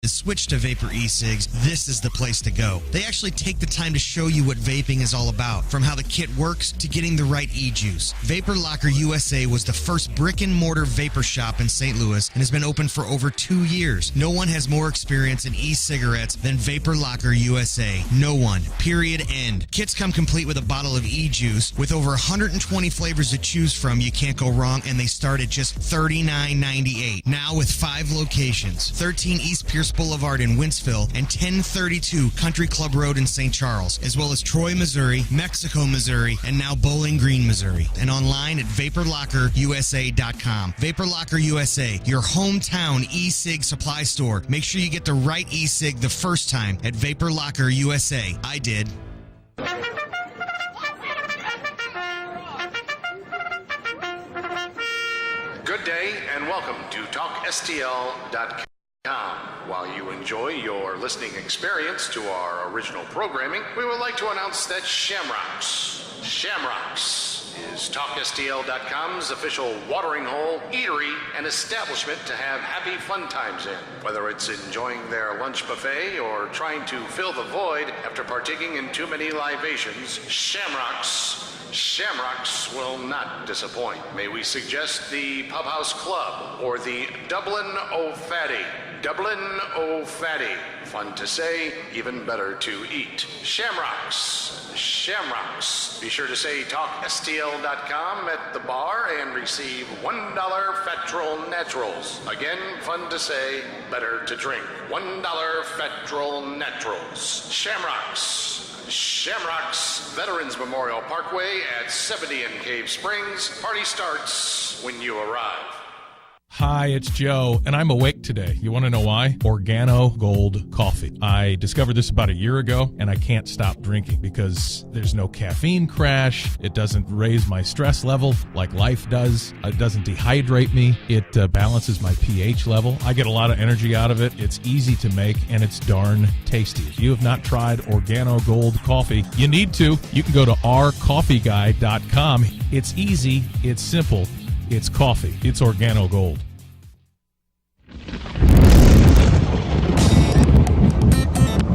to switch to vapor e-cigs, this is the place to go. They actually take the time to show you what vaping is all about, from how the kit works to getting the right e-juice. Vapor Locker USA was the first brick-and-mortar vapor shop in St. Louis and has been open for over 2 years. No one has more experience in e-cigarettes than Vapor Locker USA. No one. Period. End. Kits come complete with a bottle of e-juice. With over 120 flavors to choose from, you can't go wrong, and they start at just $39.98. Now with 5 locations: 13 East Pierce Boulevard in Wentzville and 1032 Country Club Road in St. Charles, as well as Troy, Missouri, Mexico, Missouri, and now Bowling Green, Missouri. And online at VaporLockerUSA.com. Vapor Locker USA, your hometown e-cig supply store. Make sure you get the right e-cig the first time at Vapor Locker USA. I did. Good day and welcome to TalkSTL.com. While you enjoy your listening experience to our original programming, we would like to announce that Shamrocks is TalkSTL.com's official watering hole, eatery, and establishment to have happy fun times in. Whether it's enjoying their lunch buffet or trying to fill the void after partaking in too many libations, Shamrocks will not disappoint. May we suggest the Pub House Club or the Dublin O'Fatty. Dublin O'Fatty. Fun to say, even better to eat. Shamrocks. Be sure to say TalkSTL.com at the bar and receive $1 Fatrol Naturals. Again, fun to say, better to drink. $1 Fatrol Naturals. Shamrocks, Veterans Memorial Parkway at 70 in Cave Springs. Party starts when you arrive. Hi, it's Joe, and I'm awake today. You want to know why? Organo Gold Coffee. I discovered this about a year ago, and I can't stop drinking because there's no caffeine crash. It doesn't raise my stress level like life does. It doesn't dehydrate me. It balances my pH level. I get a lot of energy out of it. It's easy to make, and it's darn tasty. If you have not tried Organo Gold Coffee, you need to. You can go to ourcoffeeguy.com. It's easy. It's simple. It's coffee. It's Organo Gold.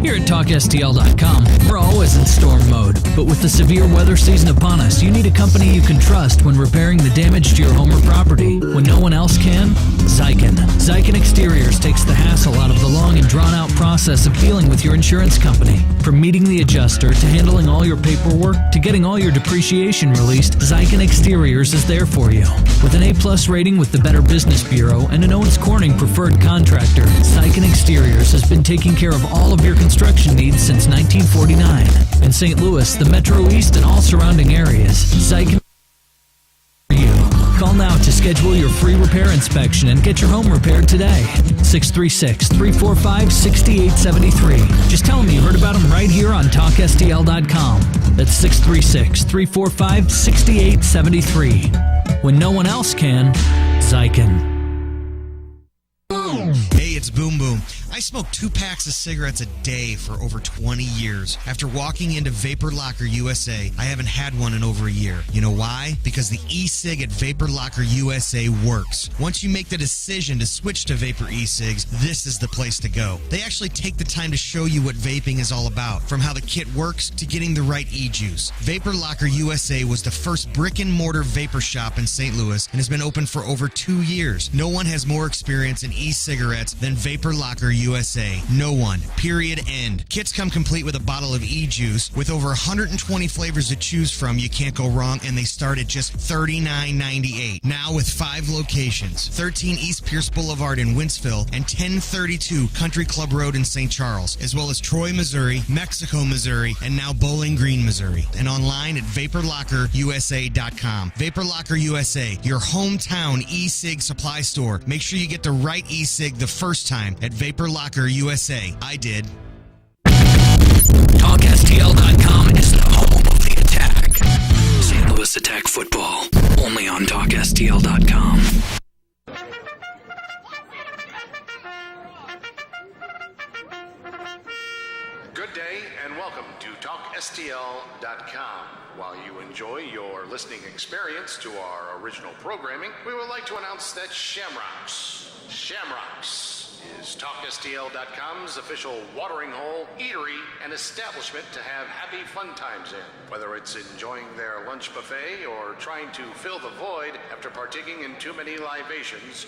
Here at TalkSTL.com, we're always in storm mode. But with the severe weather season upon us, you need a company you can trust when repairing the damage to your home or property. When no one else can, Zykan. Zykan Exteriors takes the hassle out of the long and drawn-out process of dealing with your insurance company. From meeting the adjuster to handling all your paperwork to getting all your depreciation released, Zykan Exteriors is there for you. With an A+ rating with the Better Business Bureau and an Owens Corning preferred contractor, Zykan Exteriors has been taking care of all of your construction needs since 1949. In St. Louis, the Metro East, and all surrounding areas, Zykan for you. Call now to schedule your free repair inspection and get your home repaired today. 636-345-6873. Just tell them you heard about them right here on TalkSTL.com. That's 636-345-6873. When no one else can, Zykan. Hey, it's Boom Boom. I smoke 2 packs of cigarettes a day for over 20 years. After walking into Vapor Locker USA, I haven't had one in over a year. You know why? Because the e-cig at Vapor Locker USA works. Once you make the decision to switch to vapor e-cigs, this is the place to go. They actually take the time to show you what vaping is all about, from how the kit works to getting the right e-juice. Vapor Locker USA was the first brick-and-mortar vapor shop in St. Louis and has been open for over 2 years. No one has more experience in e-cigarettes than Vapor Locker USA. No one. Period. End. Kits come complete with a bottle of e-juice. With over 120 flavors to choose from, you can't go wrong, and they start at just $39.98. Now with 5 locations: 13 East Pierce Boulevard in Wentzville and 1032 Country Club Road in St. Charles, as well as Troy, Missouri, Mexico, Missouri, and now Bowling Green, Missouri. And online at VaporLockerUSA.com. Vapor Locker USA, your hometown e-cig supply store. Make sure you get the right e-cig the first time at Vapor Locker USA. I did. TalkSTL.com is the home of the Attack. St. Louis Attack football, only on TalkSTL.com. Good day and welcome to TalkSTL.com. While you enjoy your listening experience to our original programming, we would like to announce that Shamrocks is TalkSTL.com's official watering hole, eatery, and establishment to have happy fun times in. Whether it's enjoying their lunch buffet or trying to fill the void after partaking in too many libations,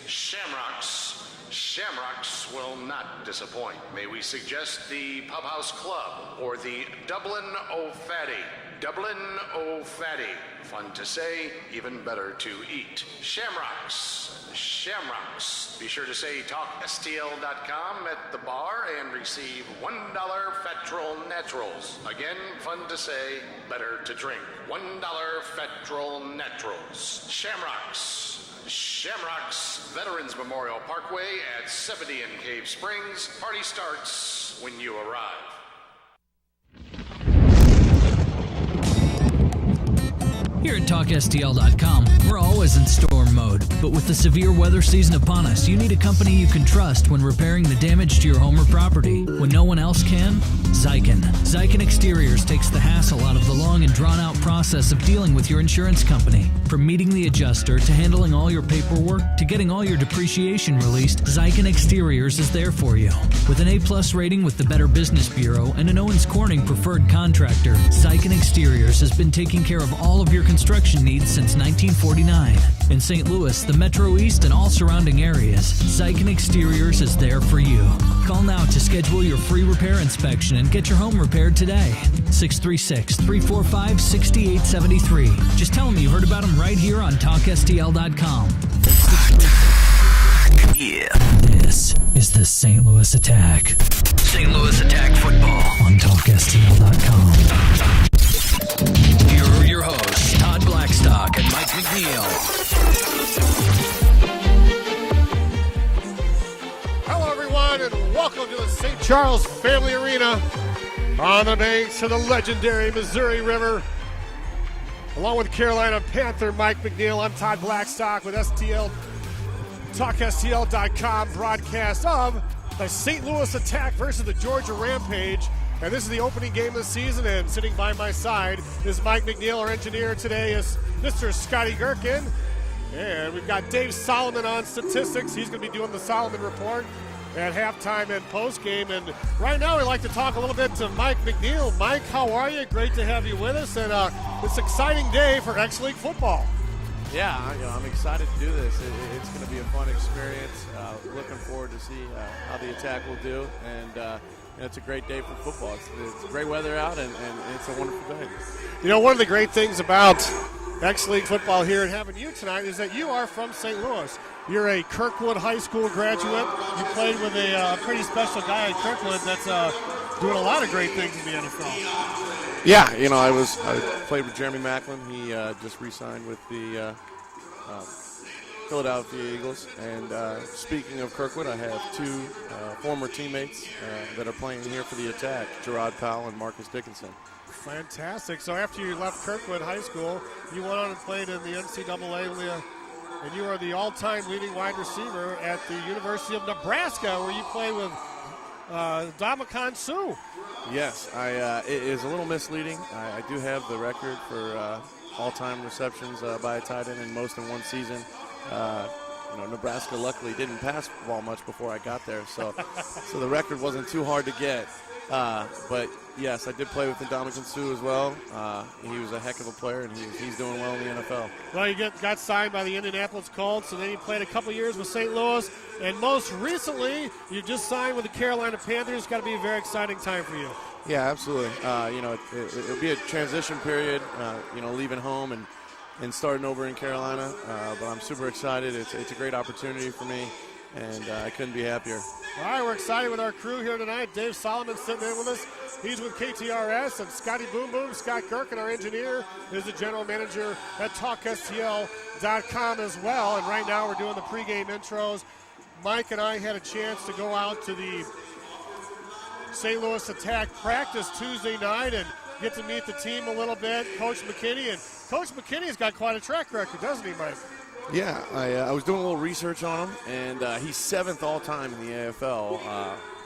Shamrocks will not disappoint. May we suggest the Pub House Club or the Dublin O'Fatty? Dublin O'Fatty. Fun to say, even better to eat. Shamrocks. Be sure to say TalkSTL.com at the bar and receive $1 Fetrol Naturals. Again, fun to say, better to drink. $1 Fetrol Naturals. Shamrocks Veterans Memorial Parkway at 70 in Cave Springs. Party starts when you arrive. Here at TalkSTL.com, we're always in storm mode. But with the severe weather season upon us, you need a company you can trust when repairing the damage to your home or property. When no one else can, Zyken. Zyken Exteriors takes the hassle out of the long and drawn-out process of dealing with your insurance company. From meeting the adjuster to handling all your paperwork to getting all your depreciation released, Zyken Exteriors is there for you. With an A+ rating with the Better Business Bureau and an Owens Corning preferred contractor, Zyken Exteriors has been taking care of all of your construction needs since 1949. In St. Louis, the Metro East, and all surrounding areas, Zyken Exteriors is there for you. Call now to schedule your free repair inspection and get your home repaired today. 636-345-6873. Just tell them you heard about them right here on TalkSTL.com. Yeah. This is the St. Louis Attack. St. Louis Attack football On TalkSTL.com. Here are your hosts, Todd Blackstock and Mike McNeil. Hello, everyone, and welcome to the St. Charles Family Arena on the banks of the legendary Missouri River. Along with Carolina Panther Mike McNeil, I'm Todd Blackstock with TalkSTL.com broadcast of the St. Louis Attack versus the Georgia Rampage. And this is the opening game of the season, and sitting by my side is Mike McNeil. Our engineer today is Mr. Scotty Gherkin. And we've got Dave Solomon on statistics. He's going to be doing the Solomon Report at halftime and postgame. And right now we'd like to talk a little bit to Mike McNeil. Mike, how are you? Great to have you with us. And it's an exciting day for X-League football. Yeah, I'm excited to do this. It's going to be a fun experience. Looking forward to see how the Attack will do. And it's a great day for football. It's great weather out, and it's a wonderful day. You know, one of the great things about X-League football here and having you tonight is that you are from St. Louis. You're a Kirkwood High School graduate. You played with a pretty special guy at Kirkwood that's doing a lot of great things in the NFL. Yeah, I played with Jeremy Macklin. He just re-signed with the Philadelphia Eagles. And speaking of Kirkwood, I have two former teammates that are playing here for the Attack, Gerard Powell and Marcus Dickinson. Fantastic. So after you left Kirkwood High School, you went on and played in the NCAA, and you are the all-time leading wide receiver at the University of Nebraska, where you play with Ndamukong Suh. Yes, it is a little misleading. I do have the record for all-time receptions by a tight end, and most in one season. Nebraska luckily didn't pass the ball much before I got there, so the record wasn't too hard to get. But yes, I did play with Ndamukong Suh as well. He was a heck of a player, and he's doing well in the NFL. Well, you got signed by the Indianapolis Colts, and then you played a couple years with St. Louis, and most recently you just signed with the Carolina Panthers. It's got to be a very exciting time for you. Yeah, absolutely. It'll be a transition period, leaving home and starting over in Carolina, but I'm super excited. It's a great opportunity for me, and I couldn't be happier. All right, we're excited with our crew here tonight. Dave Solomon sitting in with us. He's with KTRS, and Scotty Boom Boom, Scott Gherkin, our engineer, is the general manager at TalkSTL.com as well. And right now we're doing the pregame intros. Mike and I had a chance to go out to the St. Louis Attack practice Tuesday night and get to meet the team a little bit, Coach McKinney. And Coach McKinney's got quite a track record, doesn't he, Mike? Yeah, I was doing a little research on him, and he's 7th all-time in the AFL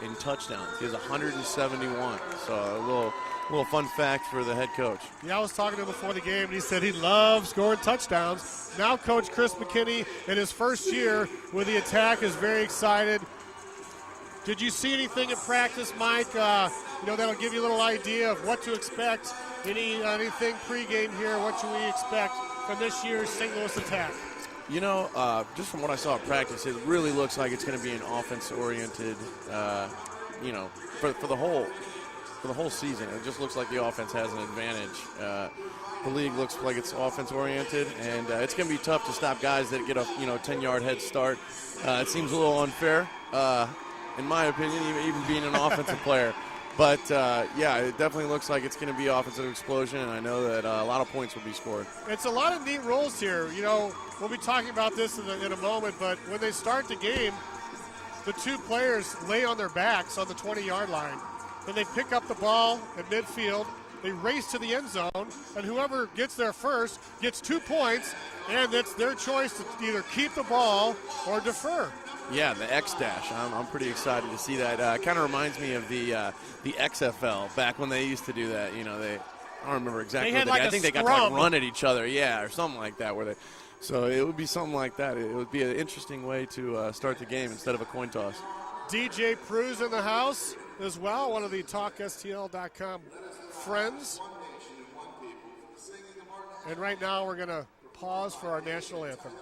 in touchdowns. He has 171, so a little fun fact for the head coach. Yeah, I was talking to him before the game, and he said he loves scoring touchdowns. Now Coach Chris McKinney, in his first year with the Attack, is very excited Did you see anything in practice, Mike, that'll give you a little idea of what to expect? Anything pregame here, what should we expect from this year's St. Louis Attack? Just from what I saw at practice, it really looks like it's going to be an offense-oriented, for the whole season. It just looks like the offense has an advantage. The league looks like it's offense-oriented, and it's going to be tough to stop guys that get a 10-yard head start. It seems a little unfair, in my opinion, even being an offensive player. But, it definitely looks like it's going to be offensive explosion, and I know that a lot of points will be scored. It's a lot of neat rules here. We'll be talking about this in a moment, but when they start the game, the two players lay on their backs on the 20-yard line. Then they pick up the ball at midfield. They race to the end zone, and whoever gets there first gets 2 points, and it's their choice to either keep the ball or defer. Yeah, the X dash. I'm pretty excited to see that. Kind of reminds me of the XFL back when they used to do that. I don't remember exactly. I think they got to run at each other, or something like that. So it would be something like that. It would be an interesting way to start the game instead of a coin toss. DJ Prew's in the house as well, one of the TalkSTL.com friends. And right now we're going to pause for our national anthem.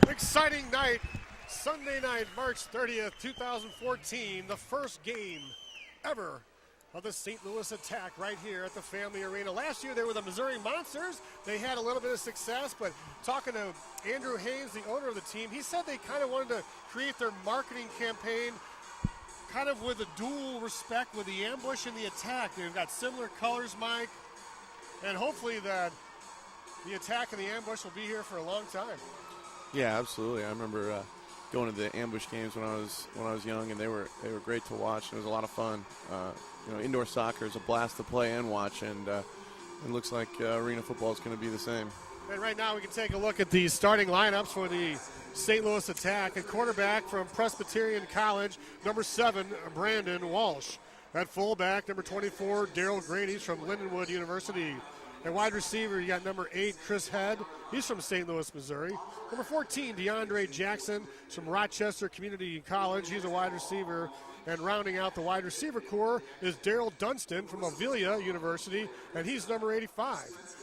Exciting night, Sunday night, March 30th, 2014, the first game ever of the St. Louis Attack right here at the Family Arena. Last year they were the Missouri Monsters. They had a little bit of success, but talking to Andrew Haynes, the owner of the team, he said they kind of wanted to create their marketing campaign kind of with a dual respect with the ambush and the attack. They've got similar colors, Mike, and hopefully that the attack and the ambush will be here for a long time. Yeah, absolutely. I remember going to the ambush games when I was young, and they were great to watch. It was a lot of fun. Indoor soccer is a blast to play and watch, and it looks like arena football is going to be the same. And right now we can take a look at the starting lineups for the St. Louis Attack. At quarterback from Presbyterian College, number 7, Brandon Walsh. At fullback, number 24, Daryl Graney's from Lindenwood University. At wide receiver, you got number 8, Chris Head. He's from St. Louis, Missouri. Number 14, DeAndre Jackson from Rochester Community College. He's a wide receiver. And rounding out the wide receiver core is Daryl Dunstan from Avila University, and he's number 85.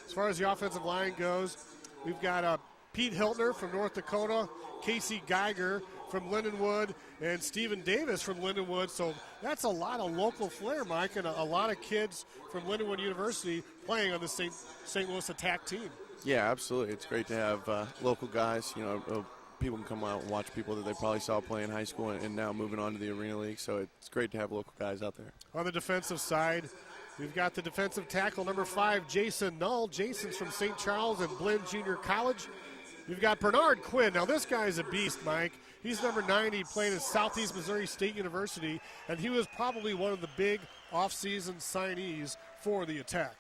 As far as the offensive line goes, we've got Pete Hiltner from North Dakota, Casey Geiger from Lindenwood, and Stephen Davis from Lindenwood. So that's a lot of local flair, Mike, and a lot of kids from Lindenwood University playing on the St. Louis Attack team. Yeah, absolutely. It's great to have local guys. People can come out and watch people that they probably saw play in high school and now moving on to the Arena League. So it's great to have local guys out there. On the defensive side, we've got the defensive tackle, number 5, Jason Null. Jason's from St. Charles and Blinn Junior College. We've got Bernard Quinn. Now, this guy's a beast, Mike. He's number 90. He played at Southeast Missouri State University, and he was probably one of the big offseason signees for the Attack.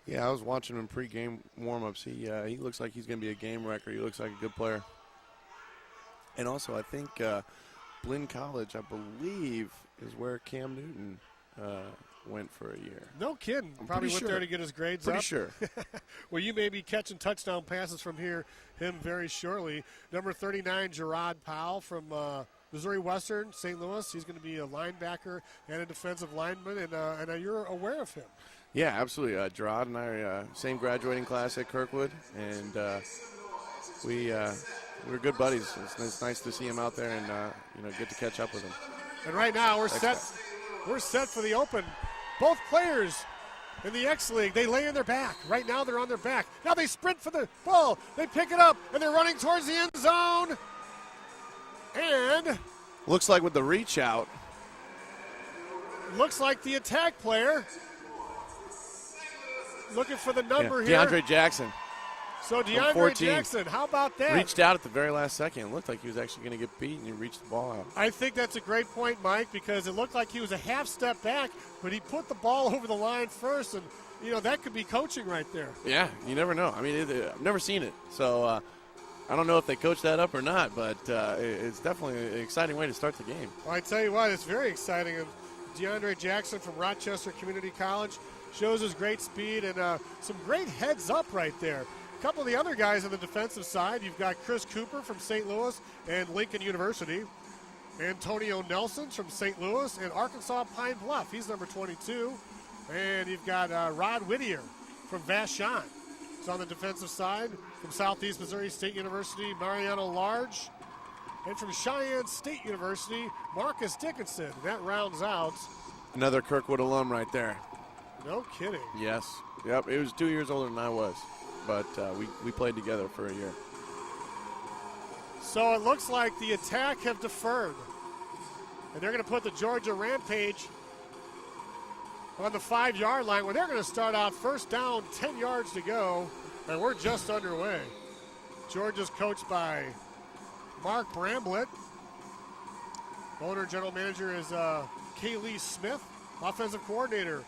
Yeah, I was watching him pregame warm-ups. He looks like he's going to be a game wrecker. He looks like a good player. And also, I think Blinn College, I believe, is where Cam Newton went for a year. No kidding. Probably went there to get his grades up. Pretty sure. Well, you may be catching touchdown passes from him very shortly. Number 39, Gerard Powell from Missouri Western, St. Louis. He's going to be a linebacker and a defensive lineman, and you're aware of him. Yeah, absolutely. Gerard and I, same graduating class at Kirkwood, and we're good buddies. It's nice to see him out there and get to catch up with him. And right now we're set for the open. Both players in the X League, they lay in their back. Right now they're on their back. Now they sprint for the ball. They pick it up, and they're running towards the end zone. And looks like with the reach out. Looks like the attack player looking for the number here. DeAndre Jackson. So DeAndre Jackson, how about that? Reached out at the very last second. It looked like he was actually going to get beat, and he reached the ball out. I think that's a great point, Mike, because it looked like he was a half step back, but he put the ball over the line first, and, that could be coaching right there. Yeah, you never know. I mean, I've never seen it. So I don't know if they coached that up or not, but it's definitely an exciting way to start the game. Well, I tell you what, it's very exciting. DeAndre Jackson from Rochester Community College shows his great speed and some great heads up right there. A couple of the other guys on the defensive side, you've got Chris Cooper from St. Louis and Lincoln University. Antonio Nelson from St. Louis and Arkansas Pine Bluff. He's number 22. And you've got Rod Whittier from Vashon. He's on the defensive side. From Southeast Missouri State University, Mariano Large. And from Cheyenne State University, Marcus Dickinson. That rounds out. Another Kirkwood alum right there. No kidding. Yes. Yep, it was 2 years older than I was. But we played together for a year. So it looks like the attack have deferred. And they're going to put the Georgia Rampage on the 5-yard line where they're going to start out first down, 10 yards to go. And we're just underway. Georgia's coached by Mark Bramblett. Owner general manager is Kaylee Smith. Offensive coordinator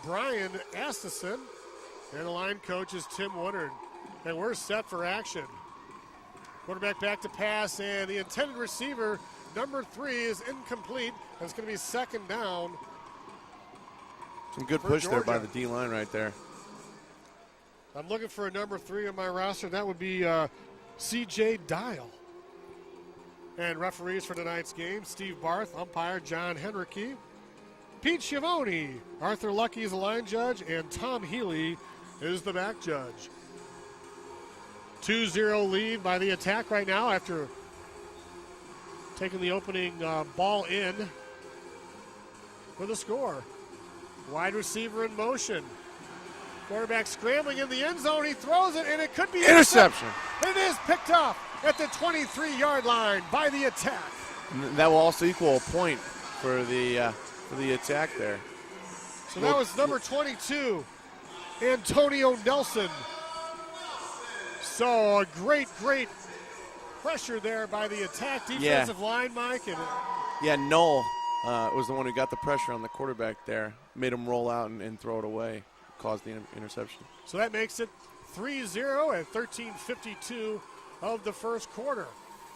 Brian Astison. And the line coach is Tim Woodard. And we're set for action. Quarterback back to pass, and the intended receiver, number 3, is incomplete. It's going to be second down. Some good push Georgia there by the D-line right there. I'm looking for a number 3 on my roster. That would be C.J. Dial. And referees for tonight's game, Steve Barth, umpire John Henrique, Pete Schiavone, Arthur Lucky is the line judge, and Tom Healy is the back judge. 2-0 lead by the attack right now after taking the opening ball in for the score. Wide receiver in motion. Quarterback scrambling in the end zone. He throws it, and it could be interception. It is picked off at the 23-yard line by the attack. And that will also equal a point for the attack there. So that was number 22, Antonio Nelson. So a great pressure there by the attack defensive line, Mike. And Noel was the one who got the pressure on the quarterback there, made him roll out and throw it away, caused the interception. So that makes it 3-0 at 13:52 of the first quarter.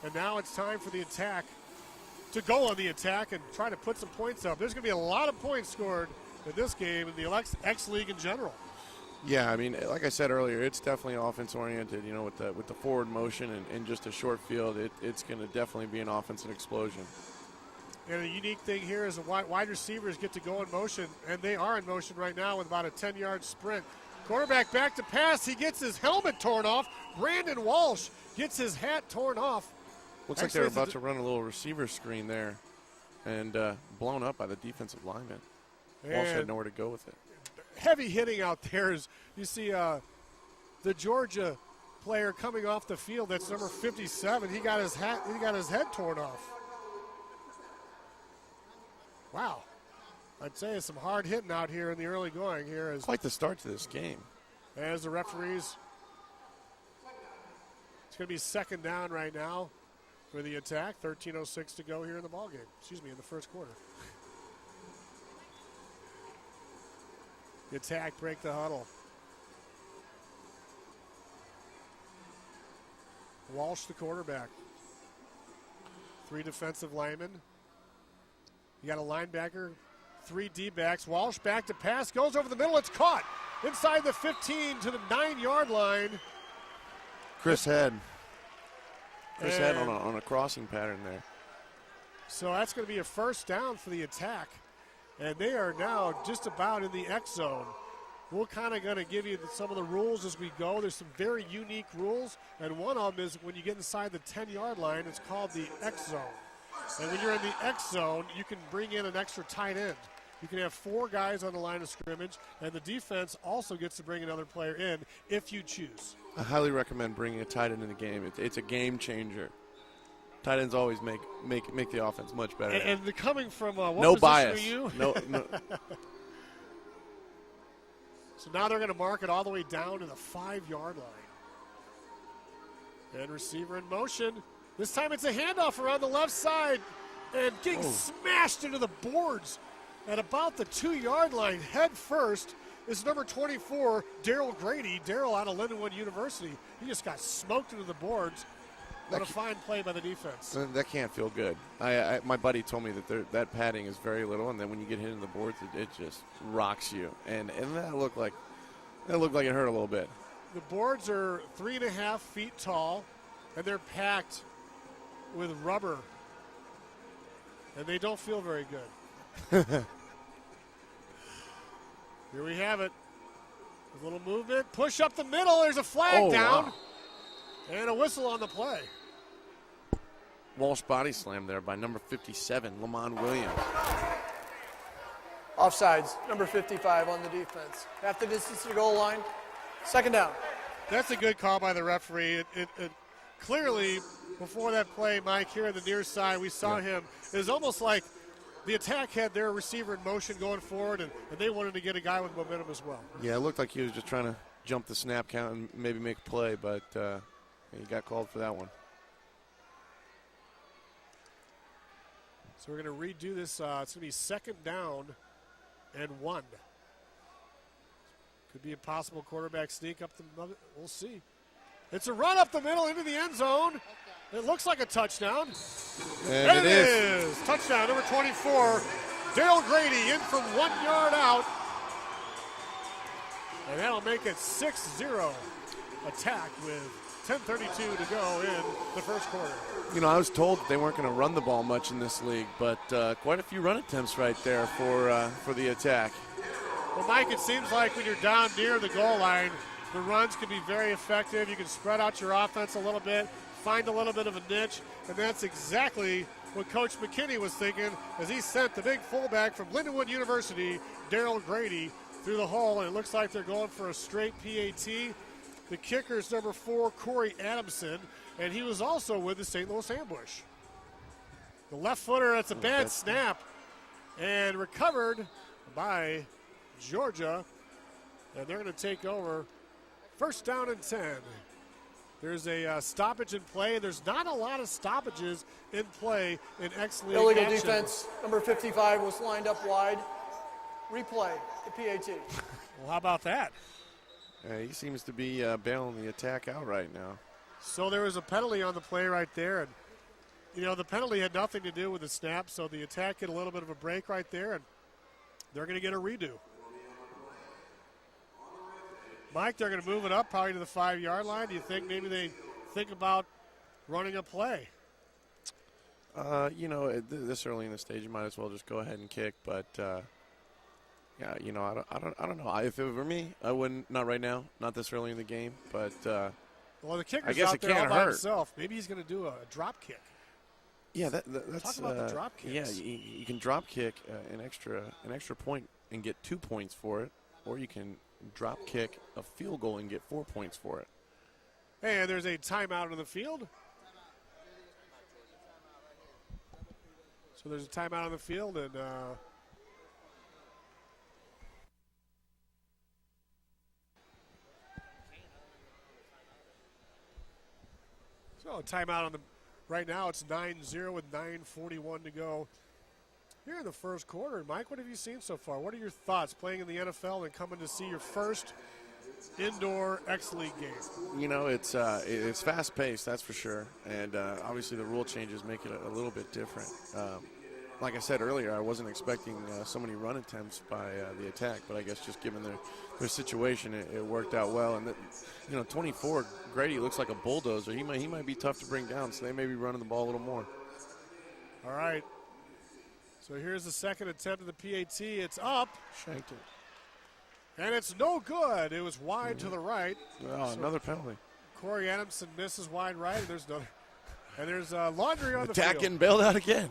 And now it's time for the attack to go on the attack and try to put some points up. There's going to be a lot of points scored in this game in the X League in general. Yeah, I mean, like I said earlier, it's definitely offense-oriented, with the forward motion and just a short field. It's going to definitely be an offensive explosion. And a unique thing here is the wide receivers get to go in motion, and they are in motion right now with about a 10-yard sprint. Quarterback back to pass. He gets his helmet torn off. Brandon Walsh gets his hat torn off. Looks like they're about to run a little receiver screen there and blown up by the defensive lineman. Walsh had nowhere to go with it. Heavy hitting out there as you see the Georgia player coming off the field. That's number 57. He got his head torn off. Wow. I'd say it's some hard hitting out here in the early going here. Quite the start to this game. As the referees, it's going to be second down right now for the attack. 13:06 to go here in the ballgame. In the first quarter. The Attack break the huddle. Walsh, the quarterback. 3 defensive linemen. You got a linebacker, 3 D-backs. Walsh back to pass, goes over the middle. It's caught inside the 15 to the 9-yard line. Chris Head on a crossing pattern there. So that's going to be a first down for the Attack. And they are now just about in the X zone. We're kind of going to give you some of the rules as we go. There's some very unique rules, and one of them is when you get inside the 10-yard line, it's called the X zone. And when you're in the X zone, you can bring in an extra tight end. You can have 4 guys on the line of scrimmage, and the defense also gets to bring another player in if you choose. I highly recommend bringing a tight end in the game. It's a game changer. Tight ends always make the offense much better. And they're coming from what no position bias. are you? No. So now they're going to mark it all the way down to the 5-yard line. And receiver in motion. This time it's a handoff around the left side and getting smashed into the boards at about the 2-yard line head first. Is number 24, Daryl Grady. Daryl out of Lindenwood University. He just got smoked into the boards. What a fine play by the defense. That can't feel good. My buddy told me that that padding is very little, and then when you get hit in the boards, it just rocks you. And that looked like it hurt a little bit. The boards are 3.5 feet tall, and they're packed with rubber, and they don't feel very good. Here we have it. A little movement, push up the middle. There's a flag down, wow. And a whistle on the play. Walsh body slam there by number 57, Lamont Williams. Offsides, number 55 on the defense. Half the distance to the goal line. Second down. That's a good call by the referee. It clearly, before that play, Mike, here on the near side, we saw him. It was almost like the Attack had their receiver in motion going forward, and they wanted to get a guy with momentum as well. Yeah, it looked like he was just trying to jump the snap count and maybe make a play, but he got called for that one. So we're going to redo this. It's going to be second down and 1. Could be a possible quarterback sneak up the middle. We'll see. It's a run up the middle into the end zone. It looks like a touchdown. And it is. Touchdown, number 24. Daryl Grady in from 1 yard out. And that'll make it 6-0. Attack with 10:32 to go in the first quarter. You know, I was told that they weren't going to run the ball much in this league, but quite a few run attempts right there for the Attack. Well, Mike, it seems like when you're down near the goal line, the runs can be very effective. You can spread out your offense a little bit, find a little bit of a niche, and that's exactly what Coach McKinney was thinking as he sent the big fullback from Lindenwood University, Daryl Grady, through the hole, and it looks like they're going for a straight PAT. The kicker is number 4, Corey Adamson, and he was also with the St. Louis Ambush. The left footer, that's a bad snap, and recovered by Georgia, and they're going to take over. First down and 10. There's a stoppage in play. There's not a lot of stoppages in play in X-League Illegal action. defense. Number 55 was lined up wide. Replay, the PAT. Well, how about that? He seems to be bailing the Attack out right now. So there was a penalty on the play right there, and you know the penalty had nothing to do with the snap, so the Attack get a little bit of a break right there, and they're going to get a redo. Mike, they're going to move it up probably to the 5-yard line. Do you think maybe they think about running a play? You know, this early in the stage, you might as well just go ahead and kick. But yeah, you know, I don't know. If it were me, I wouldn't. Not right now. Not this early in the game. But well, the kicker's I guess out there all by himself. Maybe he's going to do a drop kick. Yeah, that's talk about the drop kicks. Yeah, you can drop kick an extra point and get 2 points for it, or you can drop kick a field goal and get 4 points for it. And there's a timeout on the field. So there's a timeout on the field, and so a timeout on the right now. It's 9-0 with 9:41 to go Here in the first quarter, Mike, what have you seen so far? What are your thoughts playing in the NFL and coming to see your first indoor X-League game? You know, it's fast-paced, that's for sure. And obviously the rule changes make it a little bit different. Like I said earlier, I wasn't expecting so many run attempts by the Attack, but I guess just given their situation, it worked out well. And, 24, Grady looks like a bulldozer. He might be tough to bring down, so they may be running the ball a little more. All right. So here's the second attempt of the PAT. It's up. Shanked it. And it's no good. It was wide to the right. Oh, so another penalty. Corey Adamson misses wide right, and there's Laundry on the field. field. Getting bailed out again.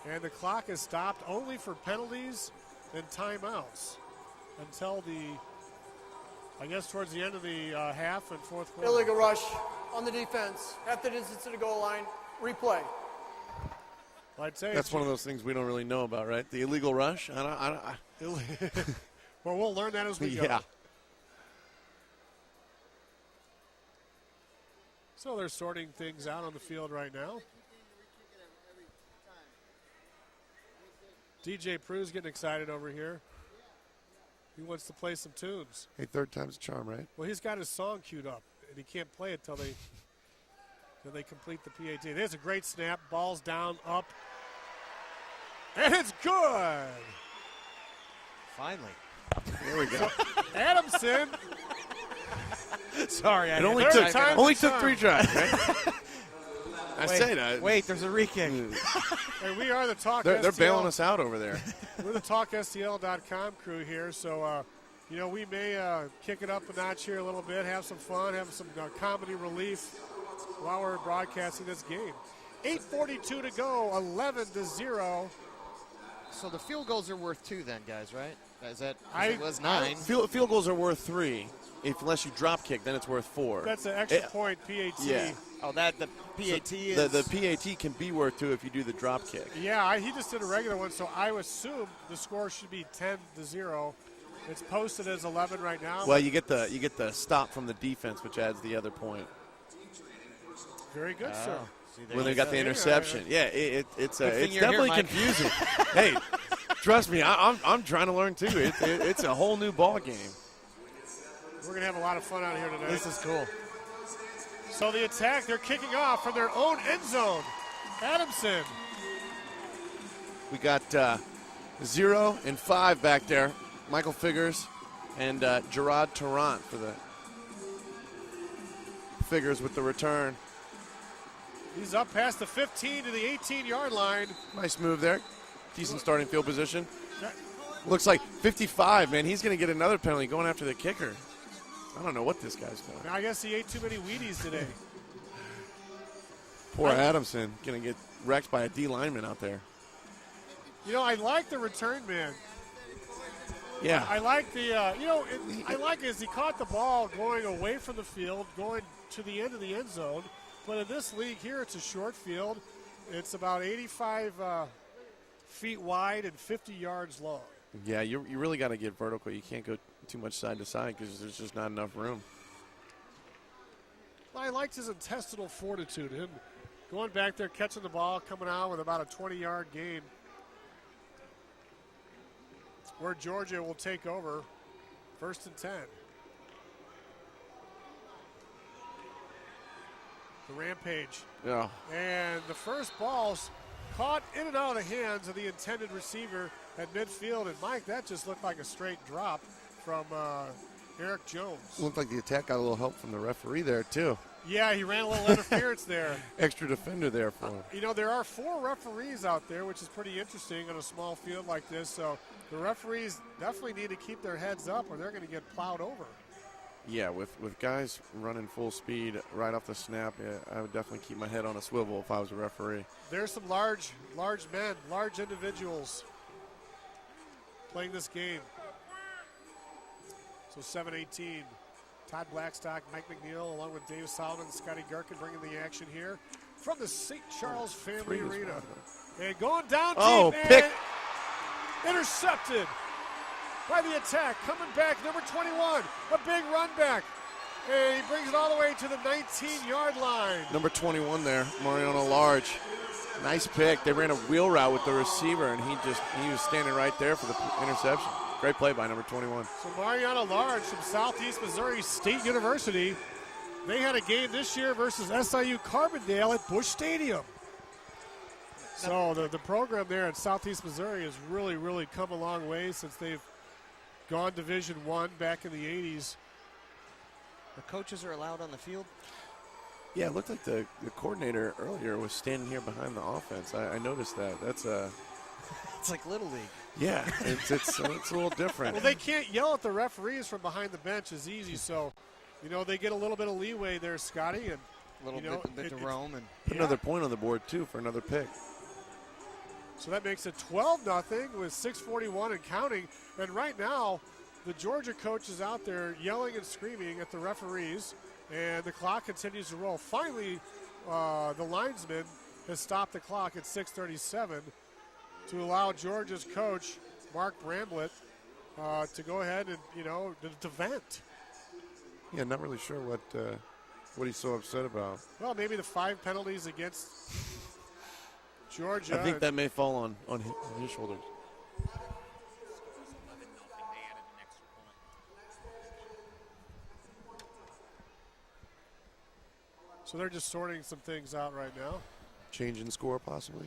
And the clock is stopped only for penalties and timeouts until towards the end of the half and fourth quarter. Illegal rush on the defense. At the distance to the goal line. Replay. I'd say that's one of those things we don't really know about, right? The illegal rush? I well, we'll learn that as we go. Yeah. So they're sorting things out on the field right now. DJ Prue's getting excited over here. He wants to play some tunes. Hey, third time's a charm, right? Well, he's got his song queued up, and he can't play it till they complete the PAT. There's a great snap. Ball's down, up. And it's good. Finally. There we go. Adamson. Sorry, it only took 3 tries, right? I say that. Wait, there's a re-kick. Hey, we are the Talk They're STL. bailing us out over there. We're the TalkSTL.com crew here, so we may kick it up a notch here a little bit, have some fun, have some comedy relief while we're broadcasting this game. 8:42 to go, 11-0. So the field goals are worth 2 then, guys, right? Is that it was 9? Field goals are worth 3. Unless you drop kick, then it's worth 4. That's an extra point PAT. Yeah. Oh, the PAT is... The PAT can be worth 2 if you do the drop kick. Yeah, he just did a regular one, so I assume the score should be 10-0. It's posted as 11 right now. Well, you get the stop from the defense, which adds the other point. Very good, sir. When they got the interception. Yeah, it's definitely here, confusing. Hey, trust me, I'm trying to learn too. It's a whole new ball game. We're going to have a lot of fun out here tonight. This is cool. So the Attack, they're kicking off from their own end zone. Adamson. We got 0 and 5 back there. Michael Figures and Gerard Tarrant for the Figures with the return. He's up past the 15 to the 18-yard line. Nice move there. Decent starting field position. Looks like 55, man. He's going to get another penalty going after the kicker. I don't know what this guy's doing. I guess he ate too many Wheaties today. Poor Adamson going to get wrecked by a D lineman out there. I like the return man. Yeah. I like I like as he caught the ball going away from the field, going to the end of the end zone. But in this league here, it's a short field. It's about 85 feet wide and 50 yards long. Yeah, you really got to get vertical. You can't go too much side to side because there's just not enough room. I liked his intestinal fortitude. Him going back there, catching the ball, coming out with about a 20-yard gain. Where Georgia will take over, 1st and 10. The Rampage. Yeah. And the first ball's caught in and out of the hands of the intended receiver at midfield. And, Mike, that just looked like a straight drop from Eric Jones. Looked like the Attack got a little help from the referee there, too. Yeah, he ran a little interference there. Extra defender there for him. There are 4 referees out there, which is pretty interesting on a small field like this. So the referees definitely need to keep their heads up or they're going to get plowed over. Yeah, with guys running full speed right off the snap, I would definitely keep my head on a swivel if I was a referee. There's some large men, large individuals playing this game. So 7-18. Todd Blackstock, Mike McNeil, along with Dave Solomon and Scotty Gherkin bringing the action here from the St. Charles Family Arena. And going down deep, pick. Intercepted by the Attack. Coming back, number 21, a big run back. And he brings it all the way to the 19-yard line. Number 21 there, Mariano Large. Nice pick. They ran a wheel route with the receiver, and he was standing right there for the interception. Great play by number 21. So Mariano Large from Southeast Missouri State University. They had a game this year versus SIU Carbondale at Busch Stadium. So the program there at Southeast Missouri has really, really come a long way since they've gone Division I back in the 80s. The coaches are allowed on the field? Yeah, it looked like the coordinator earlier was standing here behind the offense. I noticed that. That's It's like Little League. Yeah, it's a little different. Well, they can't yell at the referees from behind the bench as easy, so, they get a little bit of leeway there, Scotty. And a little bit to roam. And put another point on the board, too, for another pick. So that makes it 12-0 with 6:41 and counting. And right now, the Georgia coach is out there yelling and screaming at the referees, and the clock continues to roll. Finally, the linesman has stopped the clock at 6:37 to allow Georgia's coach, Mark Bramblett, to go ahead and, to vent. Yeah, not really sure what he's so upset about. Well, maybe the 5 penalties against Georgia. I think that may fall on his shoulders. So they're just sorting some things out right now. Change in score, possibly.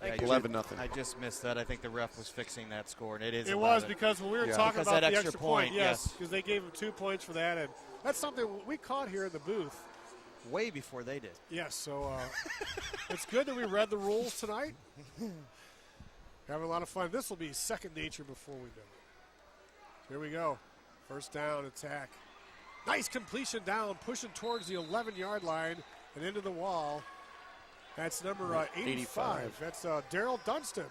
Yeah, 11-0. I just missed that. I think the ref was fixing that score, and it is. It was because when we were talking about that the extra point, yes, because they gave him 2 points for that, and that's something we caught here in the booth. Way before they did. Yes, so it's good that we read the rules tonight. Having a lot of fun. This will be second nature before we know it. Here we go. First down attack. Nice completion down, pushing towards the 11-yard line and into the wall. That's number 85. That's Daryl Dunstan.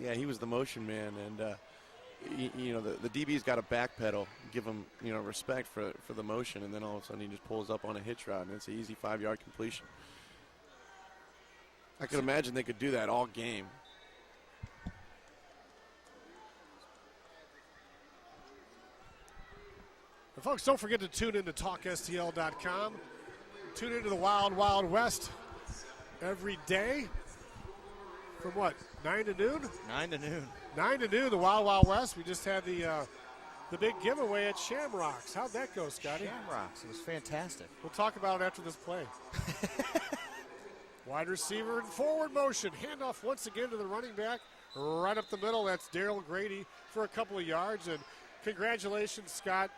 Yeah, he was the motion man, and the DB's got to backpedal, give him respect for the motion, and then all of a sudden he just pulls up on a hitch route, and it's an easy 5-yard completion. I could imagine they could do that all game. And folks, don't forget to tune in to TalkSTL.com. Tune into the Wild Wild West every day from 9 to noon? 9 to noon. 9 to noon, the Wild Wild West. We just had the big giveaway at Shamrocks. How'd that go, Scotty? Shamrocks. It was fantastic. We'll talk about it after this play. Wide receiver in forward motion. Handoff once again to the running back. Right up the middle. That's Daryl Grady for a couple of yards. And congratulations, Scott,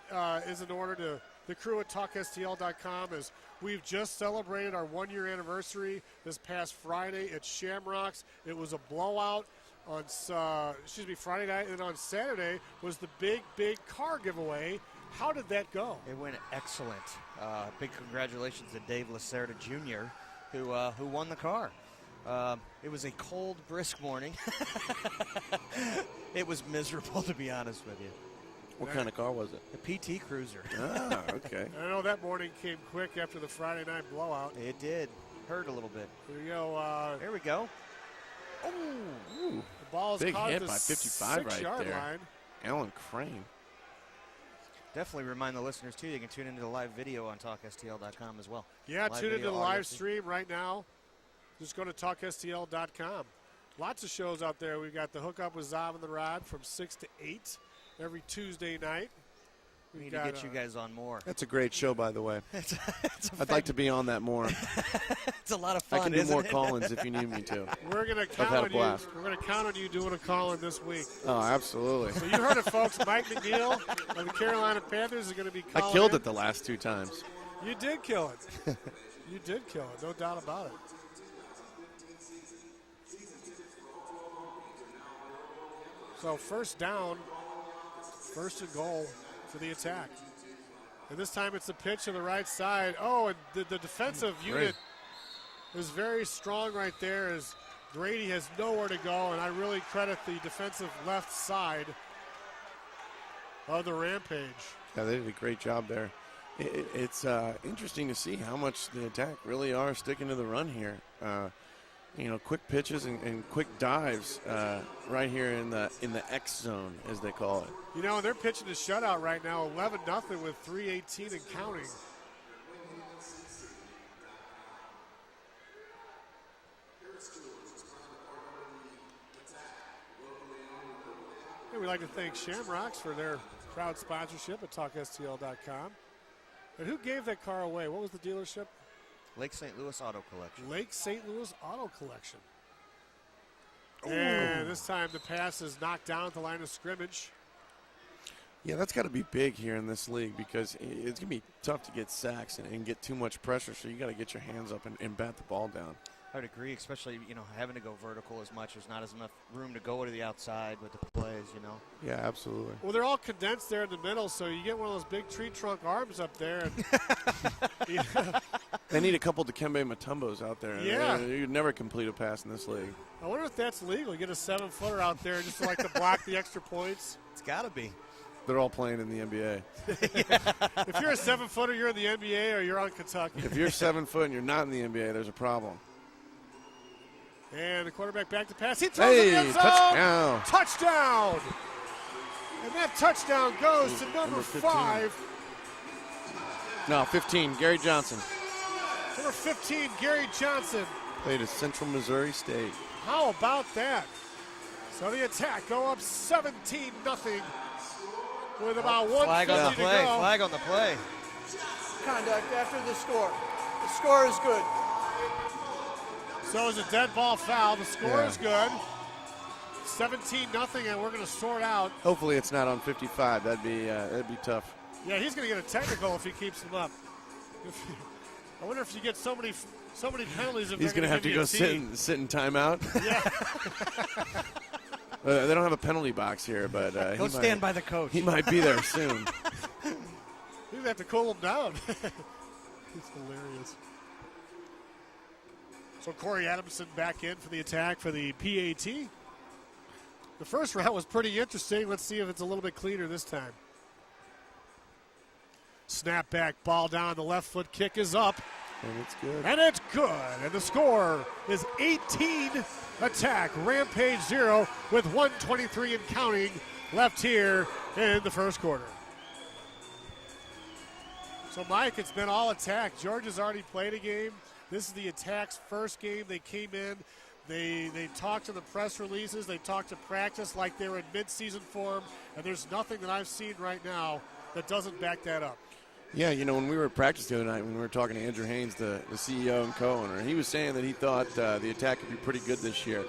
is in order to the crew at TalkSTL.com as we've just celebrated our 1-year anniversary this past Friday at Shamrocks. It was a blowout on Friday night, and on Saturday was the big car giveaway. How did that go? It went excellent. Big congratulations to Dave Lacerda Jr., who won the car. It was a cold, brisk morning. It was miserable, to be honest with you. What kind of car was it? A PT Cruiser. Ah, okay. I know that morning came quick after the Friday night blowout. It did. Hurt a little bit. Here we go. There we go. Oh, the ball's big caught hit at the by 55 right 6-yard there. line. Alan Crane. Definitely remind the listeners, too, they can tune into the live video on TalkSTL.com as well. Yeah, live tune into the video, live audio. stream right now. Just go to TalkSTL.com. Lots of shows out there. We've got the Hookup with Zav and the Rod from 6 to 8 every Tuesday night. We need to get you guys on more. That's a great show, by the way. It's I'd like to be on that more. It's a lot of fun. I can do more it? call-ins if you need me to. We're going to count on you. We're going to count on you doing a call-in this week. Oh, absolutely. So you heard it, folks. Mike McNeil of the Carolina Panthers is going to be calling I killed in. it the last 2 times. You did kill it. You did kill it, no doubt about it. So first down, first and goal for the attack. And this time it's a pitch to the right side. Oh, and the defensive unit is very strong right there as Grady has nowhere to go, and I really credit the defensive left side of the Rampage. Yeah, they did a great job there. It's interesting to see how much the attack really are sticking to the run here. quick pitches and quick dives right here in the X zone, as they call it. They're pitching a shutout right now, 11-0 with 3:18 and counting. And we'd like to thank Shamrocks for their proud sponsorship at TalkSTL.com. And who gave that car away? What was the dealership? Lake St. Louis Auto Collection. Lake St. Louis Auto Collection. And this time the pass is knocked down at the line of scrimmage. Yeah, that's got to be big here in this league because it's going to be tough to get sacks and get too much pressure, so you got to get your hands up and bat the ball down. I would agree, especially, having to go vertical as much. There's not as enough room to go to the outside with the plays, Yeah, absolutely. Well, they're all condensed there in the middle, so you get one of those big tree trunk arms up there. And They need a couple Dikembe Mutombos out there. Yeah. You'd never complete a pass in this league. I wonder if that's legal. You get a 7-footer out there just to block the extra points. It's got to be. They're all playing in the NBA. If you're a 7-footer, you're in the NBA or you're on Kentucky. If you're 7 foot and you're not in the NBA, there's a problem. And the quarterback back to pass. He throws it in the end zone. Touchdown. Touchdown. And that touchdown goes to number 5. No, 15, Gary Johnson. Number 15, Gary Johnson. Played at Central Missouri State. How about that? So the attack go up 17-0 with about 1:50 to go. Flag on the play. Conduct after the score. The score is good. So it's a dead ball foul. The score is good. 17-0, and we're going to sort out. Hopefully it's not on 55. That'd be tough. Yeah, he's going to get a technical if he keeps them up. I wonder if you get so many penalties. If He's going to have to go sit in timeout. Yeah. They don't have a penalty box here, but Go stand by the coach. He might be there soon. You have to cool him down. It's hilarious. So Corey Adamson back in for the attack for the PAT. The first round was pretty interesting. Let's see if it's a little bit cleaner this time. Snap back, ball down, the left foot kick is up. And it's good. And it's good. And the score is 18 attack, Rampage 0 with 1:23 and counting left here in the first quarter. So, Mike, it's been all attack. Georgia's already played a game. This is the attack's first game. They came in. They talked to the press releases. They talked to practice like they were in midseason form. And there's nothing that I've seen right now that doesn't back that up. Yeah, when we were at practice the other night, when we were talking to Andrew Haynes, the CEO and co-owner, he was saying that he thought the attack could be pretty good this year.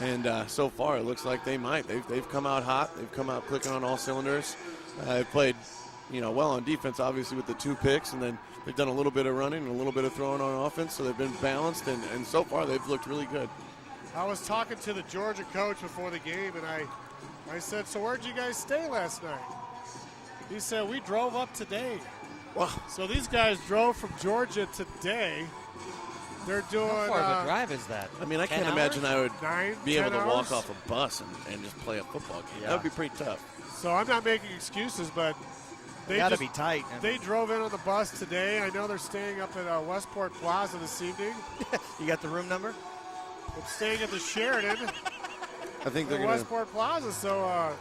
And so far, it looks like they might. They've come out hot. They've come out clicking on all cylinders. They've played, well on defense, obviously, with the 2 picks, and then they've done a little bit of running and a little bit of throwing on offense, so they've been balanced, and so far they've looked really good. I was talking to the Georgia coach before the game, and I said, so where'd you guys stay last night? He said, we drove up today. Wow. So these guys drove from Georgia today. They're doing. How far of a drive is that? I mean, I can't 10 imagine I would 9, be able to 10 walk hours? off a bus and just play a football game. Yeah. That would be pretty tough. So I'm not making excuses, but they Got to just be tight. They drove in on the bus today. I know they're staying up at Westport Plaza this evening. You got the room number? I'm staying at the Sheridan I think they're at going Westport Plaza, so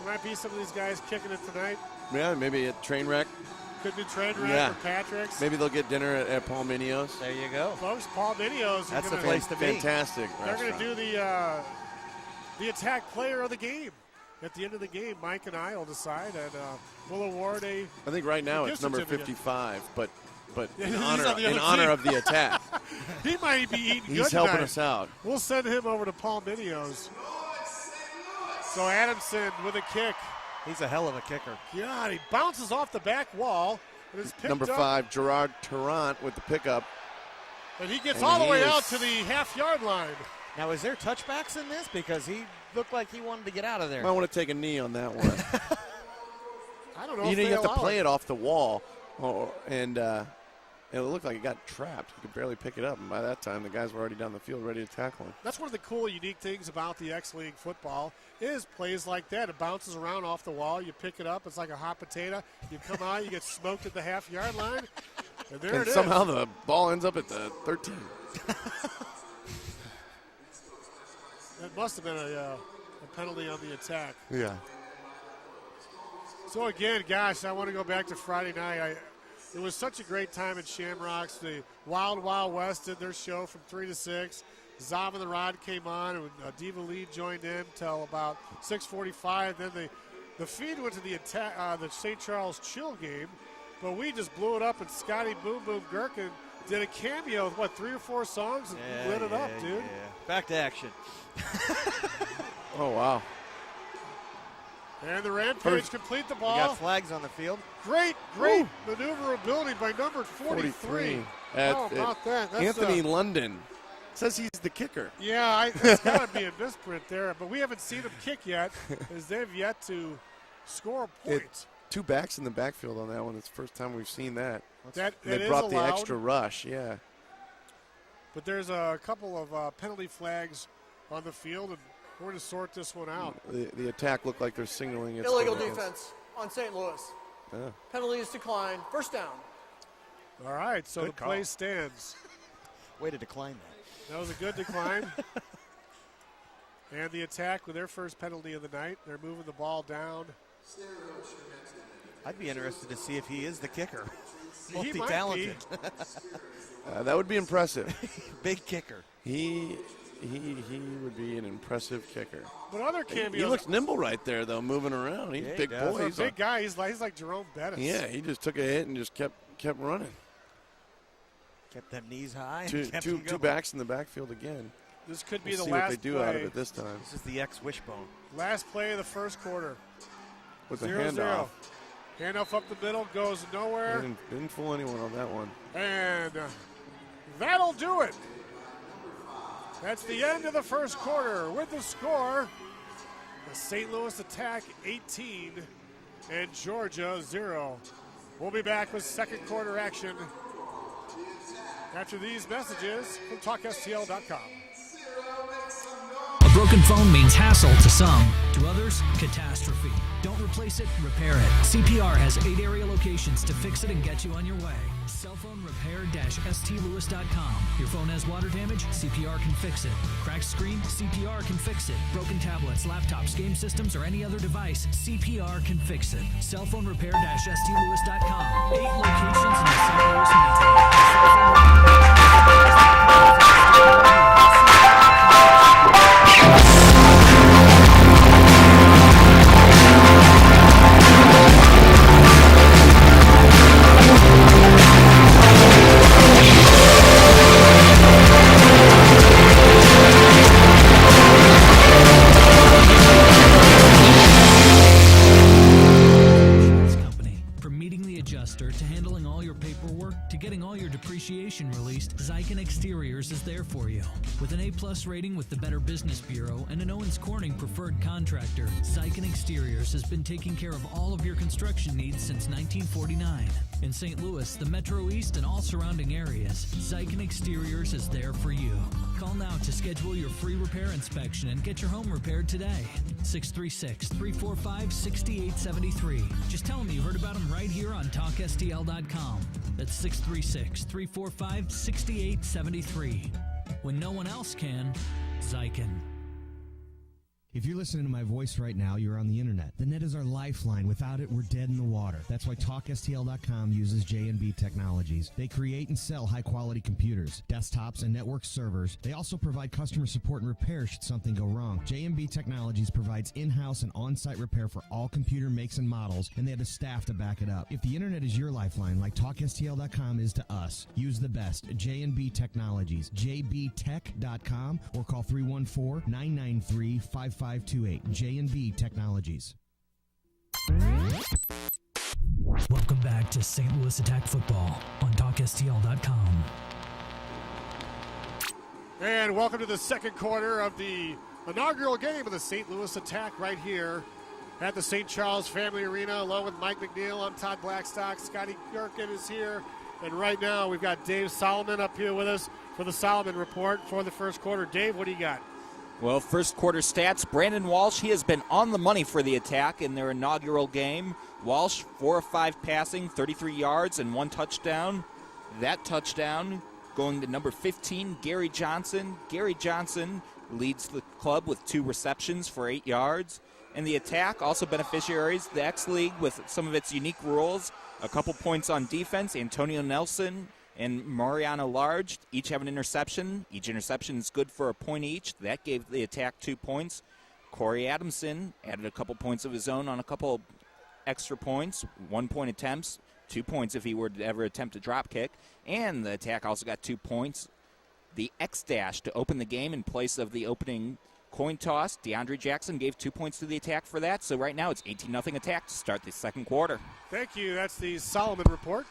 there might be some of these guys kicking it tonight. to, maybe a train wreck. Could be Train Wreck Yeah. or Patrick's. Maybe they'll get dinner at Paul Minio's. There you go. Folks, Paul Minio's. That's the gonna, place to be. Fantastic They're going restaurant. to do the attack player of the game. At the end of the game, Mike and I will decide, and we'll award a. I think right now gift it's number certificate. 55, but Yeah, in he's honor on the other of team. the attack. He might be eating good He's helping tonight. us out. We'll send him over to Paul Minio's. So Adamson with a kick. He's a hell of a kicker. God, he bounces off the back wall. And is picked Number up, 5, Gerard Tarrant with the pickup. And he gets And all the he way is- out to the half-yard line. Now, is there touchbacks in this? Because he looked like he wanted to get out of there. Might want to take a knee on that one. I don't know if you they have to allow play it off the wall, and it looked like it got trapped. He could barely pick it up, and by that time, the guys were already down the field ready to tackle him. That's one of the cool, unique things about the X-League football is plays like that. It bounces around off the wall. You pick it up. It's like a hot potato. You come out. You get smoked at the half-yard line. And there And it is. somehow the ball ends up at the 13. That must have been a penalty on the attack. Yeah. So again, gosh, I want to go back to Friday night. It was such a great time at Shamrocks. The Wild Wild West did their show from 3 to 6. Zav and the Rod came on, and Diva Lee joined in till about 6:45. Then the feed went to the St. Charles Chill game, but we just blew it up, and Scotty Boom Boom Gherkin did a cameo with, 3 or 4 songs and lit it up, dude. Yeah. Back to action. Oh, wow. And the Rampage complete the ball. We got flags on the field. Great maneuverability by number 43. How about that? That's Anthony London says he's the kicker. Yeah, it's got to be a misprint there, but we haven't seen him kick yet, as they've yet to score a point. 2 backs in the backfield on that one. It's the first time we've seen that. They brought the extra rush, yeah. But there's a couple of penalty flags on the field, and we're going to sort this one out. The attack looked like they're signaling it. Illegal defense on St. Louis. Yeah. Penalties declined. First down. All right, so Good the play stands. Way to decline that. That was a good decline. And the attack with their first penalty of the night. They're moving the ball down. I'd be interested to see if he is the kicker. He Multi-talented. That would be impressive. Big kicker. He would be an impressive kicker. But other cameos. He looks nimble right there, though, moving around. He's a big boy. For a big guy, he's like Jerome Bettis. Yeah, he just took a hit and just kept running. Kept them knees high. Two backs in the backfield again. This could be We'll the see last what they do play. out of it this time. This is the ex-wishbone. Last play of the first quarter. With the 0-0. handoff. Handoff up the middle, goes nowhere. Didn't fool anyone on that one. And that'll do it. That's the end of the first quarter. With the score, the St. Louis Attack 18 and Georgia 0. We'll be back with second quarter action after these messages from TalkSTL.com. A broken phone means hassle to some. To others, catastrophe. Don't replace it, repair it. CPR has 8 area locations to fix it and get you on your way. Cellphone repair-stlewis.com. Your phone has water damage? CPR can fix it. Cracked screen? CPR can fix it. Broken tablets, laptops, game systems, or any other device? CPR can fix it. Cellphone repair-stlewis.com. 8 locations in the St. Louis to handling all your paperwork, to getting all your depreciation released, Zyken Exteriors is there for you. With an A+ rating with the Better Business Bureau and an Owens Corning preferred contractor, Zyken Exteriors has been taking care of all of your construction needs since 1949. In St. Louis, the Metro East, and all surrounding areas, Zyken Exteriors is there for you. Call now to schedule your free repair inspection and get your home repaired today. 636-345-6873. Just tell them you heard about them right here on TalkSTL.com. That's 636-345-6873. When no one else can, Zyken. If you're listening to my voice right now, you're on the internet. The net is our lifeline. Without it, we're dead in the water. That's why TalkSTL.com uses J&B Technologies. They create and sell high-quality computers, desktops, and network servers. They also provide customer support and repair should something go wrong. J&B Technologies provides in-house and on-site repair for all computer makes and models, and they have the staff to back it up. If the internet is your lifeline, like TalkSTL.com is to us, use the best, J&B Technologies, jbtech.com, or call 314-993-5528. J&B Technologies. Welcome back to St. Louis Attack Football on TalkSTL.com. And welcome to the second quarter of the inaugural game of the St. Louis Attack right here at the St. Charles Family Arena, along with Mike McNeil. I'm Todd Blackstock. Scotty Gherkin is here. And right now we've got Dave Solomon up here with us for the Solomon Report for the first quarter. Dave, what do you got? Well, first quarter stats, Brandon Walsh, he has been on the money for the Attack in their inaugural game. Walsh, 4 of 5 passing, 33 yards, and 1 touchdown. That touchdown going to number 15, Gary Johnson. Gary Johnson leads the club with 2 receptions for 8 yards. And the attack, also beneficiaries, the X-League with some of its unique rules. A couple points on defense. Antonio Nelson and Mariano Large each have an interception. Each interception is good for a point each. That gave the attack 2 points. Corey Adamson added a couple points of his own on a couple extra points. 1-point attempts, 2 points if he were to ever attempt a drop kick. And the attack also got 2 points. The X-Dash to open the game in place of the opening coin toss. DeAndre Jackson gave 2 points to the attack for that. So right now it's 18-0 attack to start the second quarter. Thank you. That's the Solomon Report.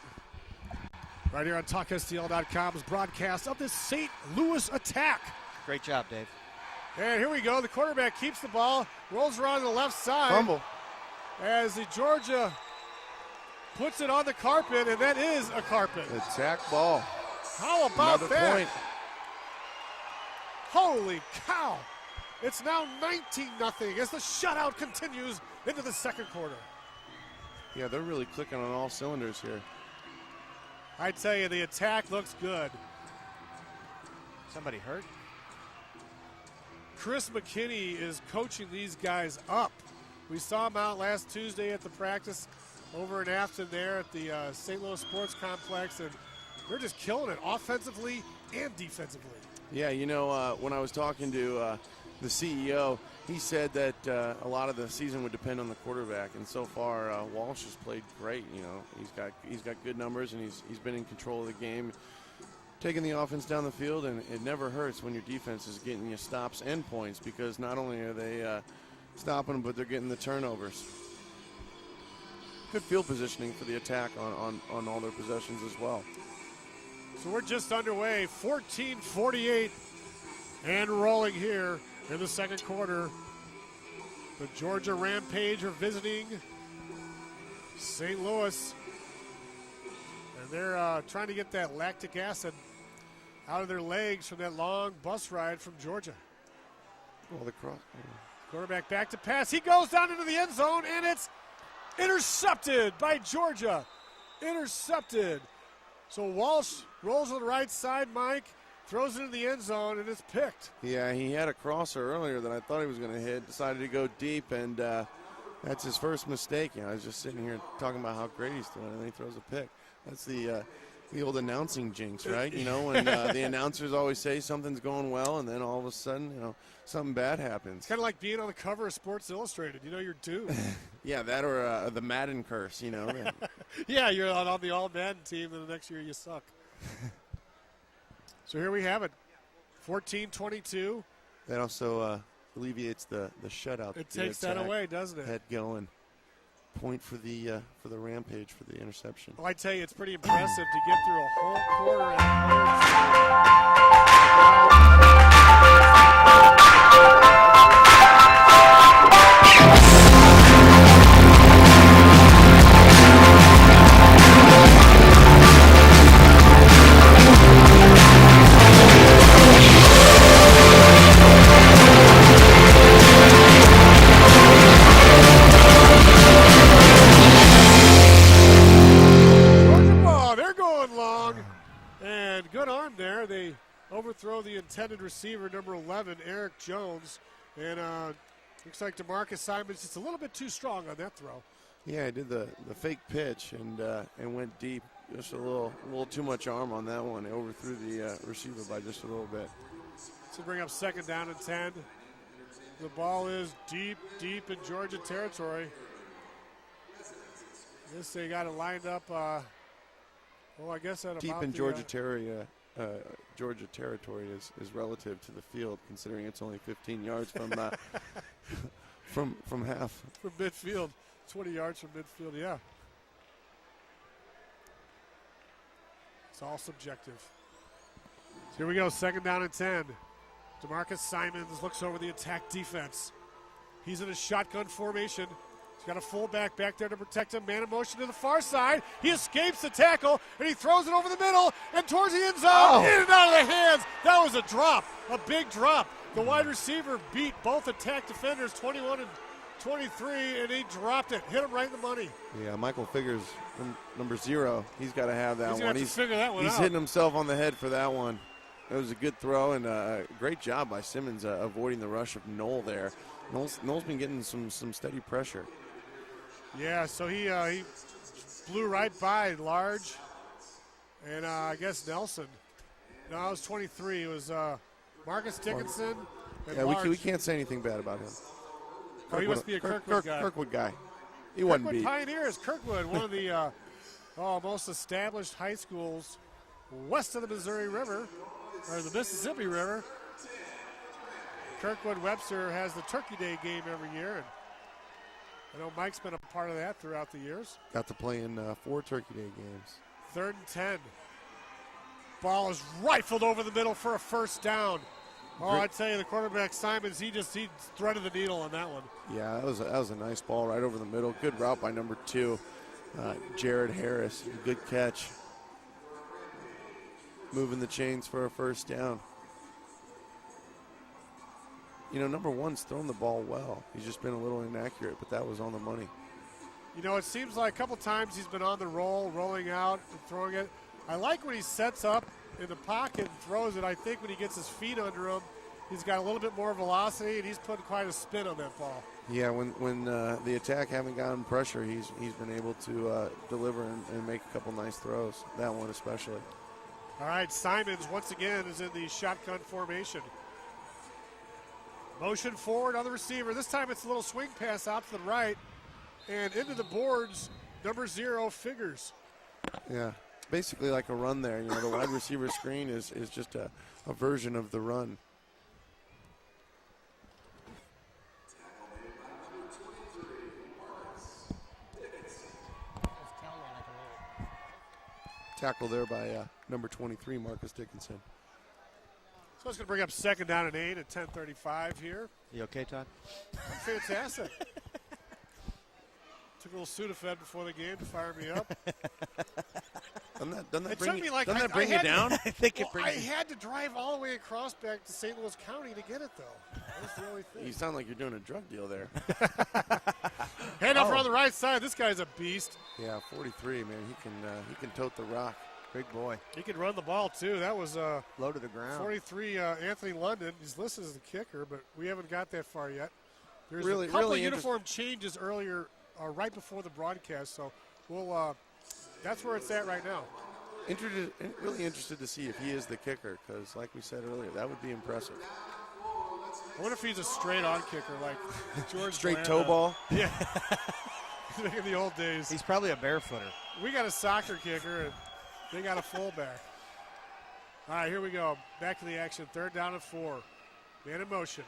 Right here on TalkSTL.com's broadcast of this St. Louis attack. Great job, Dave. And here we go. The quarterback keeps the ball, rolls around the left side. Fumble. As the Georgia puts it on the carpet, and that is a carpet. Attack ball. How about Another that? point. Holy cow. It's now 19-0 as the shutout continues into the second quarter. Yeah, they're really clicking on all cylinders here. I tell you, the attack looks good. Somebody hurt? Chris McKinney is coaching these guys up. We saw him out last Tuesday at the practice over in Afton there at the St. Louis Sports Complex, and they're just killing it offensively and defensively. Yeah, you know, when I was talking to the CEO, he said that a lot of the season would depend on the quarterback, and so far Walsh has played great. You know, he's got good numbers, and he's been in control of the game, taking the offense down the field, and it never hurts when your defense is getting you stops and points, because not only are they stopping them, but they're getting the turnovers. Good field positioning for the attack on all their possessions as well. So we're just underway, 14-48 and rolling here in the second quarter. The Georgia Rampage are visiting St. Louis, and they're trying to get that lactic acid out of their legs from that long bus ride from Georgia. Oh, the cross. Quarterback back to pass. He goes down into the end zone, and it's intercepted by Georgia. Intercepted. So Walsh rolls to the right side, Mike, throws it in the end zone, and it's picked. Yeah, he had a crosser earlier that I thought he was going to hit, decided to go deep, and that's his first mistake. You know, I was just sitting here talking about how great he's doing, and then he throws a pick. That's the old announcing jinx, right? You know, when the announcers always say something's going well, and then all of a sudden, you know, something bad happens. It's kind of like being on the cover of Sports Illustrated. You know you're due. Yeah, that or the Madden curse, you know. Yeah, you're on the All-Madden team, and the next year you suck. So here we have it, 14-22. That also alleviates the shutout. It takes that away, doesn't it? Head going. Point for the Rampage for the interception. Well, I tell you, it's pretty impressive to get through a whole quarter good arm there. They overthrow the intended receiver, number 11, Eric Jones. And looks like DeMarcus Simon's just a little bit too strong on that throw. Yeah, I did the fake pitch and went deep. Just a little too much arm on that one. They overthrew the receiver by just a little bit. To bring up second down and 10. The ball is deep in Georgia territory. I guess they got it lined up. I guess at deep about in Georgia territory. Georgia territory is relative to the field, considering it's only 15 yards from from half. From midfield, 20 yards from midfield. Yeah. It's all subjective. So here we go, second down and 10. DeMarcus Simons looks over the attack defense. He's in a shotgun formation. He's got a fullback back there to protect him. Man in motion to the far side. He escapes the tackle, and he throws it over the middle and towards the end zone. In and out of the hands. That was a drop, a big drop. The wide receiver beat both attack defenders, 21 and 23, and he dropped it. Hit him right in the money. Yeah, Michael Figures, number 0. He's got to have that one. He's figure that one He's out. hitting himself on the head for that one. It was a good throw and a great job by Simmons avoiding the rush of Knoll there. Knoll's been getting some steady pressure. Yeah, so he blew right by Large and I guess Nelson. No, it was 23. It was Marcus Dickinson and Yeah, we can't say anything bad about him. Oh, he must be a Kirkwood guy. Kirkwood guy. He wasn't beat. Pioneers, Kirkwood, one of the most established high schools west of the Missouri River, or the Mississippi River. Kirkwood Webster has the Turkey Day game every year, and I know Mike's been a part of that throughout the years. Got to play in 4 Turkey Day games. 3rd and 10. Ball is rifled over the middle for a first down. Oh, I tell you, the quarterback Simons, he threaded the needle on that one. Yeah, that was a nice ball right over the middle. Good route by number 2, Jared Harris. Good catch. Moving the chains for a first down. You know, number 1's thrown the ball well. He's just been a little inaccurate, but that was on the money. You know, it seems like a couple times he's been on the roll, rolling out and throwing it. I like when he sets up in the pocket and throws it. I think when he gets his feet under him, he's got a little bit more velocity, and he's putting quite a spin on that ball. Yeah, when the attack haven't gotten pressure, he's been able to deliver and make a couple nice throws. That one especially. All right, Simons once again is in the shotgun formation. Motion forward on the receiver. This time it's a little swing pass out to the right, and into the boards, number 0 Figures. Yeah, basically like a run there. You know, the wide receiver screen is just a version of the run. Tackle there by number 23, Marcus Dickinson. So it's going to bring up 2nd down and 8 at 10:35 here. You okay, Todd? Fantastic. Took a little Sudafed before the game to fire me up. Doesn't that bring you down? I think it brings I had to drive all the way across back to St. Louis County to get it, though. That's the only thing. You sound like you're doing a drug deal there. Hand over on the right side. This guy's a beast. Yeah, 43, man. He can tote the rock. Big boy. He can run the ball, too. That was low to the ground. 43, Anthony London. He's listed as the kicker, but we haven't got that far yet. There's Really- a couple really of uniform changes earlier, right before the broadcast, so we'll. That's where it's at right now. Really interested to see if he is the kicker, because like we said earlier, that would be impressive. I wonder if he's a straight-on kicker like George Straight Blanda. toe ball? Yeah. In the old days. He's probably a barefooter. We got a soccer kicker, and they got a fullback. All right, here we go. Back to the action. 3rd down and 4. Man in motion.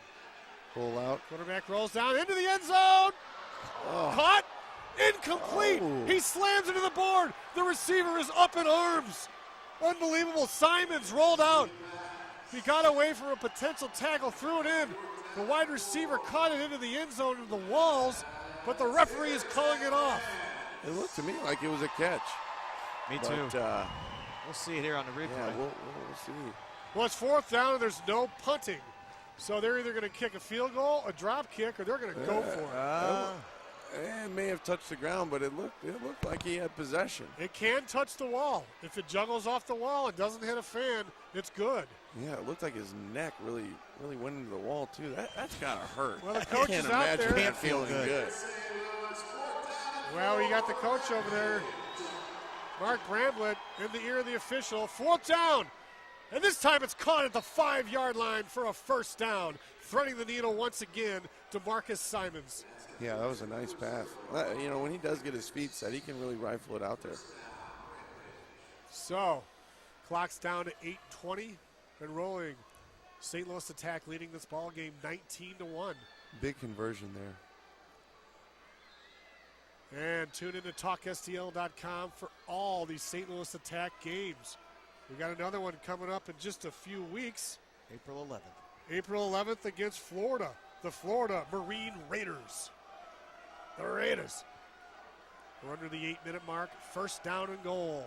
Pull out. Quarterback rolls down into the end zone. Caught. Incomplete. Oh. He slams into the board. The receiver is up in arms. Unbelievable. Simons rolled out. He got away from a potential tackle, threw it in. The wide receiver caught it into the end zone into the walls, but the referee is calling it off. It looked to me like it was a catch. Me But, too. We'll see it here on the replay. Yeah, we'll see. Well, it's 4th down, and there's no punting. So they're either going to kick a field goal, a drop kick, or they're going to go for it. It may have touched the ground, but it looked like he had possession. It can touch the wall. If it juggles off the wall and doesn't hit a fan, it's good. Yeah, it looked like his neck really went into the wall too. That's gotta hurt. Well, the coach I can't is out imagine there. that feeling good. Well, you got the coach over there, Mark Bramblett, in the ear of the official. 4th down. And this time it's caught at the 5-yard line for a first down. Threading the needle once again to Marcus Simons. Yeah, that was a nice pass. You know, when he does get his feet set, he can really rifle it out there. So, clock's down to 8:20 and rolling. St. Louis Attack leading this ball game 19-1. Big conversion there. And tune in to TalkSTL.com for all these St. Louis Attack games. We got another one coming up in just a few weeks. April 11th. April 11th against Florida. The Florida Marine Raiders. The Raiders. We're under the 8-minute mark. First down and goal.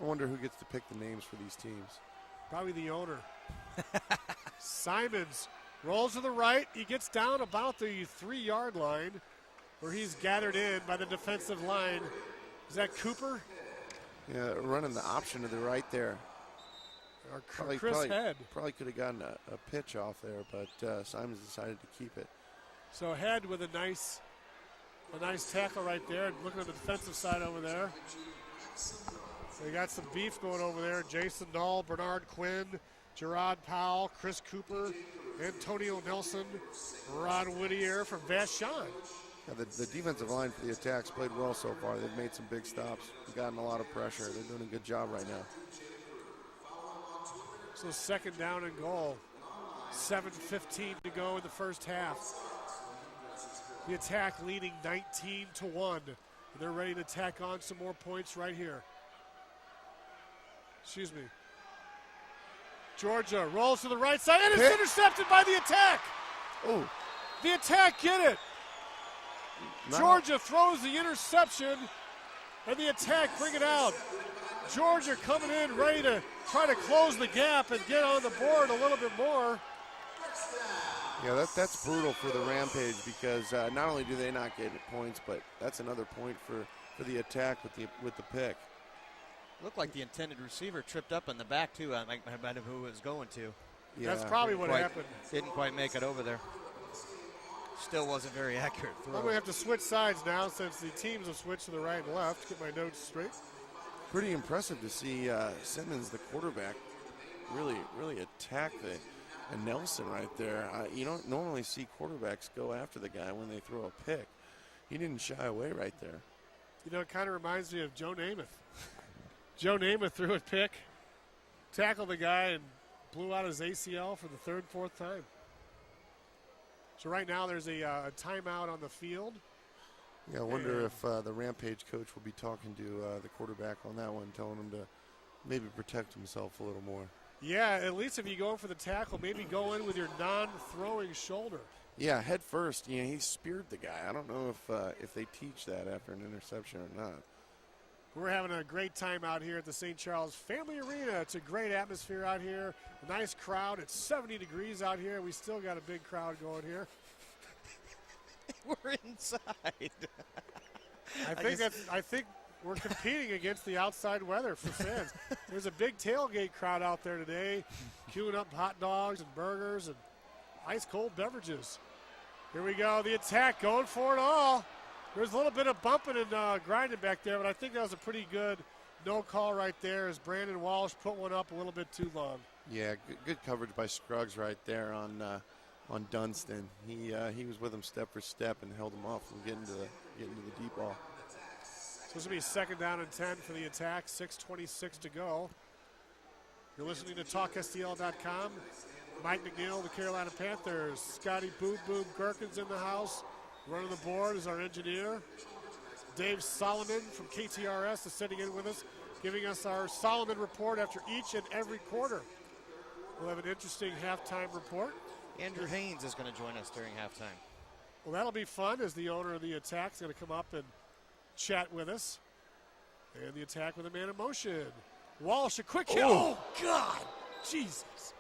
I wonder who gets to pick the names for these teams. Probably the owner. Simons rolls to the right. He gets down about the 3-yard line where he's gathered in by the defensive line. Is that Cooper? Yeah, running the option to the right there. Or Probably Head. Probably could have gotten a pitch off there, but Simons decided to keep it. So Head with a nice tackle right there. Looking at the defensive side over there. They got some beef going over there. Jason Dahl, Bernard Quinn, Gerard Powell, Chris Cooper, Antonio Nelson, Ron Whittier from Vashon. Yeah, the defensive line for the Attacks played well so far. They've made some big stops, gotten a lot of pressure. They're doing a good job right now. So second down and goal. 7:15 to go in the first half. The Attack leading 19-1. They're ready to tack on some more points right here. Excuse me. Georgia rolls to the right side, and it's intercepted by the Attack. Oh. The Attack get it. Georgia throws the interception, and the Attack bring it out. Georgia coming in ready to try to close the gap and get on the board a little bit more. Yeah, that's brutal for the Rampage because not only do they not get points, but that's another point for the Attack with the pick. Looked like the intended receiver tripped up in the back, too. I might have who it was going to. Yeah, that's probably what happened. Didn't quite make it over there. Still wasn't very accurate throw. I'm going to have to switch sides now since the teams have switched to the right and left. Get my notes straight. Pretty impressive to see Simmons, the quarterback, really attack and Nelson right there. You don't normally see quarterbacks go after the guy when they throw a pick. He didn't shy away right there. You know, it kind of reminds me of Joe Namath. Joe Namath threw a pick, tackled the guy, and blew out his ACL for the third, fourth time. So right now there's a timeout on the field. Yeah, I wonder if the Rampage coach will be talking to the quarterback on that one, telling him to maybe protect himself a little more. Yeah, at least if you go in for the tackle, maybe go in with your non-throwing shoulder. Yeah, head first. You know, he speared the guy. I don't know if they teach that after an interception or not. We're having a great time out here at the St. Charles Family Arena. It's a great atmosphere out here. A nice crowd. It's 70 degrees out here. We still got a big crowd going here. We're inside. I think we're competing against the outside weather for fans. There's a big tailgate crowd out there today, queuing up hot dogs and burgers and ice cold beverages. Here we go. The Attack going for it all. There's a little bit of bumping and grinding back there, but I think that was a pretty good no call right there as Brandon Walsh put one up a little bit too long. Yeah, good coverage by Scruggs right there on Dunstan. He was with him step for step and held him off from getting to the deep ball. So this will be second down and 10 for the Attack. 6:26 to go. You're listening to TalkSTL.com. Mike McNeil, the Carolina Panthers. Scotty Boob Gherkin's in the house. Running the board is our engineer. Dave Solomon from KTRS is sitting in with us, giving us our Solomon report after each and every quarter. We'll have an interesting halftime report. Andrew Haynes is going to join us during halftime. Well, that'll be fun as the owner of the Attack is going to come up and chat with us. And the Attack with a man in motion. Walsh, a quick hit. Oh, God. Jesus.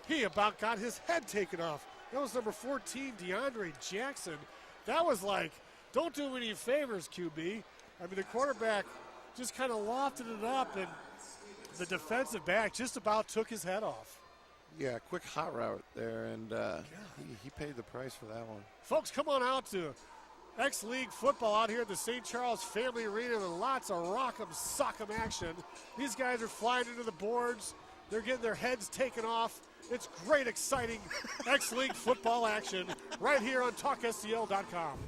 He about got his head taken off. That was number 14, DeAndre Jackson. That was like, don't do him any favors, QB. I mean, the quarterback just kind of lofted it up, and the defensive back just about took his head off. Yeah, quick hot route there, and he paid the price for that one. Folks, come on out to X-League football out here at the St. Charles Family Arena with lots of rock'em sock'em action. These guys are flying into the boards. They're getting their heads taken off. It's great, exciting X-League football action right here on TalkSTL.com.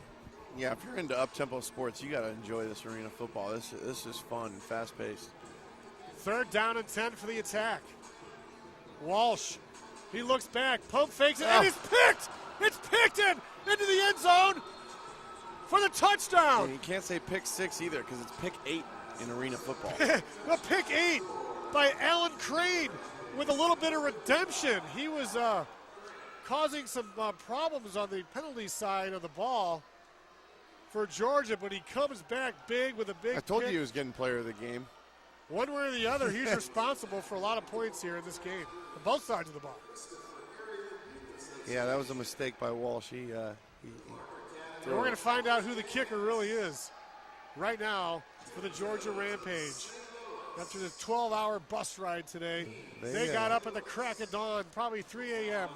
Yeah, if you're into up-tempo sports, you got to enjoy this arena football. This is fun, fast-paced. Third down and 10 for the Attack. Walsh, he looks back, pump fakes it, and it's picked! It's picked into the end zone for the touchdown. And you can't say pick 6 either because it's pick 8 in arena football. The pick 8 by Alan Crane with a little bit of redemption. He was causing some problems on the penalty side of the ball for Georgia, but he comes back big with a big I told pick. you he was getting player of the game. One way or the other, he's responsible for a lot of points here in this game, on both sides of the ball. Yeah, that was a mistake by Walsh. We're going to find out who the kicker really is right now for the Georgia Rampage. After the 12-hour bus ride today, they got up at the crack of dawn, probably 3 a.m.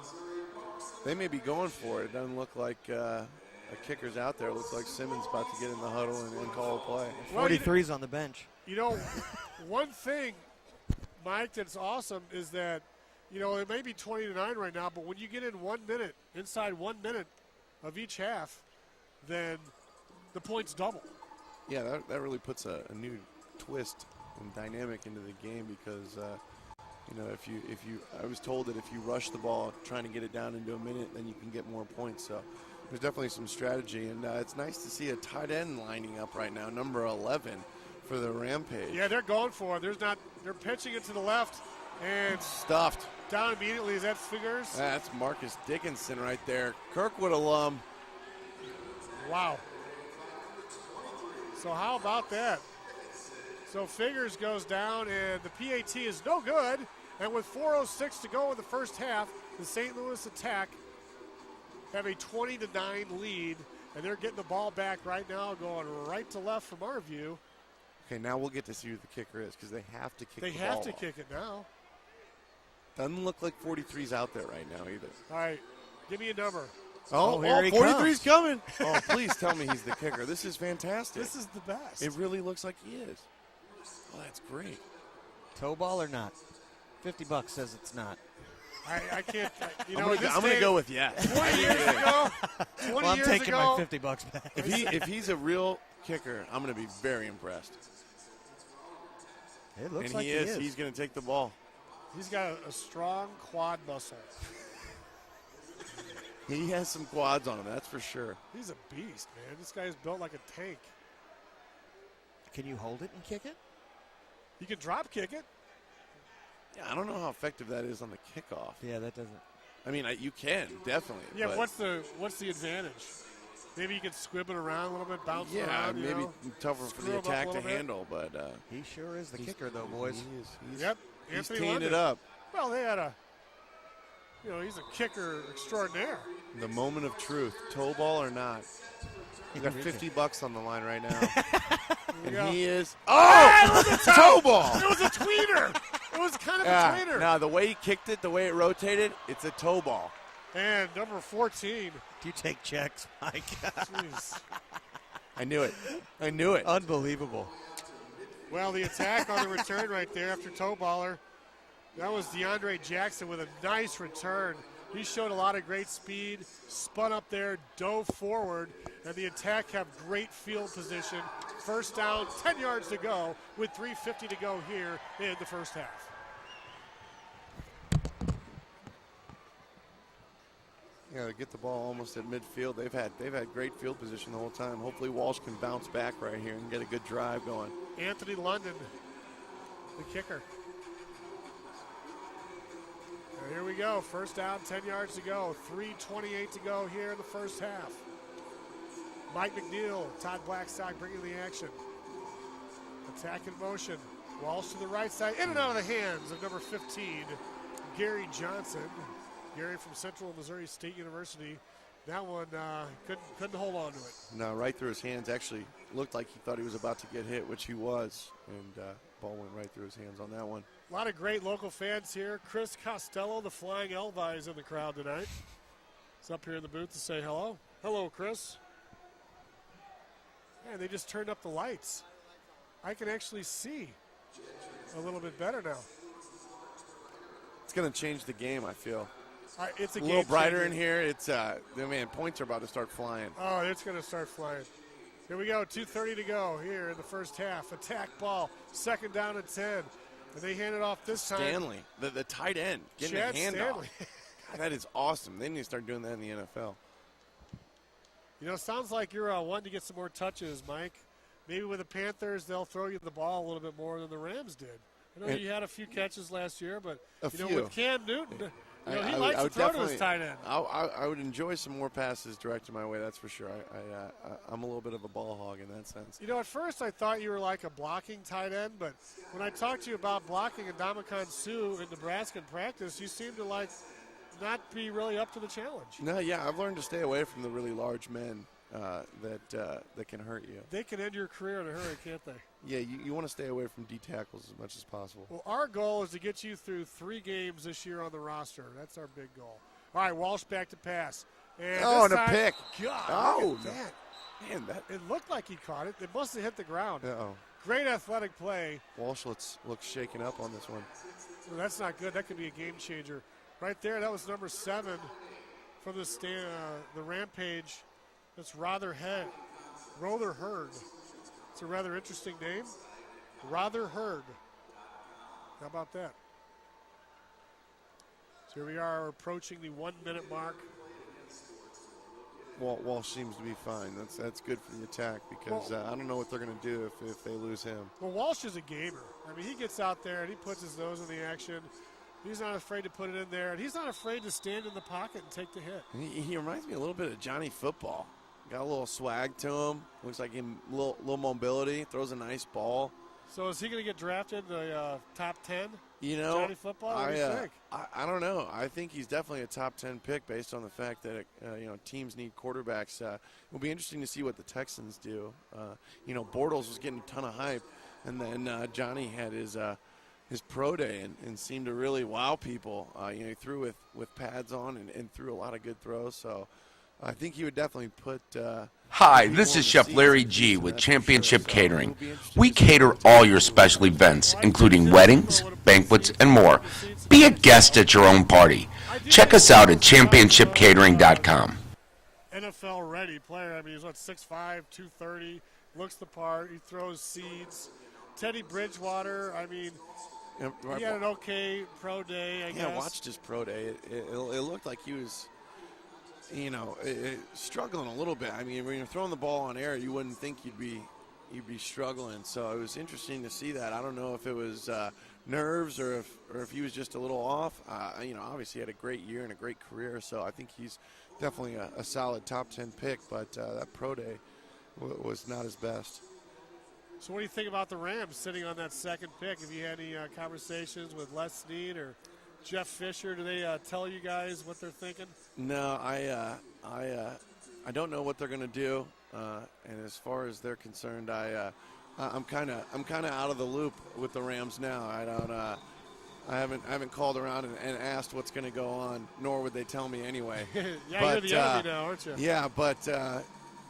They may be going for it. It doesn't look like a kicker's out there. It looks like Simmons about to get in the huddle and call a play. 43's on the bench. You know, one thing, Mike, that's awesome is that, you know, it may be 20-9 right now, but when you get in 1 minute, inside 1 minute of each half, then the points double. Yeah, that really puts a new twist and dynamic into the game because, you know, I was told that if you rush the ball trying to get it down into a minute, then you can get more points. So there's definitely some strategy, and it's nice to see a tight end lining up right now, number 11 for the Rampage. Yeah, they're going for it. They're pitching it to the left, and stuffed down immediately. Is that Figures? That's Marcus Dickinson right there, Kirkwood alum. Wow. So how about that? So Figures goes down, and the PAT is no good. And with 4:06 to go in the first half, the St. Louis Attack have a 20-9 lead, and they're getting the ball back right now, going right to left from our view. Okay, now we'll get to see who the kicker is because they have to kick the ball. They have to kick it now. Doesn't look like 43's out there right now either. All right, give me a number. Oh, here he 43's coming. Oh, please tell me he's the kicker. This is fantastic. This is the best. It really looks like he is. Oh, that's great. Toe ball or not? $50 says it's not. I can't. You I'm know, going to go with yes. 20 years ago. 20 Well, I'm years taking ago, my $50 back. If he's a real kicker, I'm going to be very impressed. It looks and like he is. He's going to take the ball. He's got a strong quad muscle. He has some quads on him, that's for sure. He's a beast, man. This guy's built like a tank. Can you hold it and kick it? You can drop kick it. Yeah, I don't know how effective that is on the kickoff. Yeah, that doesn't. I mean, you can, definitely. Yeah, but what's the advantage? Maybe you can squib it around a little bit, bounce it yeah, around. maybe tougher for the attack to handle, but he sure is the kicker, though, boys. Yep, He's Anthony teeing London. it up. Well, they had he's a kicker extraordinaire. The moment of truth, toe ball or not. You got $50 on the line right now. And he is. Oh! It was a toe ball! It was a tweener. It was kind of a tweener. Now, the way he kicked it, the way it rotated, it's a toe ball. And number 14. Do you take checks, Mike? Jeez. I knew it. I knew it. Unbelievable. Well, the attack on the return right there after toe baller. That was DeAndre Jackson with a nice return. He showed a lot of great speed, spun up there, dove forward, and the attack have great field position. First down, 10 yards to go with 3:50 to go here in the first half. Yeah, they get the ball almost at midfield. They've had great field position the whole time. Hopefully Walsh can bounce back right here and get a good drive going. Anthony London, the kicker. And here we go. First down, 10 yards to go. 3:28 to go here in the first half. Mike McNeil, Todd Blackstock bringing the action. Attack in motion. Walsh to the right side, in and out of the hands of number 15, Gary Johnson. Gary from Central Missouri State University. That one couldn't hold on to it. No, right through his hands. Actually looked like he thought he was about to get hit, which he was. And ball went right through his hands on that one. A lot of great local fans here. Chris Costello, the Flying Elvi, is in the crowd tonight. He's up here in the booth to say hello. Hello, Chris. Man, they just turned up the lights. I can actually see a little bit better now. It's going to change the game, I feel. It's a little brighter in here. It's man, points are about to start flying. Oh, it's going to start flying. Here we go. 2:30 to go here in the first half. Attack ball. Second down and 10. And they hand it off this time. Stanley, the tight end, getting Chad a handoff. Stanley. God, that is awesome. They need to start doing that in the NFL. You know, it sounds like you're wanting to get some more touches, Mike. Maybe with the Panthers, they'll throw you the ball a little bit more than the Rams did. I know you had a few catches last year, but with Cam Newton, he likes to throw to his tight end. I would enjoy some more passes directed my way, that's for sure. I'm a little bit of a ball hog in that sense. You know, at first I thought you were like a blocking tight end, but when I talked to you about blocking Ndamukong Suh in Nebraska in practice, you seem to not be really up to the challenge. No, yeah, I've learned to stay away from the really large men that can hurt you. They can end your career in a hurry, can't they? Yeah, you want to stay away from D tackles as much as possible. Well, our goal is to get you through 3 games this year on the roster. That's our big goal. All right, Walsh back to pass. And and a time, pick. God, Oh, look at that. Man, that. It looked like he caught it. It must have hit the ground. Uh-oh. Great athletic play. Walsh looks shaken up on this one. Well, that's not good. That could be a game changer. Right there, that was number 7 from the Rampage. That's Rotherherd. It's a rather interesting name. Rotherherd. How about that? So here we are approaching the 1-minute mark. Walsh seems to be fine. That's good for the attack because I don't know what they're going to do if they lose him. Well, Walsh is a gamer. I mean, he gets out there and he puts his nose in the action. He's not afraid to put it in there, and he's not afraid to stand in the pocket and take the hit. He reminds me a little bit of Johnny Football. Got a little swag to him. Looks like him, little mobility. Throws a nice ball. So is he going to get drafted in the top 10? Johnny Football, what do you think? I don't know. I think he's definitely a top 10 pick based on the fact that teams need quarterbacks. It'll be interesting to see what the Texans do. Bortles was getting a ton of hype, and then Johnny had his pro day and seemed to really wow people. He threw with pads on and threw a lot of good throws. So I think he would definitely put. Hi, this is Chef Larry G. with Championship Catering. We cater all your special events, including weddings, banquets, and more. Be a guest at your own party. Check us out at championshipcatering.com. NFL ready player. I mean, he's 6'5", 230, looks the part. He throws seeds. Teddy Bridgewater, I mean, he had an okay pro day, I guess. Yeah, I watched his pro day. It looked like he was, struggling a little bit. I mean, when you're throwing the ball on air, you wouldn't think you'd be struggling. So it was interesting to see that. I don't know if it was nerves or if he was just a little off. Obviously he had a great year and a great career. So I think he's definitely a solid top 10 pick. But that pro day was not his best. So what do you think about the Rams sitting on that second pick? Have you had any conversations with Les Snead or Jeff Fisher? Do they tell you guys what they're thinking? No, I don't know what they're going to do. And as far as they're concerned, I'm kind of out of the loop with the Rams now. I haven't called around and asked what's going to go on, nor would they tell me anyway. You're the enemy now, aren't you? Yeah, but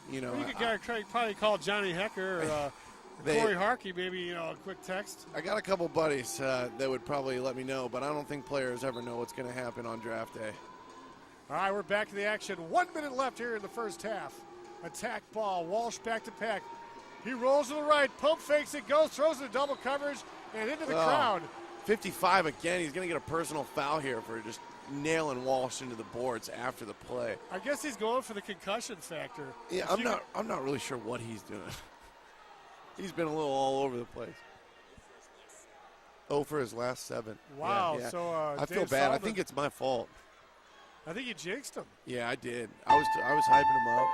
you could probably call Johnny Hecker or Corey Harkey, maybe a quick text. I got a couple buddies that would probably let me know, but I don't think players ever know what's going to happen on draft day. All right, we're back to the action. 1 minute left here in the first half. Attack ball. Walsh back to pack. He rolls to the right, pump fakes it, goes, throws it to double coverage, and into the crowd. 55 again. He's going to get a personal foul here for just nailing Walsh into the boards after the play. I guess he's going for the concussion factor. Yeah, I'm not really sure what he's doing. He's been a little all over the place. 0 for his last 7. Wow. Yeah. So I feel bad. I think it's my fault. I think you jinxed him. Yeah, I did. I was hyping him up.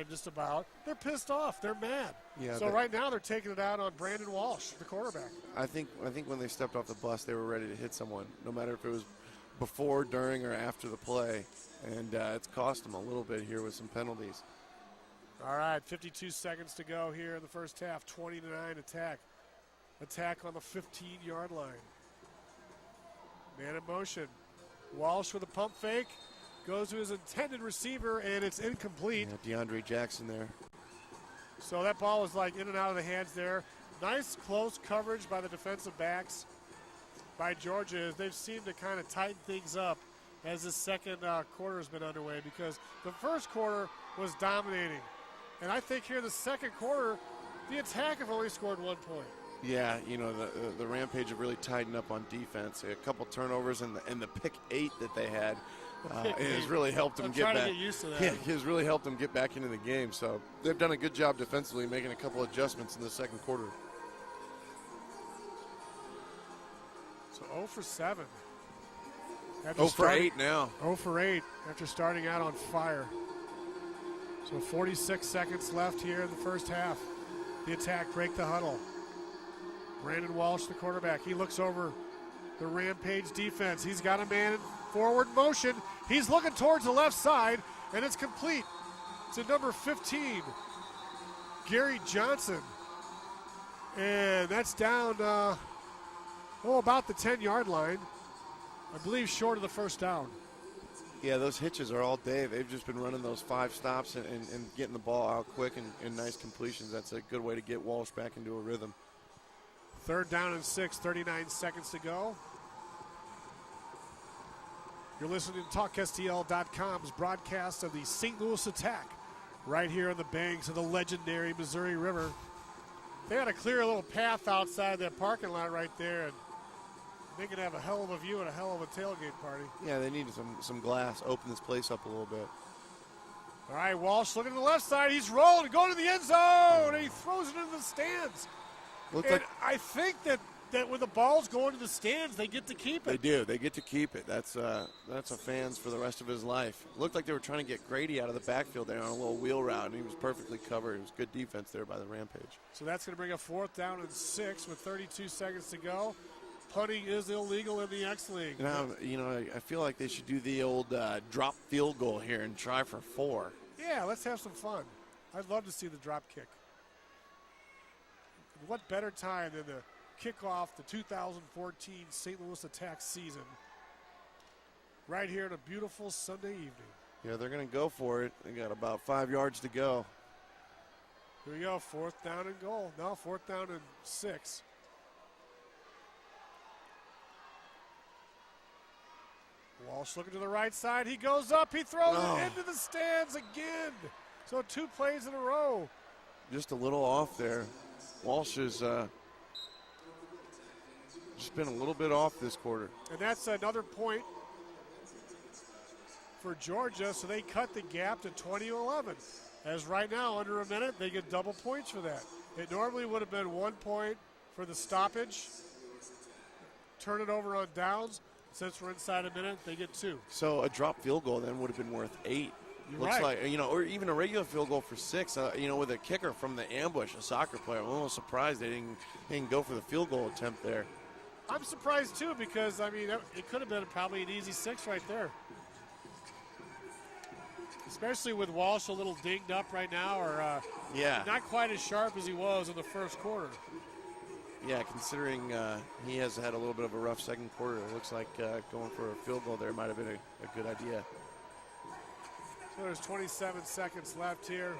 Just about. They're pissed off. They're mad. Yeah, so right now they're taking it out on Brandon Walsh, the quarterback. I think when they stepped off the bus, they were ready to hit someone, no matter if it was before, during, or after the play. And it's cost them a little bit here with some penalties. All right, 52 seconds to go here in the first half. 20-9 attack. Attack on the 15-yard line. Man in motion. Walsh with a pump fake. Goes to his intended receiver, and it's incomplete. Yeah, DeAndre Jackson there. So that ball was like in and out of the hands there. Nice close coverage by the defensive backs by Georgia. They've seemed to kind of tighten things up as this second quarter has been underway, because the first quarter was dominating. And I think here in the second quarter, the attack have only scored 1 point. Yeah, the Rampage have really tightened up on defense. A couple turnovers and the pick 8 that they had. It has really helped them get back. To get used to that. Yeah, it has really helped them get back into the game. So they've done a good job defensively, making a couple adjustments in the second quarter. So 0 for 7. 0 for 8 now. 0 for 8 after starting out on fire. So 46 seconds left here in the first half. The Attack break the huddle. Brandon Walsh, the quarterback. He looks over the Rampage defense. He's got a man in forward motion. He's looking towards the left side, and it's complete to number 15, Gary Johnson. And that's down, about the 10-yard line. I believe short of the first down. Yeah, those hitches are all day. They've just been running those 5 stops and getting the ball out quick and nice completions. That's a good way to get Walsh back into a rhythm. 3rd down and 6, 39 seconds to go. You're listening to TalkSTL.com's broadcast of the St. Louis Attack right here on the banks of the legendary Missouri River. They had to clear a little path outside that parking lot right there, and they can have a hell of a view and a hell of a tailgate party. Yeah, they needed some glass, open this place up a little bit. All right, Walsh looking to the left side. He's rolling, going to the end zone, and he throws it into the stands. I think that when the ball's going to the stands, they get to keep it. They do. They get to keep it. That's a fan's for the rest of his life. It looked like they were trying to get Grady out of the backfield there on a little wheel route, and he was perfectly covered. It was good defense there by the Rampage. So that's going to bring a 4th down and 6 with 32 seconds to go. Punting is illegal in the X League. Now, I feel like they should do the old drop field goal here and try for 4. Yeah, let's have some fun. I'd love to see the drop kick. What better time than to kick off the 2014 St. Louis Attack season right here on a beautiful Sunday evening. Yeah, they're going to go for it. They got about 5 yards to go. Here we go, 4th down and goal. Now 4th down and 6. Walsh looking to the right side. He goes up. He throws it into the stands again. So 2 plays in a row. Just a little off there. Walsh has just been a little bit off this quarter. And that's another point for Georgia, so they cut the gap to 20-11. As right now, under a minute, they get double points for that. It normally would have been 1 point for the stoppage. Turn it over on downs. Since we're inside a minute, they get 2. So a drop field goal then would have been worth 8. You're Looks right. like, or even a regular field goal for 6. With a kicker from the ambush, a soccer player. I'm almost surprised they didn't go for the field goal attempt there. I'm surprised too because, it could have been probably an easy 6 right there. Especially with Walsh a little dinged up right now or not quite as sharp as he was in the first quarter. Yeah, considering he has had a little bit of a rough second quarter, it looks like going for a field goal there might have been a good idea. So there's 27 seconds left here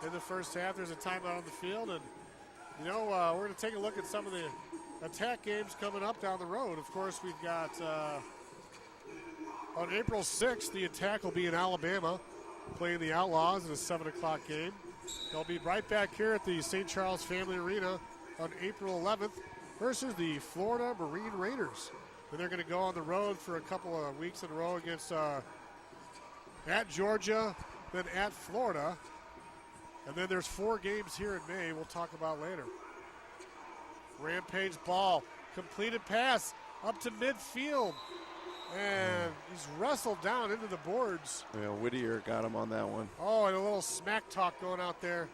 in the first half. There's a timeout on the field, and we're going to take a look at some of the Attack games coming up down the road. Of course, we've got on April 6th, the Attack will be in Alabama playing the Outlaws in a 7 o'clock game. They'll be right back here at the St. Charles Family Arena on April 11th versus the Florida Marine Raiders. And they're going to go on the road for a couple of weeks in a row against at Georgia, then at Florida. And then there's 4 games here in May we'll talk about later. Rampage ball, completed pass up to midfield. And he's wrestled down into the boards. Yeah, Whittier got him on that one. Oh, and a little smack talk going out there.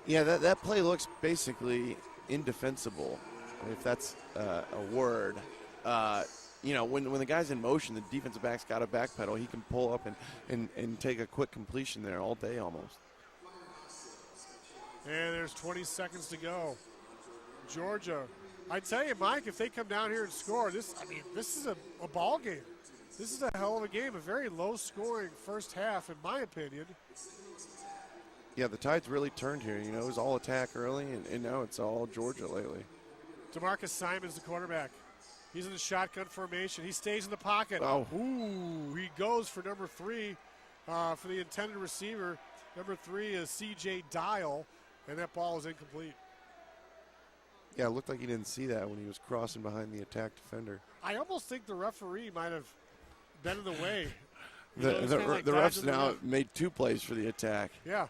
Yeah, that play looks basically indefensible, if that's a word. When the guy's in motion, the defensive back's got a backpedal. He can pull up and take a quick completion there all day almost. And there's 20 seconds to go. Georgia. I tell you, Mike, if they come down here and score, this is a ball game. This is a hell of a game, a very low-scoring first half, in my opinion. Yeah, the tide's really turned here. It was all Attack early, and now it's all Georgia lately. DeMarcus Simon's the quarterback. He's in the shotgun formation. He stays in the pocket. Oh. Ooh, he goes for number 3 for the intended receiver. Number 3 is C.J. Dial, and that ball is incomplete. Yeah, it looked like he didn't see that when he was crossing behind the Attack defender. I almost think the referee might have been in the way. The refs now made 2 plays for the Attack. Yeah.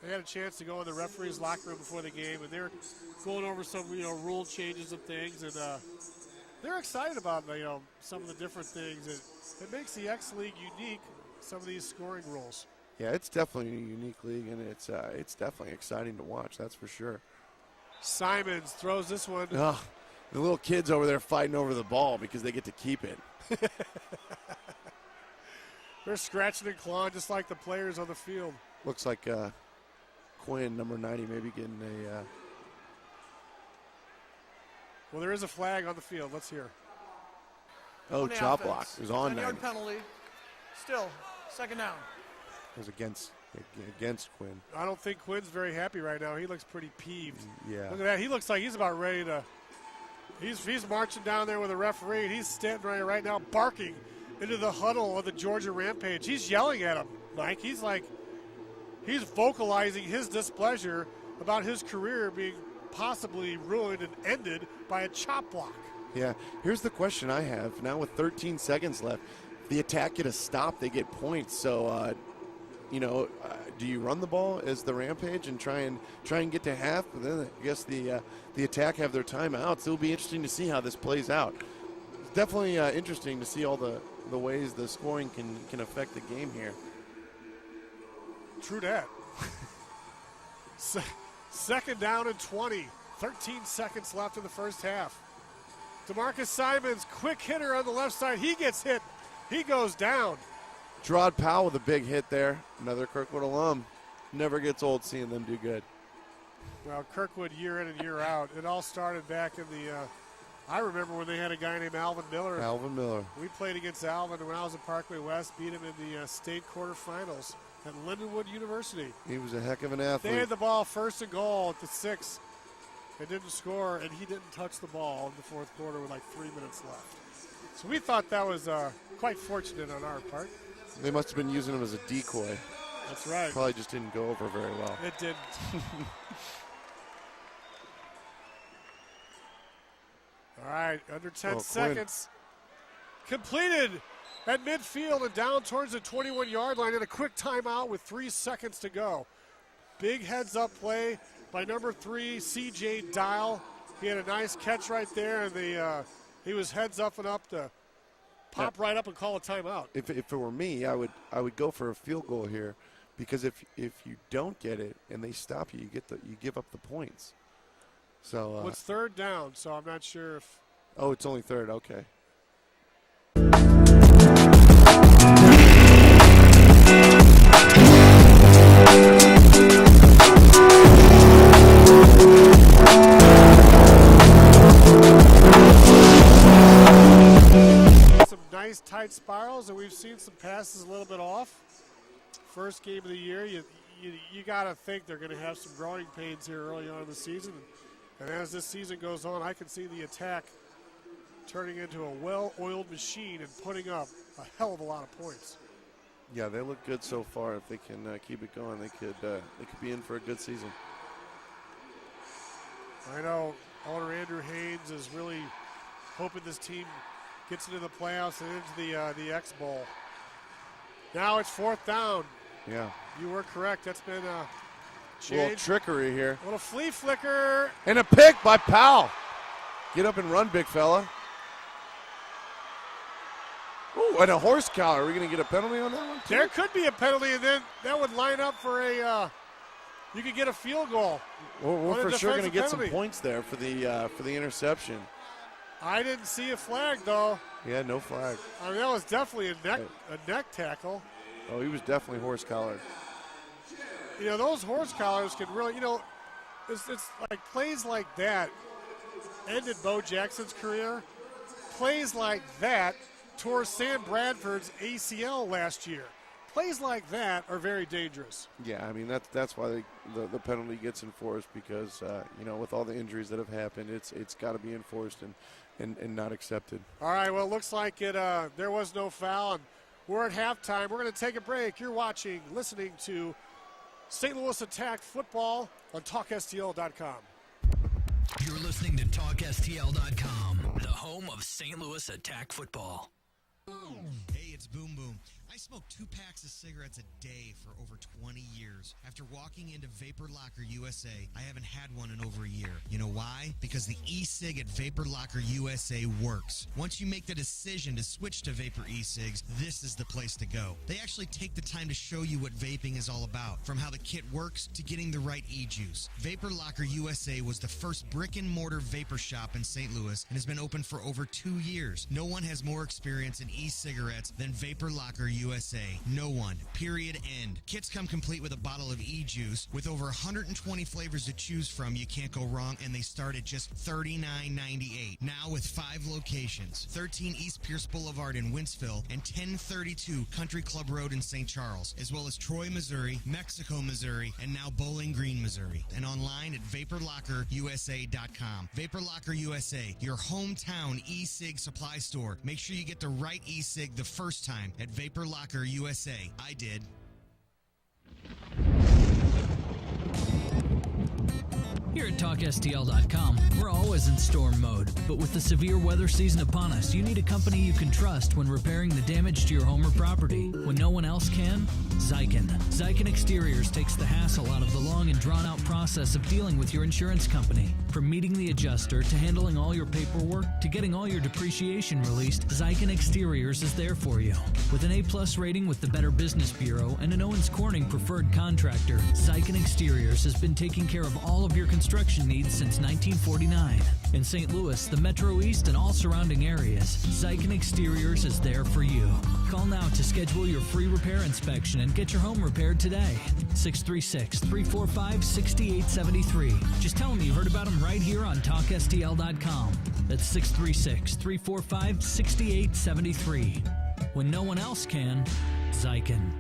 They had a chance to go in the referee's locker room before the game, and they're going over some, rule changes and things, and they're excited about, some of the different things. It makes the X League unique, some of these scoring rules. Yeah, it's definitely a unique league, and it's definitely exciting to watch, that's for sure. Simons throws this one. Oh, the little kids over there fighting over the ball because they get to keep it. They're scratching and clawing just like the players on the field. Looks like Quinn, number 90, maybe getting a... Well, there is a flag on the field. Let's hear. Oh, chop block. It was on 90. 10-yard penalty. Still, second down. It was against Quinn. I don't think Quinn's very happy right now. He looks pretty peeved. Yeah. Look at that. He looks like he's about ready to... He's marching down there with a referee, and he's standing right now barking into the huddle of the Georgia Rampage. He's yelling at him, Mike. He's vocalizing his displeasure about his career being possibly ruined and ended by a chop block. Yeah. Here's the question I have. Now with 13 seconds left, if the attack get a stop, they get points. So, do you run the ball as the Rampage and try and get to half? But then I guess the attack have their timeouts. It'll be interesting to see how this plays out. It's definitely interesting to see all the ways the scoring can affect the game here. True that. Second down and 20. 13 seconds left in the first half. DeMarcus Simons, quick hitter on the left side. He gets hit. He goes down. Gerard Powell with a big hit there. Another Kirkwood alum. Never gets old seeing them do good. Well, Kirkwood year in and year out. It all started back in the I remember when they had a guy named Alvin Miller. Alvin Miller. We played against Alvin when I was at Parkway West, beat him in the state quarterfinals at Lindenwood University. He was a heck of an athlete. They had the ball first and goal at the 6. They didn't score, and he didn't touch the ball in the fourth quarter with like 3 minutes left. So we thought that was quite fortunate on our part. They must have been using him as a decoy. That's right. Probably just didn't go over very well. It didn't. All right, under 10 seconds. Completed at midfield and down towards the 21-yard line, and a quick timeout with 3 seconds to go. Big heads-up play by number 3, C.J. Dial. He had a nice catch right there, and he was heads up and up to pop right up and call a timeout. If it were me, I would go for a field goal here, because if you don't get it and they stop you, you give up the points. So it's third down, so I'm not sure if. Oh, it's only third. Okay. Some nice tight spirals, and we've seen some passes a little bit off. First game of the year, you got to think they're going to have some growing pains here early on in the season. And as this season goes on, I can see the attack turning into a well-oiled machine and putting up a hell of a lot of points. Yeah, they look good so far. If they can keep it going, they could be in for a good season. I know owner Andrew Haynes is really hoping this team gets into the playoffs and into the X Bowl. Now it's fourth down. Yeah. You were correct. That's been a little trickery here. A little flea flicker. And a pick by Powell. Get up and run, big fella. Ooh, and a horse collar. Are we going to get a penalty on that one? There could be a penalty, and then that would line up for you could get a field goal. We're for sure going to get some points there for the interception. I didn't see a flag, though. Yeah, no flag. I mean, that was definitely a neck tackle. Oh, he was definitely horse collared. Those horse collars can really, it's like plays like that ended Bo Jackson's career. Plays like that tore Sam Bradford's ACL last year. Plays like that are very dangerous. Yeah, I mean that's why the penalty gets enforced, because with all the injuries that have happened, it's got to be enforced and not accepted. All right, well, it looks like there was no foul, and we're at halftime. We're going to take a break. You're listening to St. Louis Attack Football on TalkSTL.com. You're listening to TalkSTL.com, the home of St. Louis Attack Football. Hey, it's Boom Boom. I smoked 2 packs of cigarettes a day for over 20 years. After walking into Vapor Locker USA, I haven't had one in over a year. You know why? Because the e-cig at Vapor Locker USA works. Once you make the decision to switch to Vapor e-cigs, this is the place to go. They actually take the time to show you what vaping is all about, from how the kit works to getting the right e-juice. Vapor Locker USA was the first brick-and-mortar vapor shop in St. Louis and has been open for over 2 years. No one has more experience in e-cigarettes than Vapor Locker USA. No one. Period. End. Kits come complete with a bottle of e-juice with over 120 flavors to choose from. You can't go wrong, and they start at just $39.98. Now with 5 locations: 13 East Pierce Boulevard in Wentzville and 1032 Country Club Road in St. Charles, as well as Troy, Missouri, Mexico, Missouri, and now Bowling Green, Missouri. And online at VaporLockerUSA.com. Vapor Locker USA, your hometown e-cig supply store. Make sure you get the right e-cig the first time at Vapor Locker USA. I did. Here at TalkSTL.com, we're always in storm mode. But with the severe weather season upon us, you need a company you can trust when repairing the damage to your home or property. When no one else can, Zyken. Zyken Exteriors takes the hassle out of the long and drawn-out process of dealing with your insurance company. From meeting the adjuster to handling all your paperwork to getting all your depreciation released, Zyken Exteriors is there for you. With an A+ rating with the Better Business Bureau and an Owens Corning preferred contractor, Zyken Exteriors has been taking care of all of your construction needs since 1949. In St. Louis, the Metro East, and all surrounding areas, Zyken Exteriors is there for you. Call now to schedule your free repair inspection and get your home repaired today. 636-345-6873. Just tell them you heard about them right here on TalkSTL.com. That's 636-345-6873. When no one else can, Zyken.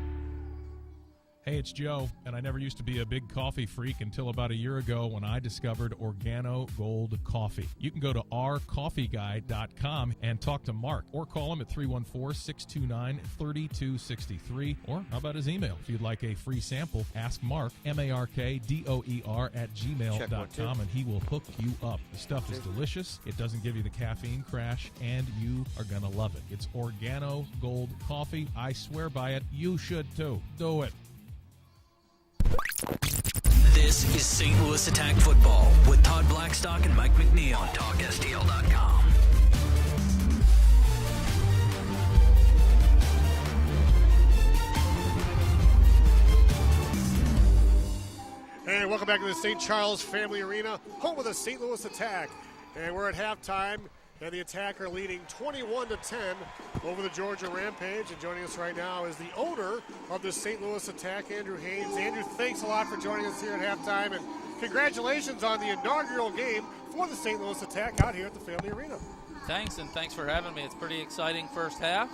Hey, it's Joe, and I never used to be a big coffee freak until about a year ago when I discovered Organo Gold Coffee. You can go to ourcoffeeguy.com and talk to Mark, or call him at 314-629-3263, or how about his email? If you'd like a free sample, ask Mark, MARKDOER @gmail.com, and he will hook you up. The stuff is delicious, it doesn't give you the caffeine crash, and you are going to love it. It's Organo Gold Coffee. I swear by it. You should too. Do it. This is St. Louis Attack Football with Todd Blackstock and Mike McNeil on TalkSTL.com. Hey, welcome back to the St. Charles Family Arena, home of the St. Louis Attack. And we're at halftime, and the Attack are leading 21-10 over the Georgia Rampage. And joining us right now is the owner of the St. Louis Attack, Andrew Haynes. Andrew, thanks a lot for joining us here at halftime, and congratulations on the inaugural game for the St. Louis Attack out here at the Family Arena. Thanks, and thanks for having me. It's pretty exciting first half.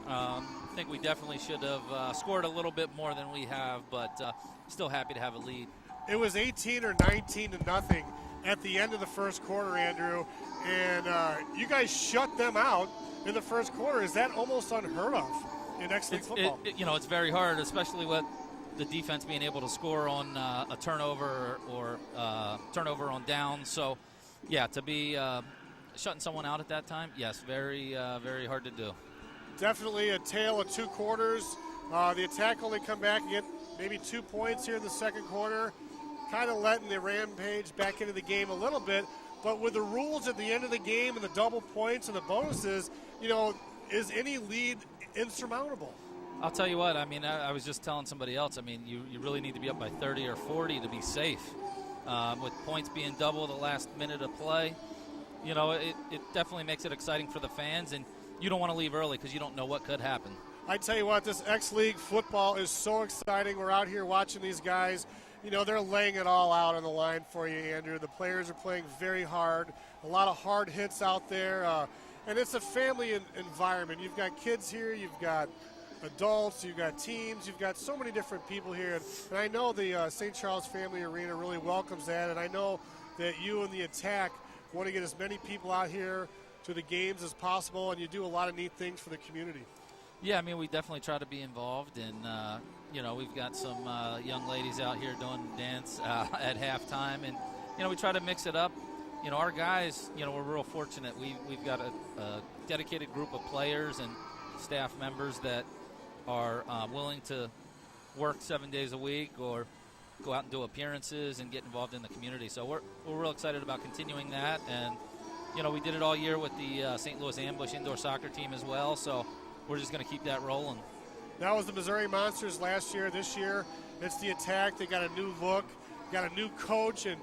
I think we definitely should have scored a little bit more than we have, but still happy to have a lead. It was 18 or 19-0 at the end of the first quarter, Andrew, and you guys shut them out in the first quarter. Is that almost unheard of in X-League football? It's very hard, especially with the defense being able to score on a turnover or turnover on down. So, yeah, to be shutting someone out at that time, yes, very, very hard to do. Definitely a tale of 2 quarters. The Attack only come back and get maybe 2 points here in the second quarter, kind of letting the Rampage back into the game a little bit. But with the rules at the end of the game and the double points and the bonuses, is any lead insurmountable? I'll tell you what, I was just telling somebody else, you really need to be up by 30 or 40 to be safe. With points being double the last minute of play, it definitely makes it exciting for the fans, and you don't want to leave early because you don't know what could happen. I tell you what, this X-League football is so exciting. We're out here watching these guys. They're laying it all out on the line for you, Andrew. The players are playing very hard, a lot of hard hits out there, and it's a family environment. You've got kids here, you've got adults, you've got teams, you've got so many different people here. And I know the St. Charles Family Arena really welcomes that, and I know that you and the Attack want to get as many people out here to the games as possible, and you do a lot of neat things for the community. Yeah, we definitely try to be involved, and we've got some young ladies out here doing dance at halftime, and we try to mix it up. Our guys, we're real fortunate. We've got a dedicated group of players and staff members that are willing to work 7 days a week or go out and do appearances and get involved in the community. So we're real excited about continuing that. And, we did it all year with the St. Louis Ambush indoor soccer team as well. So we're just going to keep that rolling. That was the Missouri Monsters last year. This year, it's the Attack. They got a new look, got a new coach. And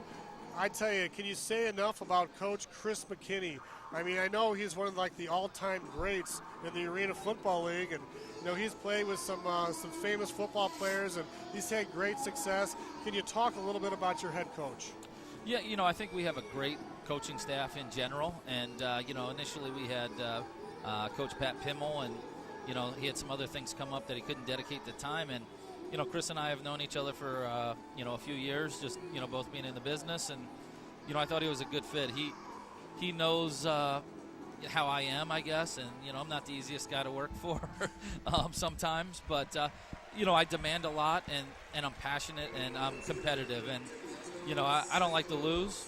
I tell you, can you say enough about Coach Chris McKinney? I mean, I know he's one of the all-time greats in the Arena Football League, and he's played with some famous football players, and he's had great success. Can you talk a little bit about your head coach? Yeah, I think we have a great coaching staff in general, and initially we had Coach Pat Pimmel, and he had some other things come up that he couldn't dedicate the time, and Chris and I have known each other for a few years, just both being in the business, and I thought he was a good fit. He knows how I am, I guess, and I'm not the easiest guy to work for sometimes, but I demand a lot, and I'm passionate, and I'm competitive, and I don't like to lose.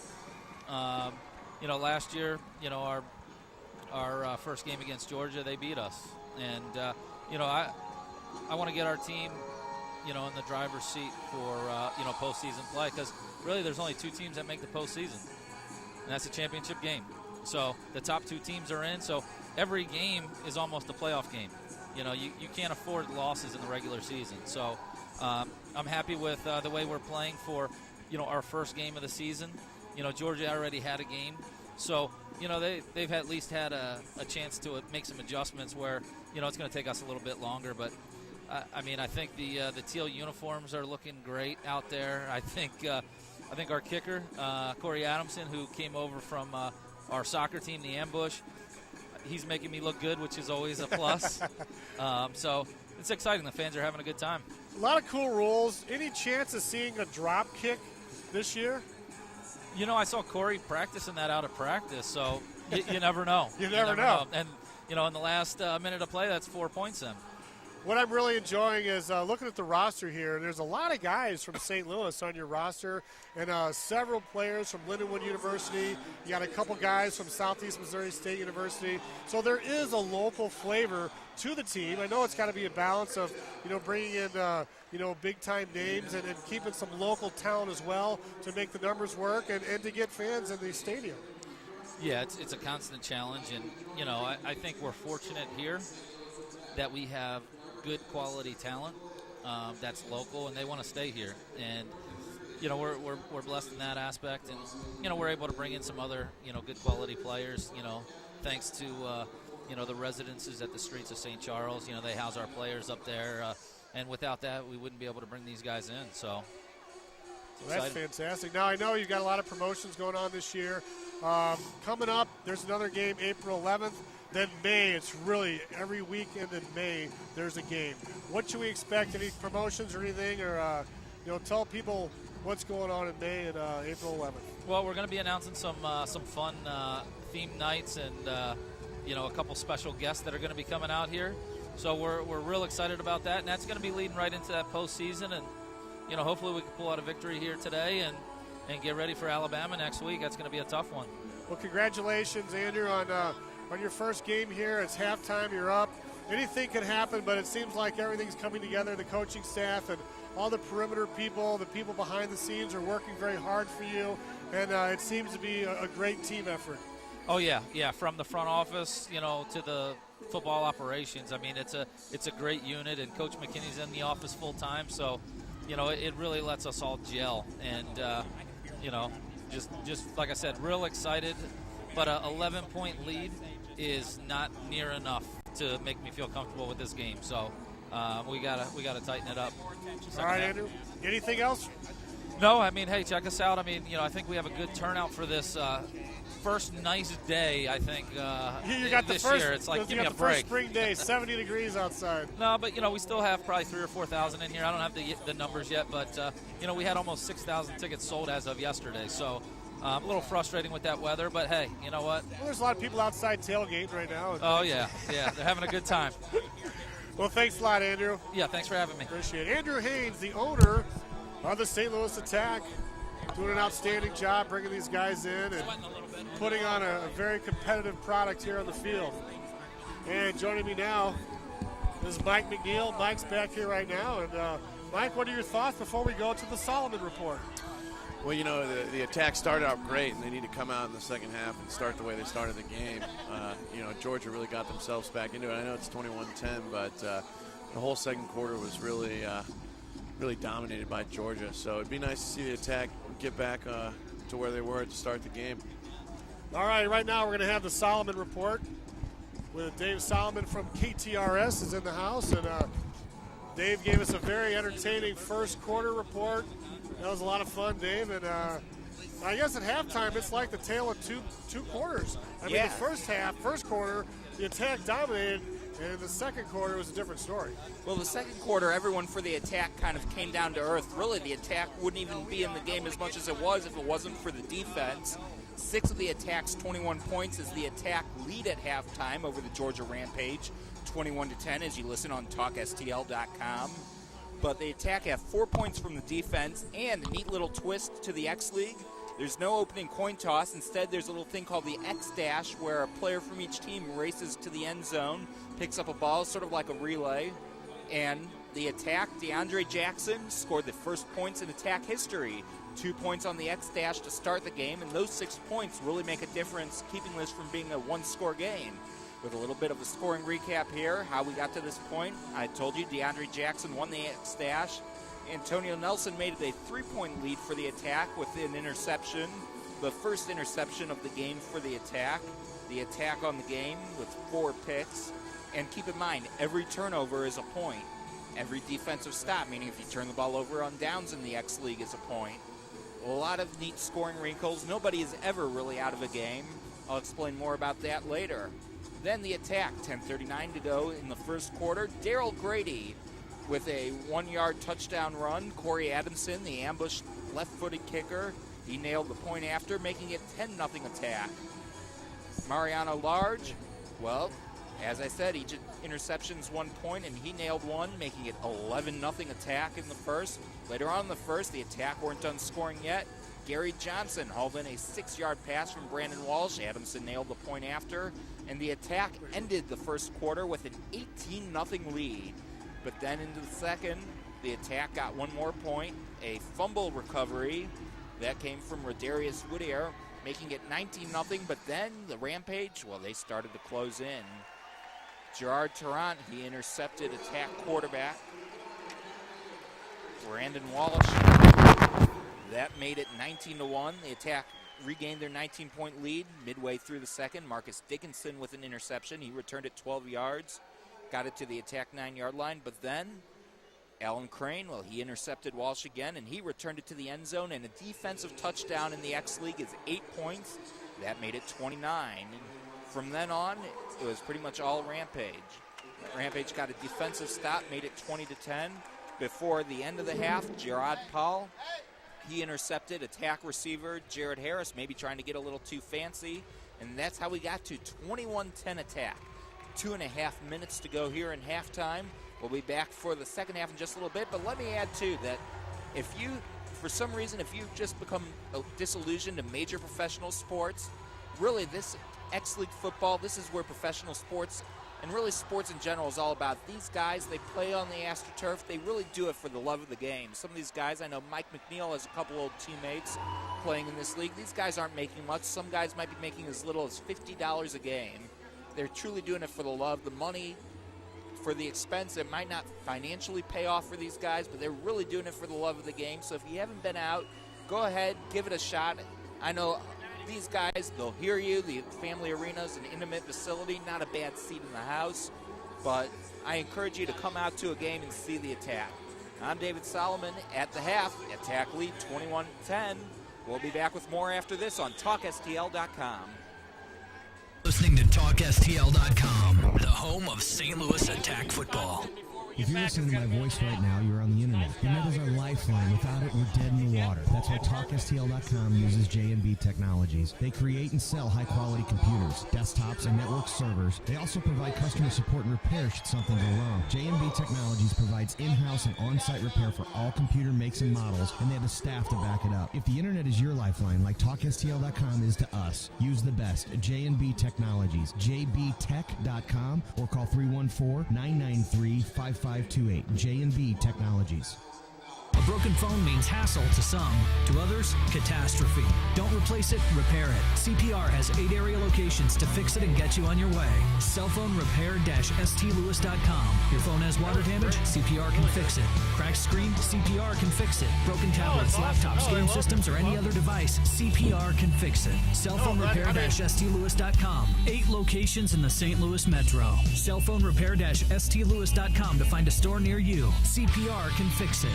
Last year, our first game against Georgia, they beat us, and I want to get our team in the driver's seat for postseason play, because really there's only two teams that make the postseason, and that's a championship game. So the top two teams are in, so every game is almost a playoff game. You can't afford losses in the regular season. So I'm happy with the way we're playing for our first game of the season. Georgia already had a game, so they've at least had a chance to make some adjustments where it's going to take us a little bit longer, but I think the teal uniforms are looking great out there. I think our kicker, Corey Adamson, who came over from our soccer team, the Ambush, he's making me look good, which is always a plus. So it's exciting. The fans are having a good time. A lot of cool rules. Any chance of seeing a drop kick this year? I saw Corey practicing that out of practice, so you never know. You never know. And, in the last minute of play, that's 4 points then. What I'm really enjoying is looking at the roster here. There's a lot of guys from St. Louis on your roster, and several players from Lindenwood University. You got a couple guys from Southeast Missouri State University. So there is a local flavor to the team. I know it's got to be a balance of, bringing in, big-time names and keeping some local talent as well to make the numbers work and to get fans in the stadium. Yeah, it's a constant challenge, and, I think we're fortunate here that we have good quality talent that's local, and they want to stay here. And we're blessed in that aspect, and we're able to bring in some other good quality players. Thanks to the residences at the streets of St. Charles. They house our players up there, and without that, we wouldn't be able to bring these guys in. So that's fantastic. Now I know you've got a lot of promotions going on this year. Coming up, there's another game April 11th. Then May, it's really every weekend in May there's a game. What should we expect? Any promotions or anything? Or tell people what's going on in May and April 11th. Well, we're going to be announcing some fun theme nights and a couple special guests that are going to be coming out here. So we're real excited about that, and that's going to be leading right into that postseason. And hopefully we can pull out a victory here today and get ready for Alabama next week. That's going to be a tough one. Well, congratulations, Andrew, on your first game here. It's halftime. You're up. Anything can happen, but it seems like everything's coming together. The coaching staff and all the perimeter people, the people behind the scenes are working very hard for you, and it seems to be a great team effort. Oh, yeah. From the front office, to the football operations. I mean, it's a great unit, and Coach McKinney's in the office full time, so it really lets us all gel. And just like I said, real excited. But a 11-point lead is not near enough to make me feel comfortable with this game. So we gotta tighten it up. All right, Andrew. Anything else? No, I mean, hey, check us out. I mean, I think we have a good turnout for this first nice day, I think, you got this the first, year. It's like, give me a break. First spring day, 70 degrees outside. No, but, we still have probably 3,000 or 4,000 in here. I don't have the numbers yet, but, we had almost 6,000 tickets sold as of yesterday. So a little frustrating with that weather, but, hey, you know what? Well, there's a lot of people outside tailgating right now. Oh, yeah. They're having a good time. Well, thanks a lot, Andrew. Yeah, thanks for having me. Appreciate it. Andrew Haynes, the owner of the St. Louis Attack, doing an outstanding job bringing these guys in and putting on a very competitive product here on the field. And joining me now This is Mike McNeil. Mike's back here right now. And Mike, what are your thoughts before we go to the Solomon report? Well, you know, the attack started out great, and they need to come out in the second half and start the way they started the game. You know, Georgia really got themselves back into it. I know it's 21-10, but the whole second quarter was really dominated by Georgia. So it'd be nice to see the attack get back to where they were to start the game. All right now we're going to have the Solomon report with Dave Solomon from KTRS is in the house. And Dave gave us a very entertaining first quarter report. That was a lot of fun, Dave. And I guess at halftime, it's like the tale of two quarters. I mean, the first quarter, the attack dominated, and in the second quarter, it was a different story. Well, the second quarter, everyone for the attack kind of came down to earth. Really, the attack wouldn't even be in the game as much as it was if it wasn't for the defense. 6 of the attack's 21 points is the attack lead at halftime over the Georgia Rampage, 21-10, as you listen on TalkSTL.com. But the attack have 4 points from the defense, and a neat little twist to the X League. There's no opening coin toss. Instead, there's a little thing called the X Dash, where a player from each team races to the end zone, picks up a ball, sort of like a relay. And the attack, DeAndre Jackson, scored the first points in attack history. 2 points on the X Dash to start the game, and those 6 points really make a difference, keeping this from being a one-score game. With a little bit of a scoring recap here, how we got to this point. I told you DeAndre Jackson won the X-Dash. Antonio Nelson made it a 3-point lead for the attack with an interception. The first interception of the game for the attack. The attack on the game with 4 picks. And keep in mind, every turnover is a point. Every defensive stop, meaning if you turn the ball over on downs in the X League, is a point. A lot of neat scoring wrinkles. Nobody is ever really out of a game. I'll explain more about that later. Then the attack, 10:39 to go in the first quarter. Darryl Grady with a 1-yard touchdown run. Corey Adamson, the ambushed left-footed kicker, he nailed the point after, making it 10-0 attack. Mariano Large, well, as I said, each interception's 1 point, and he nailed one, making it 11-0 attack in the first. Later on in the first, the attack weren't done scoring yet. Gary Johnson hauled in a 6-yard pass from Brandon Walsh. Adamson nailed the point after. And the attack ended the first quarter with an 18-0 lead. But then into the second, the attack got 1 more point. A fumble recovery that came from Rodarius Whittier, making it 19-0. But then the Rampage, well, they started to close in. Gerard Tarrant, he intercepted attack quarterback Brandon Walsh. That made it 19-1. The attack regained their 19-point lead midway through the second. Marcus Dickinson with an interception. He returned it 12 yards, got it to the attack 9-yard line. But then Alan Crane, well, he intercepted Walsh again, and he returned it to the end zone. And a defensive touchdown in the X League is 8 points. That made it 29. And from then on, it was pretty much all Rampage. Rampage got a defensive stop, made it 20-10. Before the end of the half, Gerard Paul, he intercepted attack receiver Jared Harris, maybe trying to get a little too fancy, and that's how we got to 21-10 attack. 2.5 minutes to go here in halftime. We'll be back for the second half in just a little bit, but let me add, too, that if you, for some reason, if you've just become disillusioned to major professional sports, really this X-League football, this is where professional sports and really sports in general is all about. These guys, they play on the AstroTurf. They really do it for the love of the game. Some of these guys, I know Mike McNeil has a couple old teammates playing in this league. These guys aren't making much. Some guys might be making as little as $50 a game. They're truly doing it for the love, the money, for the expense. It might not financially pay off for these guys, but they're really doing it for the love of the game. So if you haven't been out, go ahead, give it a shot. I know these guys, they'll hear you. The family arena is an intimate facility, not a bad seat in the house. But I encourage you to come out to a game and see the attack. I'm David Solomon at the half. Attack lead 21-10. We'll be back with more after this on TalkSTL.com. Listening to TalkSTL.com, the home of St. Louis Attack football. Before we If you're listening to my voice right now, you're on the internet. The net is our lifeline. Without it, we're dead in the water. That's why TalkSTL.com uses J&B Technologies. They create and sell high-quality computers, desktops, and network servers. They also provide customer support and repair should something go wrong. J&B Technologies provides in-house and on-site repair for all computer makes and models, and they have the staff to back it up. If the internet is your lifeline, like TalkSTL.com is to us, use the best, J&B Technologies, jbtech.com, or call 314-993-5528. J&B Technologies. A broken phone means hassle to some. To others, catastrophe. Don't replace it, repair it. CPR has 8 area locations to fix it and get you on your way. Cellphone repair-stlewis.com. Your phone has water damage? CPR can fix it. Cracked screen? CPR can fix it. Broken tablets, laptops, game systems, or any other device? CPR can fix it. Cellphone repair-stlewis.com. 8 locations in the St. Louis Metro. Cellphone repair-stlewis.com to find a store near you. CPR can fix it.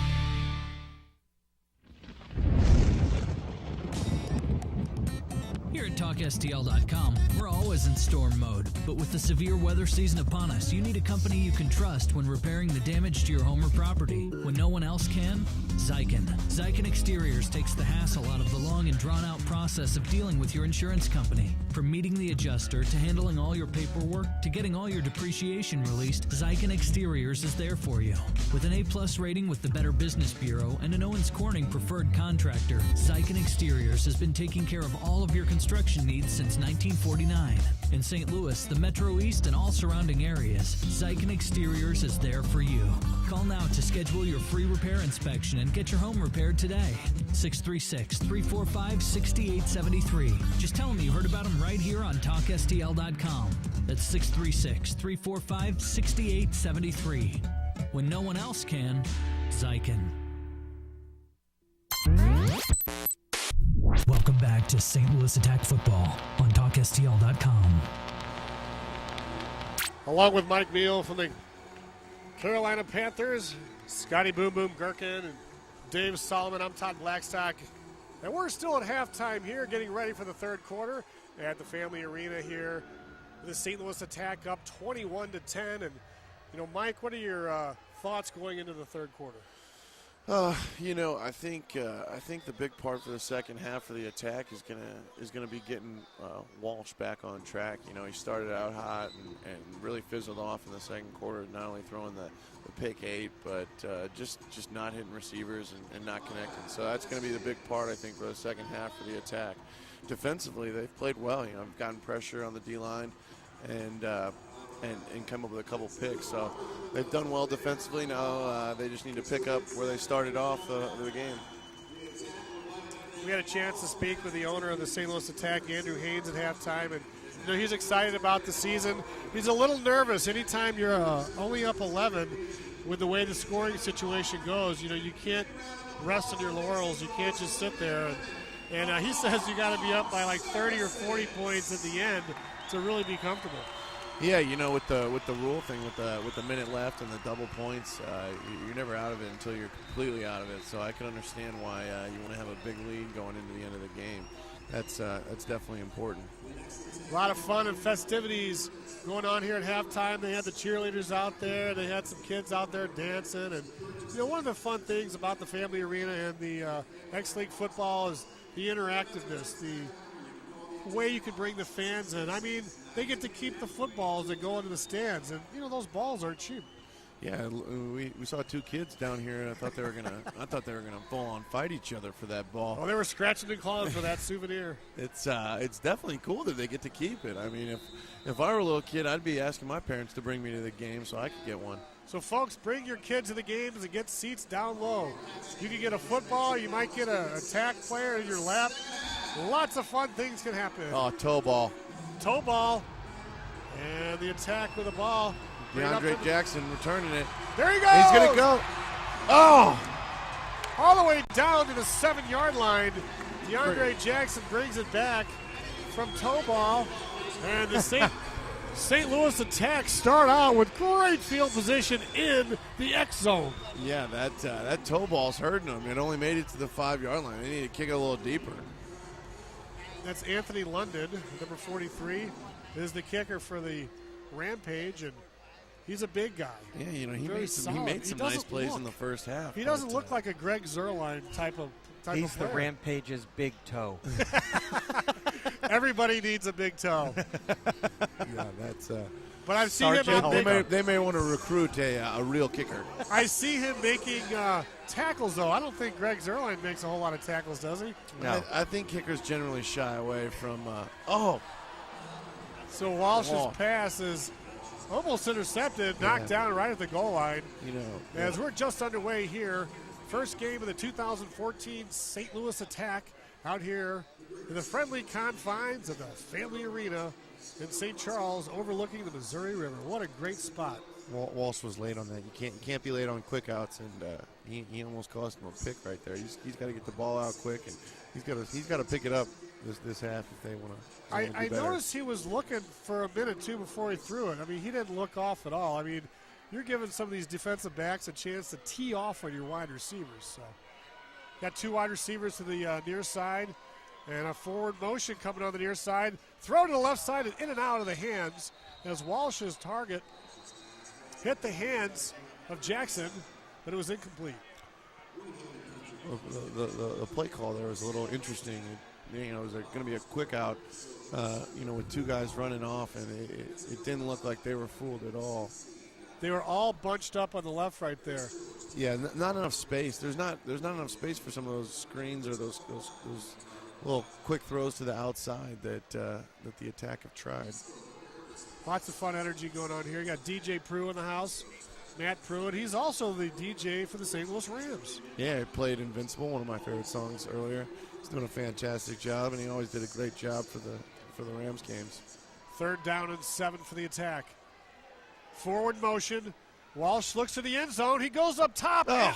Here at TalkSTL.com, we're always in storm mode. But with the severe weather season upon us, you need a company you can trust when repairing the damage to your home or property. When no one else can, Zykan. Zykan Exteriors takes the hassle out of the long and drawn-out process of dealing with your insurance company. From meeting the adjuster to handling all your paperwork to getting all your depreciation released, Zykan Exteriors is there for you. With an A+ rating with the Better Business Bureau and an Owens Corning preferred contractor, Zykan Exteriors has been taking care of all of your construction needs since 1949. In St. Louis, the Metro East, and all surrounding areas, Zykan Exteriors is there for you. Call now to schedule your free repair inspection and get your home repaired today. 636-345-6873. Just tell them you heard about them right here on TalkSTL.com. That's 636-345-6873. When no one else can, Zykan. Welcome back to St. Louis Attack Football on TalkSTL.com. Along with Mike Meal from the Carolina Panthers, Scotty Boom Boom Gherkin, and Dave Solomon, I'm Todd Blackstock. And we're still at halftime here, getting ready for the third quarter at the Family Arena here. The St. Louis Attack up 21-10. And, Mike, what are your thoughts going into the third quarter? I think the big part for the second half for the Attack is gonna be getting Walsh back on track. He started out hot and really fizzled off in the second quarter, not only throwing the pick 8, but just not hitting receivers and not connecting. So that's going to be the big part, I think, for the second half for the Attack. Defensively, they've played well. I've gotten pressure on the D-line and come up with a couple picks. So they've done well defensively. Now they just need to pick up where they started off the game. We had a chance to speak with the owner of the St. Louis Attack, Andrew Haynes, at halftime, and he's excited about the season. He's a little nervous. Anytime you're only up 11 with the way the scoring situation goes, you can't rest on your laurels. You can't just sit there. And he says you got to be up by like 30 or 40 points at the end to really be comfortable. Yeah, with the rule thing, with the minute left and the double points, you're never out of it until you're completely out of it. So I can understand why you want to have a big lead going into the end of the game. That's definitely important. A lot of fun and festivities going on here at halftime. They had the cheerleaders out there. They had some kids out there dancing. And one of the fun things about the Family Arena and the X-League football is the interactiveness, the way you can bring the fans in. I mean, they get to keep the footballs that go into the stands, and those balls aren't cheap. Yeah, we saw 2 kids down here, and I thought they were gonna full on fight each other for that ball. Oh, they were scratching and clawing for that souvenir. It's definitely cool that they get to keep it. I mean, if I were a little kid, I'd be asking my parents to bring me to the game so I could get one. So, folks, bring your kids to the games and get seats down low. You can get a football. You might get an Attack player in your lap. Lots of fun things can happen. Oh, toe ball. Toe ball. And the Attack with the ball. DeAndre Jackson returning it. There he goes. He's going to go. Oh! All the way down to the 7-yard line. DeAndre Jackson brings it back from toe ball. And the St. Louis Attack start out with great field position in the X zone. Yeah, that toe ball's hurting them. It only made it to the 5-yard line. They need to kick it a little deeper. That's Anthony London, number 43, is the kicker for the Rampage, and He's a big guy. Yeah, he Very made some nice plays in the first half. He doesn't look like a Greg Zuerlein type of player. He's the Rampage's big toe. Everybody needs a big toe. Yeah, that's. But I've seen him. They may want to recruit a real kicker. I see him making tackles, though. I don't think Greg Zuerlein makes a whole lot of tackles, does he? No. I think kickers generally shy away from. So Walsh's pass is almost intercepted, knocked down right at the goal line. As we're just underway here, first game of the 2014 St. Louis Attack out here in the friendly confines of the Family Arena in St. Charles, overlooking the Missouri River. What a great spot. Walsh was late on that. You can't be late on quick outs, and he almost cost him a pick right there. He's got to get the ball out quick, and he's got to pick it up this half if they want to. I noticed he was looking for a minute, too, before he threw it. I mean, he didn't look off at all. I mean, you're giving some of these defensive backs a chance to tee off on your wide receivers. So, got two wide receivers to the near side, and a forward motion coming on the near side. Throw to the left side and in and out of the hands as Walsh's target hit the hands of Jackson, but it was incomplete. The play call there was a little interesting. It was going to be a quick out, with two guys running off, and it didn't look like they were fooled at all. They were all bunched up on the left right there. Yeah, not enough space. There's not enough space for some of those screens or those little quick throws to the outside that the Attack have tried. Lots of fun energy going on here. You got DJ Pruitt in the house. Matt Pruitt. He's also the DJ for the St. Louis Rams. Yeah, he played Invincible, one of my favorite songs earlier. He's doing a fantastic job, and he always did a great job for the Rams games. 3rd down and 7 for the Attack. Forward motion. Walsh looks to the end zone. He goes up top. And,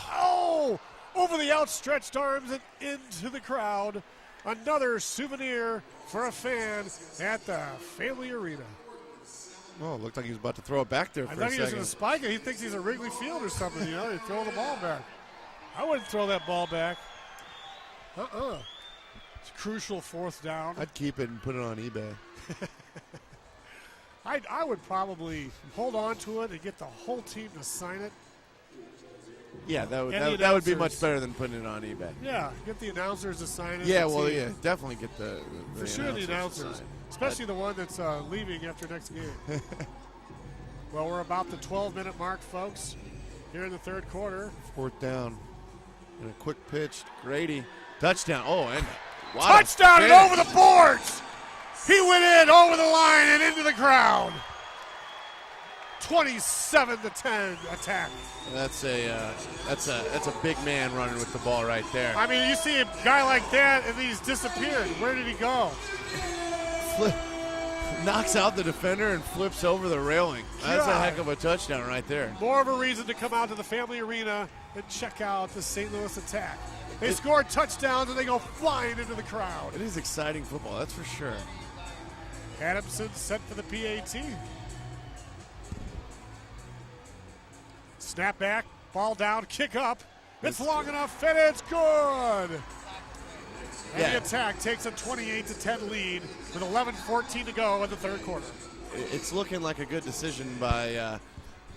over the outstretched arms and into the crowd. Another souvenir for a fan at the Family Arena. Oh, it looked like he was about to throw it back there for a second. I thought he was going to spike it. He thinks he's a Wrigley Field or something, They throw the ball back. I wouldn't throw that ball back. It's a crucial 4th down. I'd keep it and put it on eBay. I would probably hold on to it and get the whole team to sign it. Yeah, that would be much better than putting it on eBay. Yeah, get the announcers to sign it. Yeah, definitely get the for sure the announcers, especially the one that's leaving after next game. Well, we're about the 12-minute mark, folks, here in the 3rd quarter. 4th down, and a quick pitch, Grady, touchdown. Oh, and touchdown and over the boards. He went in over the line and into the crowd. 27-10 Attack. That's a big man running with the ball right there. I mean, you see a guy like that and he's disappeared. Where did he go? Knocks out the defender and flips over the railing. That's a heck of a touchdown right there. More of a reason to come out to the Family Arena and check out the St. Louis Attack. They score touchdowns and they go flying into the crowd. It is exciting football, that's for sure. Adamson set for the PAT. Snap back, ball down, kick up. It's long enough, and it's good. And the Attack takes a 28-10 lead with 11:14 to go in the 3rd quarter. It's looking like a good decision by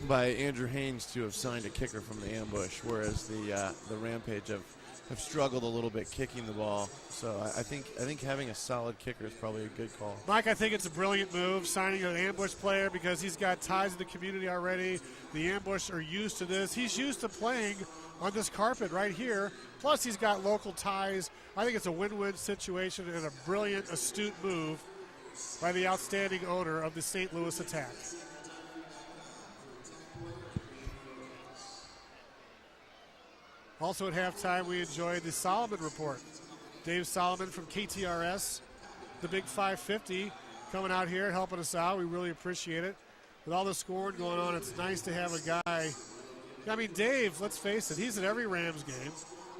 Andrew Haynes to have signed a kicker from the ambush, whereas the Rampage have struggled a little bit kicking the ball. So I think having a solid kicker is probably a good call. Mike, I think it's a brilliant move, signing an ambush player because he's got ties in the community already. The ambush are used to this. He's used to playing on this carpet right here. Plus, he's got local ties. I think it's a win-win situation and a brilliant, astute move by the outstanding owner of the St. Louis Attack. Also at halftime, we enjoyed the Solomon Report. Dave Solomon from KTRS, the Big 550, coming out here and helping us out. We really appreciate it. With all the scoring going on, it's nice to have a guy. I mean, Dave, let's face it, he's at every Rams game.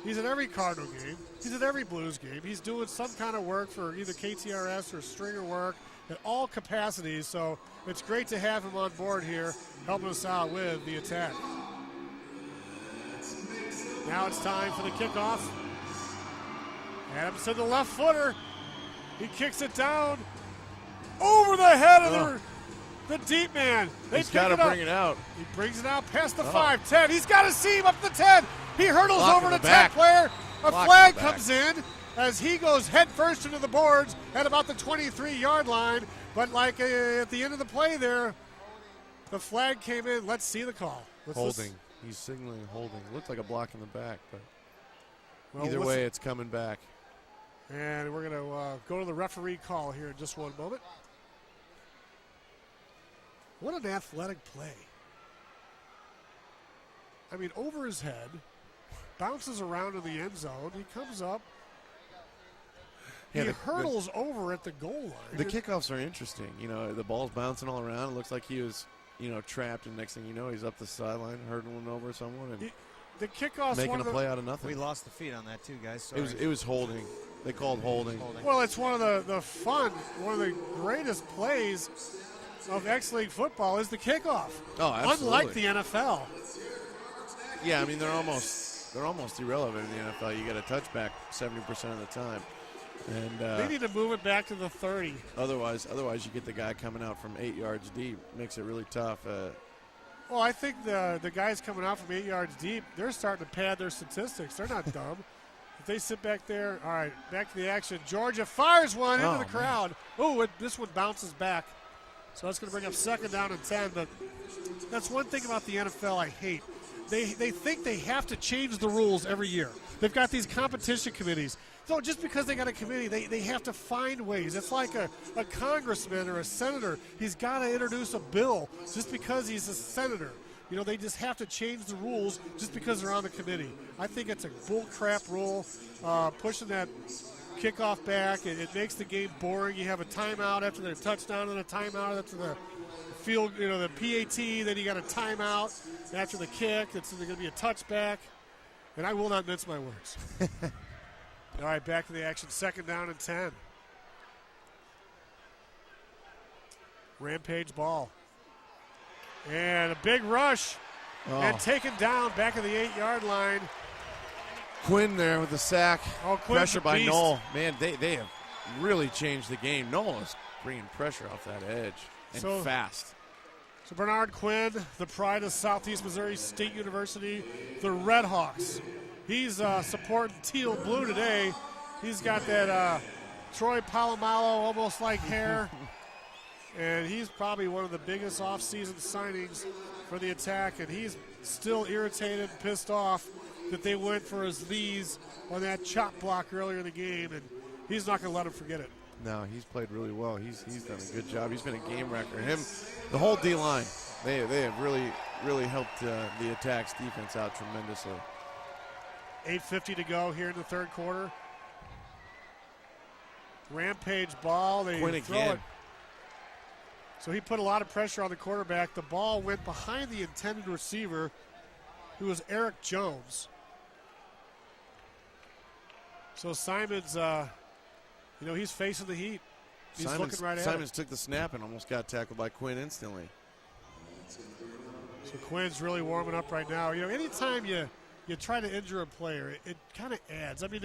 He's at every Cardinal game. He's at every Blues game. He's doing some kind of work for either KTRS or stringer work at all capacities. So it's great to have him on board here, helping us out with the Attack. Now it's time for the kickoff. Adamson, the left footer. He kicks it down over the head of The deep man. He's got to bring it out. He brings it out past the 5, 10. He's got a seam up the 10. He hurdles over the 10 player. A flag comes in as he goes head first into the boards at about the 23-yard line. But like at the end of the play there, the flag came in. Let's see the call. Holding. He's signaling holding. Looks like a block in the back, but either way, it's coming back. And we're going to go to the referee call here in just one moment. What an athletic play. I mean, over his head, bounces around in the end zone. He comes up. He hurdles over at the goal line. The kickoffs are interesting. You know, the ball's bouncing all around. It looks like he was, trapped, and next thing you know, he's up the sideline hurdling over someone and the kickoffs making a play out of nothing. We lost the feet on that too, guys. Sorry. It was holding. They called holding. Well, it's one of one of the greatest plays of X-League football is the kickoff. Oh, absolutely. Unlike the NFL. Yeah, I mean they're almost irrelevant in the NFL. You get a touchback 70% of the time, and they need to move it back to the 30. Otherwise you get the guy coming out from 8 yards deep. Makes it really tough. Well, I think the guys coming out from 8 yards deep, they're starting to pad their statistics. They're not dumb. If they sit back there, all right, back to the action. Georgia fires one into the crowd. Oh, this one bounces back. So that's going to bring up 2nd down and 10. But that's one thing about the NFL I hate. They think they have to change the rules every year. They've got these competition committees. So just because they got a committee, they have to find ways. It's like a congressman or a senator. He's got to introduce a bill just because he's a senator. You know, they just have to change the rules just because they're on the committee. I think it's a bull crap rule, pushing that kickoff back. It makes the game boring. You have a timeout after the touchdown and a timeout after the field, the PAT. Then you got a timeout after the kick. It's going to be a touchback. And I will not mince my words. All right, back to the action. 2nd down and 10. Rampage ball. And a big rush. And taken down back at the 8-yard line. Quinn there with the sack. Pressure by beast. Knoll. Man, they have really changed the game. Knoll is bringing pressure off that edge and fast. So Bernard Quinn, the pride of Southeast Missouri State University, the Red Hawks. He's supporting teal blue today. He's got that Troy Polamalu almost like hair. And he's probably one of the biggest offseason signings for the Attack. And he's still irritated and pissed off that they went for his knees on that chop block earlier in the game. And he's not going to let him forget it. No, he's played really well. He's done a good job. He's been a game wrecker. The whole D-line, they have really helped the Attack's defense out tremendously. 8:50 to go here in the third quarter. Rampage ball. They Quinn throw again. it. So he put a lot of pressure on the quarterback. The ball went behind the intended receiver, who was Eric Jones. So Simons, he's facing the heat. He's looking right at Simons took the snap and almost got tackled by Quinn instantly. So Quinn's really warming up right now. Anytime you try to injure a player, it kind of adds. I mean,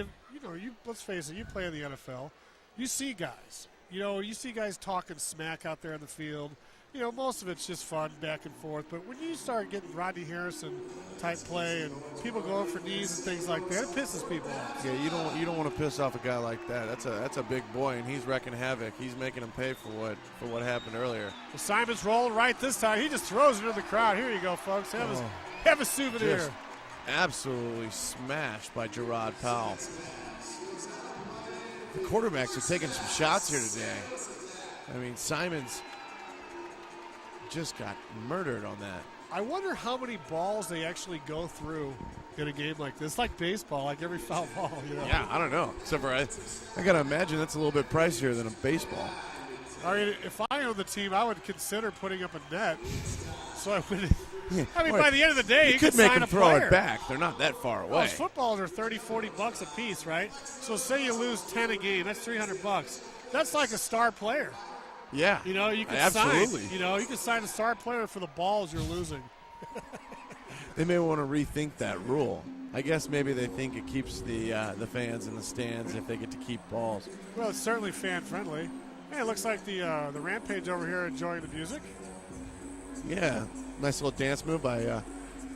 let's face it, you play in the NFL. You see guys. You see guys talking smack out there in the field. Most of it's just fun back and forth. But when you start getting Rodney Harrison type play and people going for knees and things like that, it pisses people off. Yeah, you don't want to piss off a guy like that. That's a big boy, and he's wrecking havoc. He's making him pay for what happened earlier. Well, Simon's rolling right this time. He just throws it into the crowd. Here you go, folks. Have a souvenir. Just absolutely smashed by Gerard Powell. The quarterbacks are taking some shots here today. I mean, Simons just got murdered on that. I wonder how many balls they actually go through in a game like this. Like baseball, like every foul ball. Yeah, I don't know. Except for I got to imagine that's a little bit pricier than a baseball. I mean, if I owned the team, I would consider putting up a net. So I would. By the end of the day, you could make them throw player. it back. They're not that far away. Those footballs are $30-$40 a piece, right? So say you lose 10 a game, that's $300. That's like a star player. Yeah, you can absolutely. You can sign a star player for the balls you're losing. They may want to rethink that rule. I guess maybe they think it keeps the fans in the stands if they get to keep balls. Well, it's certainly fan friendly. Hey, it looks like the Rampage over here enjoying the music. Yeah, nice little dance move by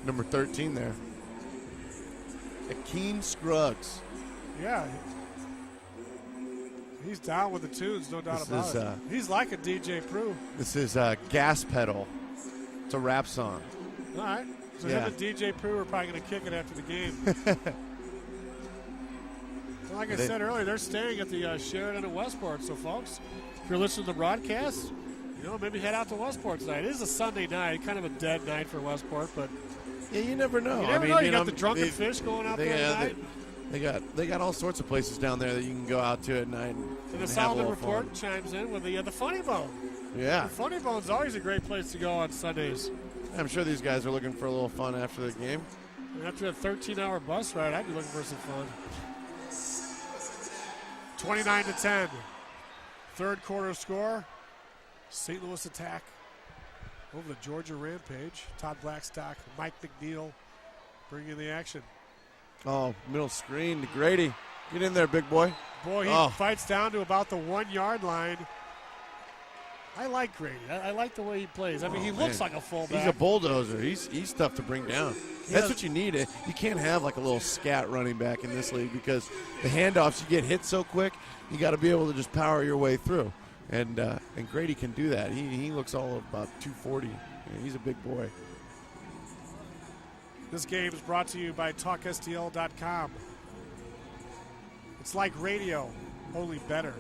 number 13 there. Akeem Scruggs. Yeah. He's down with the tunes, no doubt about it. He's like a DJ Prue. This is Gas Pedal. It's a rap song. All right. So Yeah. him and DJ Prue are probably going to kick it after the game. So like I said earlier, they're staying at the Sheridan in Westport. So, folks, if you're listening to the broadcast, maybe head out to Westport tonight. It is a Sunday night, kind of a dead night for Westport, but yeah, you never know. You never know. You got the Drunken Fish going out there tonight. They got all sorts of places down there that you can go out to at night. And the Solomon Report chimes in with the Funny Bone. Yeah. The Funny Bone's always a great place to go on Sundays. I'm sure these guys are looking for a little fun after the game. And after a 13-hour bus ride, I'd be looking for some fun. 29-10. Third quarter score. St. Louis Attack over the Georgia Rampage. Todd Blackstock, Mike McNeil bringing the action. Oh, middle screen to Grady. Get in there, big boy. Boy, he fights down to about the 1-yard line. I like Grady. I like the way he plays. I mean, he looks like a fullback. He's a bulldozer. He's tough to bring down. That's what you need. You can't have like a little scat running back in this league because the handoffs, you get hit so quick, you got to be able to just power your way through. And Grady can do that. He looks all of about 240. He's a big boy. This game is brought to you by TalkSTL.com. It's like radio, only better.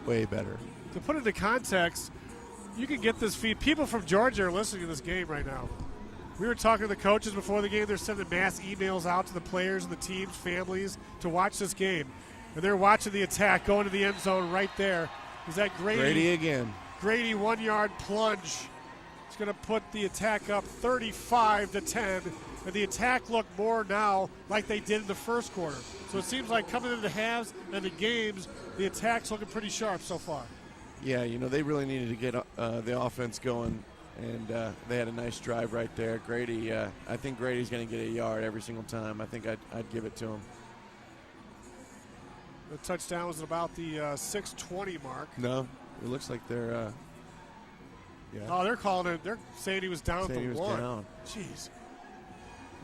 Way better. To put it into context, you can get this feed. People from Georgia are listening to this game right now. We were talking to the coaches before the game. They're sending mass emails out to the players and the teams, families, to watch this game. And they're watching the attack going to the end zone right there. Is that Grady? Grady again. Grady 1-yard plunge. It's going to put the attack up 35-10. And the attack look more now like they did in the first quarter. So it seems like coming into halves and the games, the attack's looking pretty sharp so far. Yeah, they really needed to get the offense going, and they had a nice drive right there. Grady, I think Grady's going to get a yard every single time. I think I'd give it to him. The touchdown was at about the 6:20 mark. No, it looks like they're. Yeah. Oh, they're calling it. They're saying he was down Saying to he was 1. down. Jeez.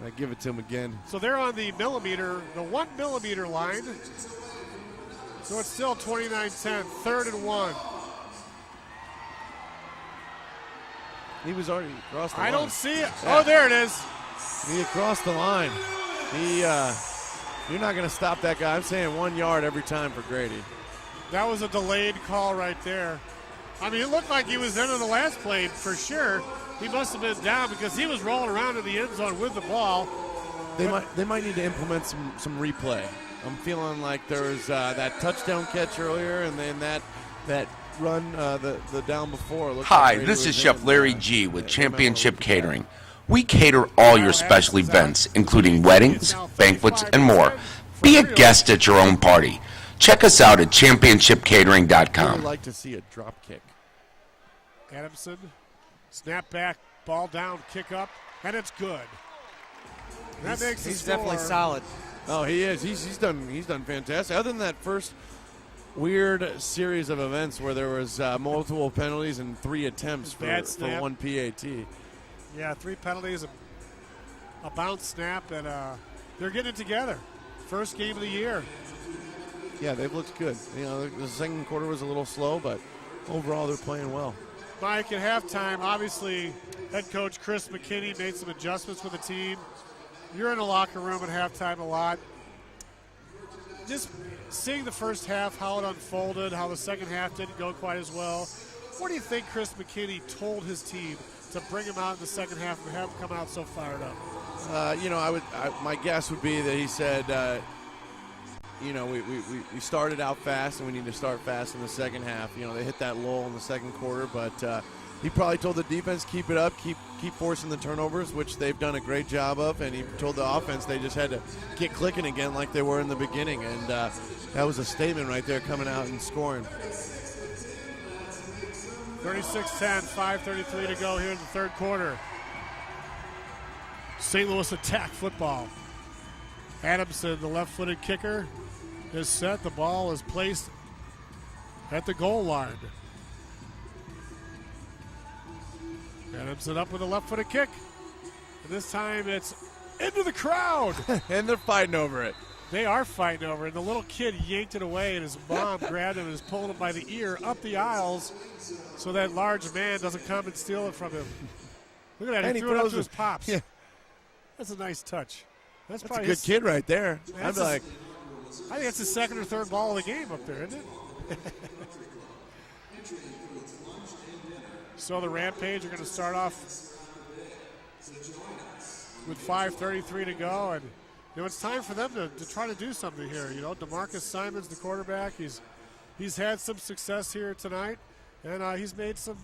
I give it to him again. So they're on the 1 millimeter line. So it's still 29-10, 3rd and 1. He was already across the line. I don't see it. Yeah. Oh, there it is. He crossed the line. You're not going to stop that guy. I'm saying 1 yard every time for Grady. That was a delayed call right there. I mean, it looked like he was into the last play for sure. He must have been down because he was rolling around in the end zone with the ball. They might need to implement some replay. I'm feeling like there was that touchdown catch earlier, and then that run the down before. Hi, this is Chef Larry G with Championship Catering. We cater all your special events, including weddings, banquets, and more. Be a guest at your own party. Check us out at championshipcatering.com. I would like to see a drop kick. Adamson, snap back, ball down, kick up, and it's good. That makes he's the definitely score. solid. Oh, he is. He's done fantastic. Other than that first weird series of events where there was multiple penalties and 3 attempts for 1 PAT. Yeah, 3 penalties, a bounce snap, and they're getting it together. First game of the year. Yeah, they've looked good. The second quarter was a little slow, but overall they're playing well. Mike, at halftime, obviously, head coach Chris McKinney made some adjustments with the team. You're in the locker room at halftime a lot. Just seeing the first half, how it unfolded, how the second half didn't go quite as well. What do you think Chris McKinney told his team to bring him out in the second half and have him come out so fired up? My guess would be that he said, we started out fast and we need to start fast in the second half. They hit that lull in the second quarter, but he probably told the defense, keep it up, keep forcing the turnovers, which they've done a great job of, and he told the offense they just had to get clicking again like they were in the beginning, and that was a statement right there, coming out and scoring. 36-10, 5:33 to go here in the third quarter. St. Louis Attack football. Adamson, the left-footed kicker, is set. The ball is placed at the goal line. Adams it up with a left-footed kick. And this time it's into the crowd. And they're fighting over it. They are fighting over it. And the little kid yanked it away, and his mom grabbed him and is pulling him by the ear up the aisles so that large man doesn't come and steal it from him. Look at that. And he he threw it up throws to his it. pops. Yeah. That's a nice touch. That's a probably good kid right there. I'd be like, I think that's the second or third ball of the game up there, isn't it? So the Rampage are going to start off with 5:33 to go, and it's time for them to try to do something here. DeMarcus Simons, the quarterback, he's had some success here tonight, and he's made some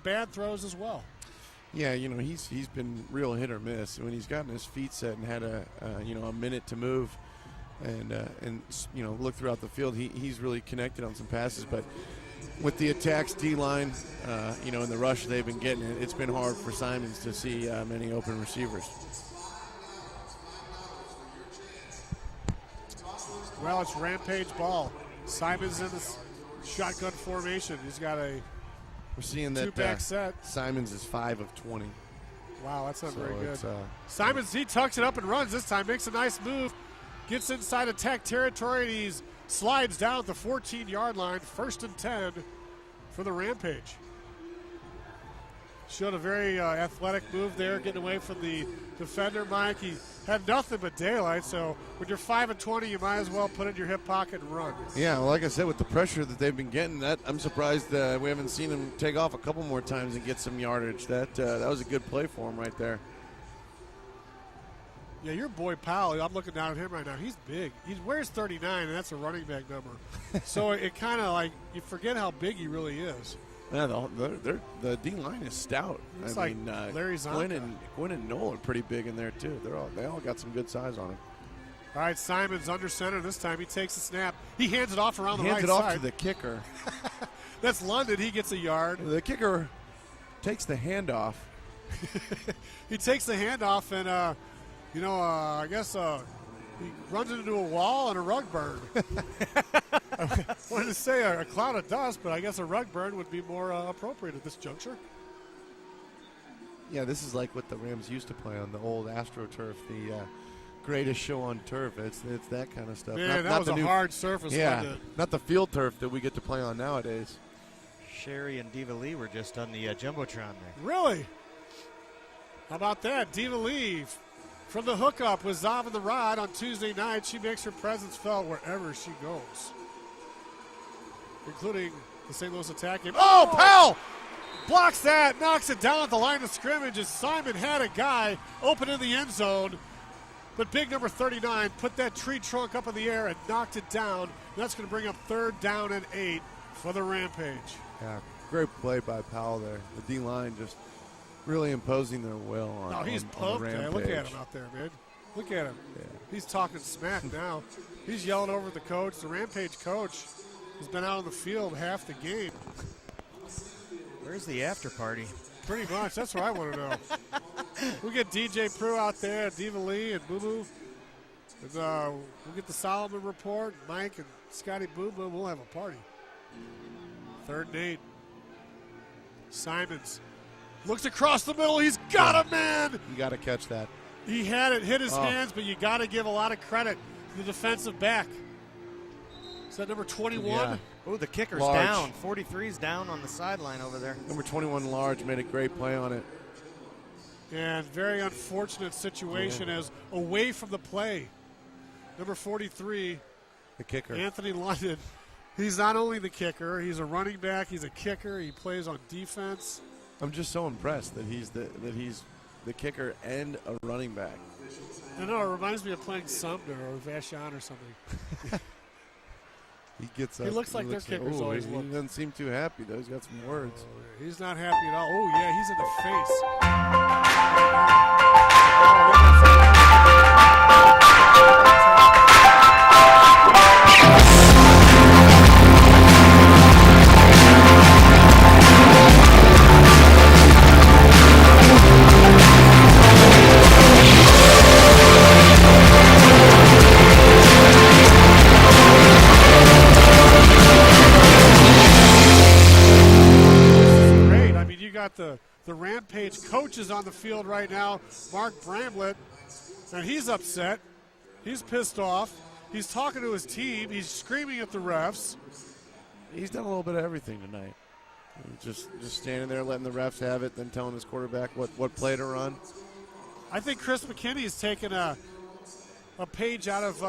bad throws as well. yeah, he's been real hit or miss. When he's gotten his feet set and had a minute to move and look throughout the field, he's really connected on some passes. But with the attacks D-line, and the rush they've been getting, it's been hard for Simons to see many open receivers. Well, it's Rampage ball. Simons in the shotgun formation. He's got a We're seeing that two-back set. Simons is 5 of 20. Wow, that's not very good. it's, Simons, he tucks it up and runs this time, makes a nice move, gets inside attack territory, and he slides down the 14-yard line, 1st and 10 for the Rampage. Showed a very athletic move there, getting away from the defender, Mike. He had nothing but daylight, so when you're 5 of 20, you might as well put it in your hip pocket and run. Yeah, well, like I said, with the pressure that they've been getting, I'm surprised we haven't seen him take off a couple more times and get some yardage. That was a good play for him right there. Yeah, your boy Powell, I'm looking down at him right now. He's big. He wears 39, and that's a running back number. So it kind of like you forget how big he really is. Yeah, the D-line is stout. Looks like Larry Zonka. Quinn and Noel are pretty big in there, too. They all got some good size on them. All right, Simons under center this time. He takes the snap. He hands it off around the right side. Hands it off to the kicker. That's London. He gets a yard. The kicker takes the handoff. He takes the handoff, and, I guess he runs into a wall and a rug burn. I wanted to say a cloud of dust, but I guess a rug burn would be more appropriate at this juncture. Yeah, this is like what the Rams used to play on the old AstroTurf, the greatest show on turf. It's that kind of stuff. Man, that was a hard surface. Yeah, not the field turf that we get to play on nowadays. Sherry and Diva Lee were just on the Jumbotron there. Really? How about that? Diva Lee from the hookup with Zav and the Rod on Tuesday night. She makes her presence felt wherever she goes, including the St. Louis attack game. Oh, Powell blocks that, knocks it down at the line of scrimmage as Simon had a guy open in the end zone. But big number 39 put that tree trunk up in the air and knocked it down. That's going to bring up 3rd down and 8 for the Rampage. Yeah, great play by Powell there. The D-line just really imposing their will on he's pumped. on the Rampage. Look at him out there, man. Look at him. Yeah. He's talking smack now. He's yelling over at the coach. The Rampage coach has been out on the field half the game. Where's the after party? Pretty much. That's what I want to know. We'll get DJ Prue out there, Diva Lee, and Boo Boo. And, we'll get the Solomon report. Mike and Scotty Boo Boo. We'll have a party. 3rd and 8. Simons looks across the middle. He's got him, man. You got to catch that. He had it, hit his hands, but you got to give a lot of credit to the defensive back. Is that number 21? Yeah. Oh, the kicker's Large. down. 43's down on the sideline over there. Number 21, Large, made a great play on it. And very unfortunate situation as away from the play. Number 43, the kicker, Anthony London. He's not only the kicker, he's a running back, he's a kicker, he plays on defense. I'm just so impressed that he's the kicker and a running back. I know, it reminds me of playing Sumner or Vashon or something. He looks like their kickers always look. He doesn't seem too happy, though. He's got some words. He's not happy at all. Oh, yeah, he's in the face. got the Rampage coaches on the field right now. Mark Bramlett, and he's upset. He's pissed off. He's talking to his team. He's screaming at the refs. He's done a little bit of everything tonight. Just standing there letting the refs have it, then telling his quarterback what play to run. I think Chris McKinney's taken a page out of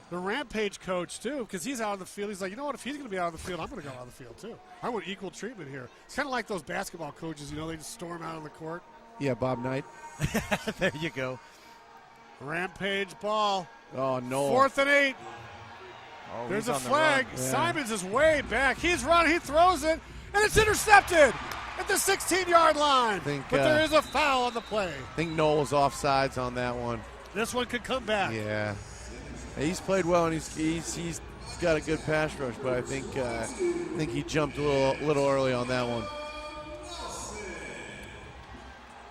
the Rampage coach, too, because he's out on the field. He's like, you know what, if he's going to be out on the field, I'm going to go out on the field, too. I want equal treatment here. It's kind of like those basketball coaches, they just storm out on the court. Yeah, Bob Knight. There you go. Rampage ball. Oh, no. 4th and 8. Oh, there's a on flag. The run. Simons is way back. He's running. He throws it, and it's intercepted at the 16-yard line. But there is a foul on the play. I think Noel was offsides on that one. This one could come back. Yeah. He's played well, and he's got a good pass rush, but I think he jumped a little early on that one.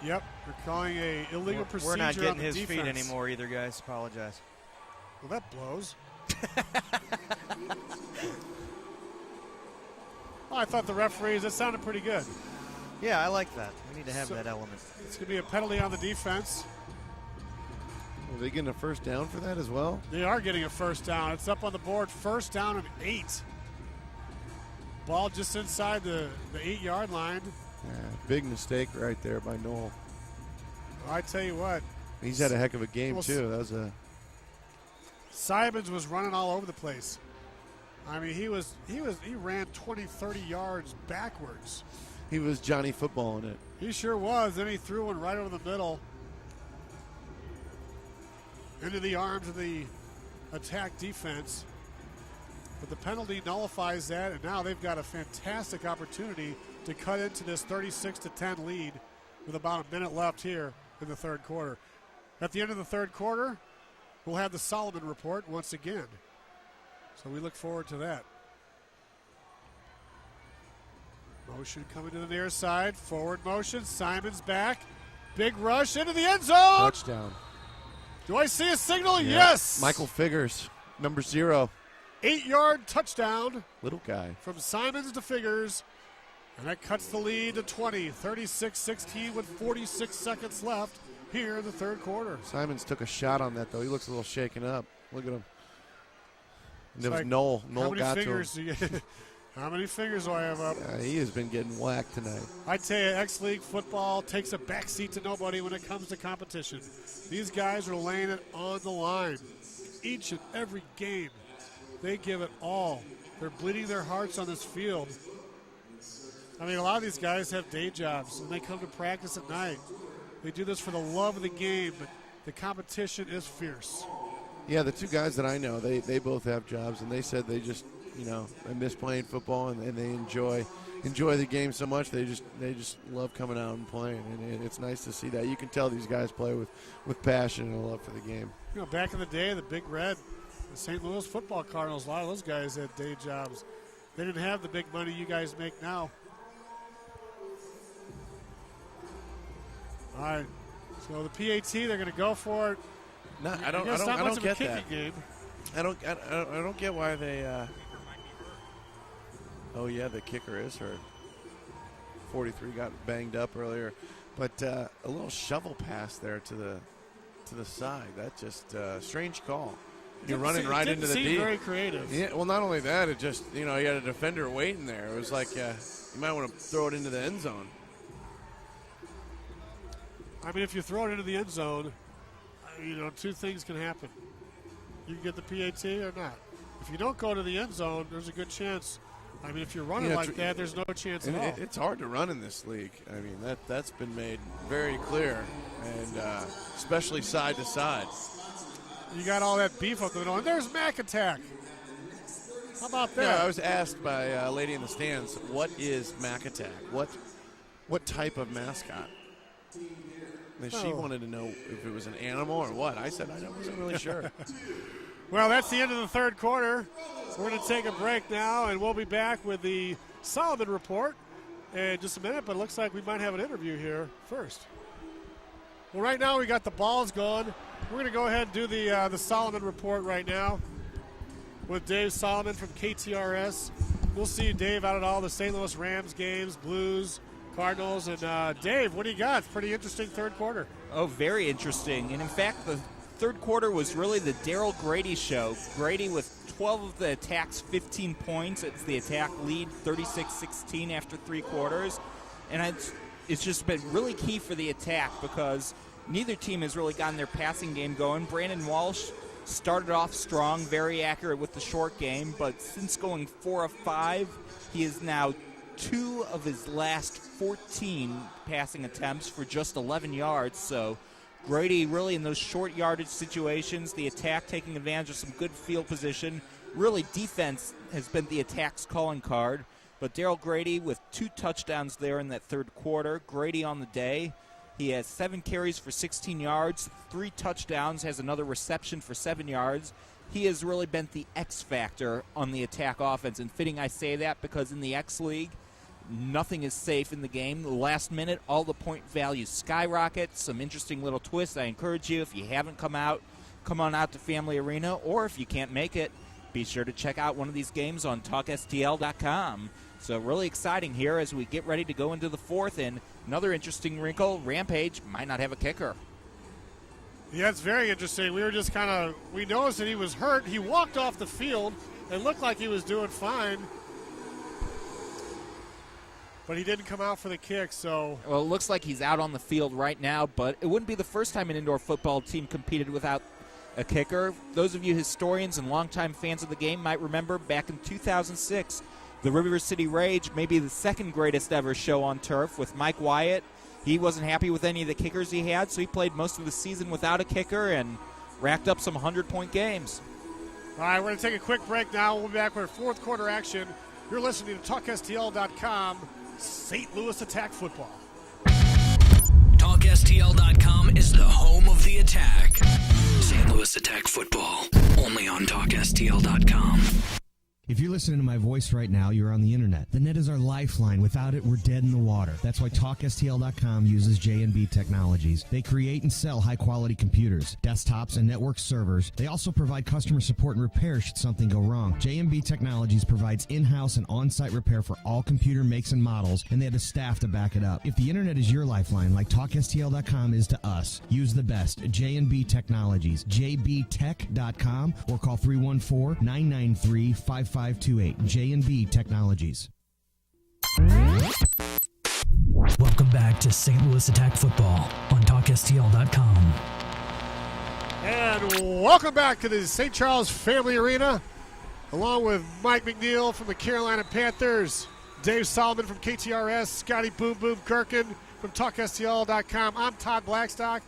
Yep, we're calling a illegal procedure. We're not on getting the his defense. feet anymore either, guys. Apologize. Well, that blows. I thought the referees, that sounded pretty good. Yeah, I like that. We need to have that element. It's going to be a penalty on the defense. Are they getting a first down for that as well? They are getting a first down. It's up on the board. First down and 8. Ball just inside the 8-yard line. Yeah, big mistake right there by Noel. I tell you what. He's had a heck of a game, too. That was Simons was running all over the place. I mean, he ran 20, 30 yards backwards. He was Johnny footballing it. He sure was. Then he threw one right over the middle into the arms of the attack defense. But the penalty nullifies that, and now they've got a fantastic opportunity to cut into this 36-10 lead with about a minute left here in the third quarter. At the end of the third quarter, we'll have the Solomon report once again. So we look forward to that. Motion coming to the near side. Forward motion. Simons back. Big rush into the end zone. Touchdown. Do I see a signal? Yeah. Yes. Michael Figures, number 0. 8-yard touchdown. Little guy. From Simons to Figures. And that cuts the lead to 20. 36-16 with 46 seconds left here in the third quarter. Simons took a shot on that, though. He looks a little shaken up. Look at him. And it was like, Noel. Noel got to him. How many fingers do I have up? He has been getting whacked tonight. I tell you, X-League football takes a backseat to nobody when it comes to competition. These guys are laying it on the line. Each and every game, they give it all. They're bleeding their hearts on this field. I mean, a lot of these guys have day jobs, and they come to practice at night. They do this for the love of the game, but the competition is fierce. Yeah, the two guys that I know, they both have jobs, and they said they just, they miss playing football, and they enjoy the game so much. They just love coming out and playing, and it's nice to see that. You can tell these guys play with passion and a love for the game. Back in the day, the Big Red, the St. Louis football Cardinals, a lot of those guys had day jobs. They didn't have the big money you guys make now. All right, so the PAT, they're going to go for it. No, I don't get that. Game. I don't get why they. Oh yeah, the kicker is hurt. 43 got banged up earlier, but a little shovel pass there to the side. That's just a strange call. You're running right into the D. Very creative. Yeah. Well, not only that, it just you had a defender waiting there. It was like you might want to throw it into the end zone. I mean, if you throw it into the end zone, two things can happen. You can get the PAT or not. If you don't go to the end zone, there's a good chance. I mean, if you're running like that, there's no chance at all. It's hard to run in this league. I mean, that's been made very clear, and especially side to side. You got all that beef up the middle, and there's Mac Attack. How about that? Yeah, I was asked by a lady in the stands, what is Mac Attack? What type of mascot? And she wanted to know if it was an animal or what. I said I wasn't really sure. Well, that's the end of the third quarter. We're going to take a break now, and we'll be back with the Solomon report in just a minute, but it looks like we might have an interview here first. Well, right now we got the balls going. We're going to go ahead and do the Solomon report right now with Dave Solomon from KTRS. we'll see Dave out at all the St. Louis Rams games, Blues, Cardinals. And Dave, what do you got? It's pretty interesting third quarter. Oh, very interesting. And in fact, the third quarter was really the Daryl Grady show. Grady with 12 of the attack's 15 points. It's the attack lead 36-16 after 3 quarters. And it's just been really key for the attack because neither team has really gotten their passing game going. Brandon Walsh started off strong, very accurate with the short game, but since going 4 of 5, he is now 2 of his last 14 passing attempts for just 11 yards. So Grady really in those short yardage situations, the attack taking advantage of some good field position. Really defense has been the attack's calling card. But Daryl Grady with 2 touchdowns there in that third quarter. Grady on the day. He has 7 carries for 16 yards, 3 touchdowns, has another reception for 7 yards. He has really been the X factor on the attack offense. And fitting I say that because in the X League, nothing is safe in the game. The last minute, all the point values skyrocket. Some interesting little twists. I encourage you, if you haven't come on out to Family Arena, or if you can't make it, be sure to check out one of these games on TalkSTL.com. So really exciting here as we get ready to go into the fourth. And another interesting wrinkle, Rampage might not have a kicker. Yeah, it's very interesting. We noticed that he was hurt. He walked off the field and looked like he was doing fine. But he didn't come out for the kick, so... Well, it looks like he's out on the field right now, but it wouldn't be the first time an indoor football team competed without a kicker. Those of you historians and longtime fans of the game might remember back in 2006, the River City Rage, maybe the second greatest ever show on turf with Mike Wyatt. He wasn't happy with any of the kickers he had, so he played most of the season without a kicker and racked up some 100-point games. All right, we're going to take a quick break now. We'll be back with fourth quarter action. You're listening to TalkSTL.com, St. Louis Attack Football. TalkSTL.com is the home of the Attack. St. Louis Attack Football, only on TalkSTL.com. If you're listening to my voice right now, you're on the internet. The net is our lifeline. Without it, we're dead in the water. That's why TalkSTL.com uses J&B Technologies. They create and sell high-quality computers, desktops, and network servers. They also provide customer support and repair should something go wrong. J&B Technologies provides in-house and on-site repair for all computer makes and models, and they have the staff to back it up. If the internet is your lifeline, like TalkSTL.com is to us, use the best, J&B Technologies, jbtech.com, or call 314-993-5528. J&B Technologies. Welcome back to St. Louis Attack Football on TalkSTL.com. And welcome back to the St. Charles Family Arena, along with Mike McNeil from the Carolina Panthers, Dave Solomon from KTRS, Scotty Boom Boom Kirkin from TalkSTL.com. I'm Todd Blackstock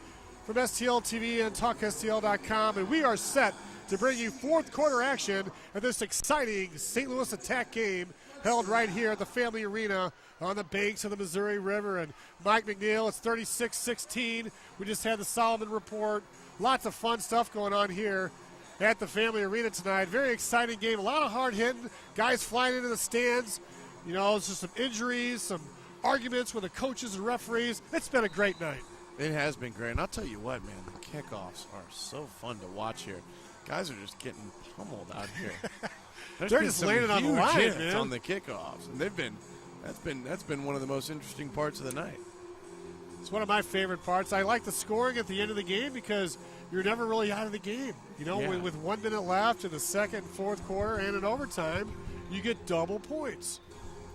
from STL TV and TalkSTL.com, and we are set to bring you fourth quarter action of this exciting St. Louis Attack game held right here at the Family Arena on the banks of the Missouri River. And Mike McNeil, it's 36-16. We just had the Solomon report. Lots of fun stuff going on here at the Family Arena tonight. Very exciting game. A lot of hard hitting. Guys flying into the stands. You know, it's just some injuries, some arguments with the coaches and referees. It's been a great night. It has been great. And I'll tell you what, man, the kickoffs are so fun to watch here. Guys are just getting pummeled out here. They're just landing on the line, man. On the kickoffs, and that's been one of the most interesting parts of the night. It's one of my favorite parts. I like the scoring at the end of the game because you're never really out of the game. You know, with 1 minute left in the second, fourth quarter, and in overtime, you get double points.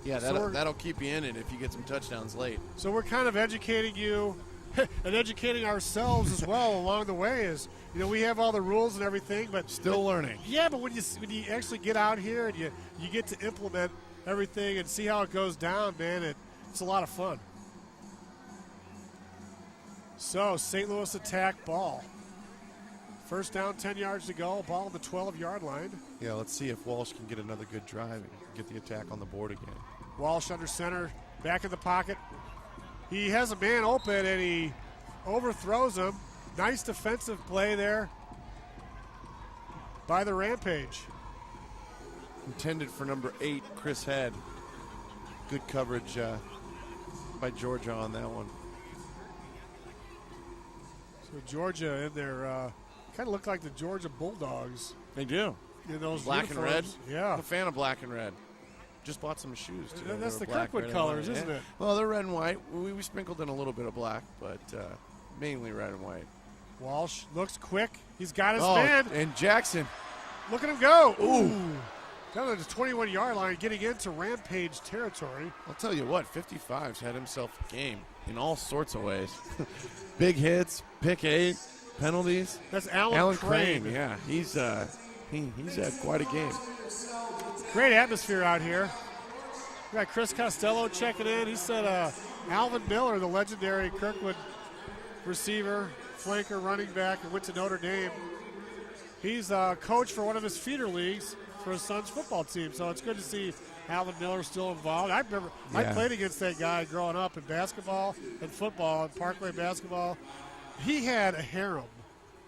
Yeah, that'll keep you in it if you get some touchdowns late. So we're kind of educating you and educating ourselves as well along the way. Is, you know, we have all the rules and everything, but still learning. Yeah, but when you actually get out here and you get to implement everything and see how it goes down, man, it's a lot of fun. So St. Louis Attack ball. First down, 10 yards to go. Ball on the 12-yard line. Yeah, let's see if Walsh can get another good drive and get the Attack on the board again. Walsh under center, back in the pocket. He has a man open, and he overthrows him. Nice defensive play there by the Rampage. Intended for number 8, Chris Head. Good coverage by Georgia on that one. So Georgia in there kind of look like the Georgia Bulldogs. They do. In those black uniforms. and red. Yeah. I'm a fan of black and red. just bought some shoes today. That's They the were black, Kirkwood red, colors, and white. isn't it? Well, they're red and white. We sprinkled in a little bit of black, but mainly red and white. Walsh looks quick. He's got his Oh, man. and Jackson. Look at him go. Ooh. Down at the 21-yard line, getting into Rampage territory. I'll tell you what, 55's had himself a game in all sorts of ways. Big hits, pick 8, penalties. That's Alan Crane. Yeah, he's had quite a game. Great atmosphere out here. We got Chris Costello checking in. He said Alvin Miller, the legendary Kirkwood receiver, flanker, running back, and went to Notre Dame. He's a coach for one of his feeder leagues for his son's football team. So it's good to see Alvin Miller still involved. I remember I played against that guy growing up in basketball and football and Parkway basketball. He had a harem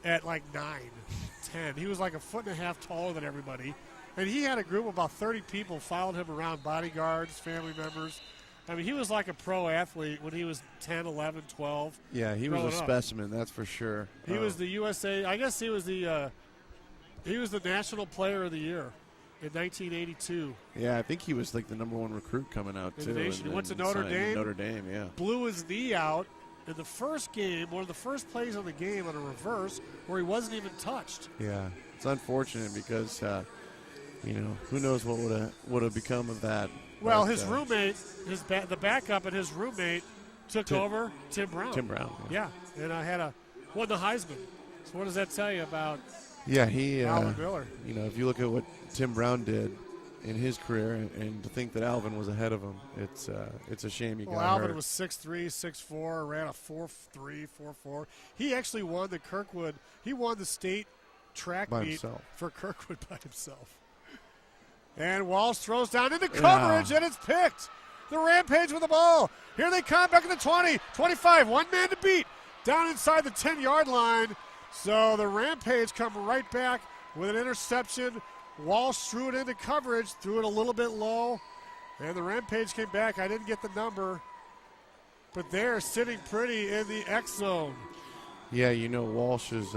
at like 9, 10. He was like a foot and a half taller than everybody. And he had a group of about 30 people followed him around, bodyguards, family members. I mean, he was like a pro athlete when he was 10, 11, 12. Yeah, he was a specimen, that's for sure. He was the USA, I guess he was the National Player of the Year in 1982. Yeah, I think he was like the #1 recruit coming out, too. He went to Notre Dame. Notre Dame, yeah. Blew his knee out in the first game, one of the first plays on the game on a reverse where he wasn't even touched. Yeah, it's unfortunate because, who knows what would have become of that. Well, his roommate, the backup and his roommate took over Tim Brown. Tim Brown. Yeah, and won the Heisman. So what does that tell you about Alvin Miller? If you look at what Tim Brown did in his career and to think that Alvin was ahead of him, it's a shame he got hurt. Alvin was 6'3", 6'4", ran a 4'3", 4'4". He actually won the Kirkwood. He won the state track meet for Kirkwood by himself. And Walsh throws down into coverage, and it's picked. The Rampage with the ball. Here they come back at the 20, 25. One man to beat. Down inside the 10-yard line. So the Rampage come right back with an interception. Walsh threw it into coverage, threw it a little bit low. And the Rampage came back. I didn't get the number. But they're sitting pretty in the X zone. Yeah, Walsh is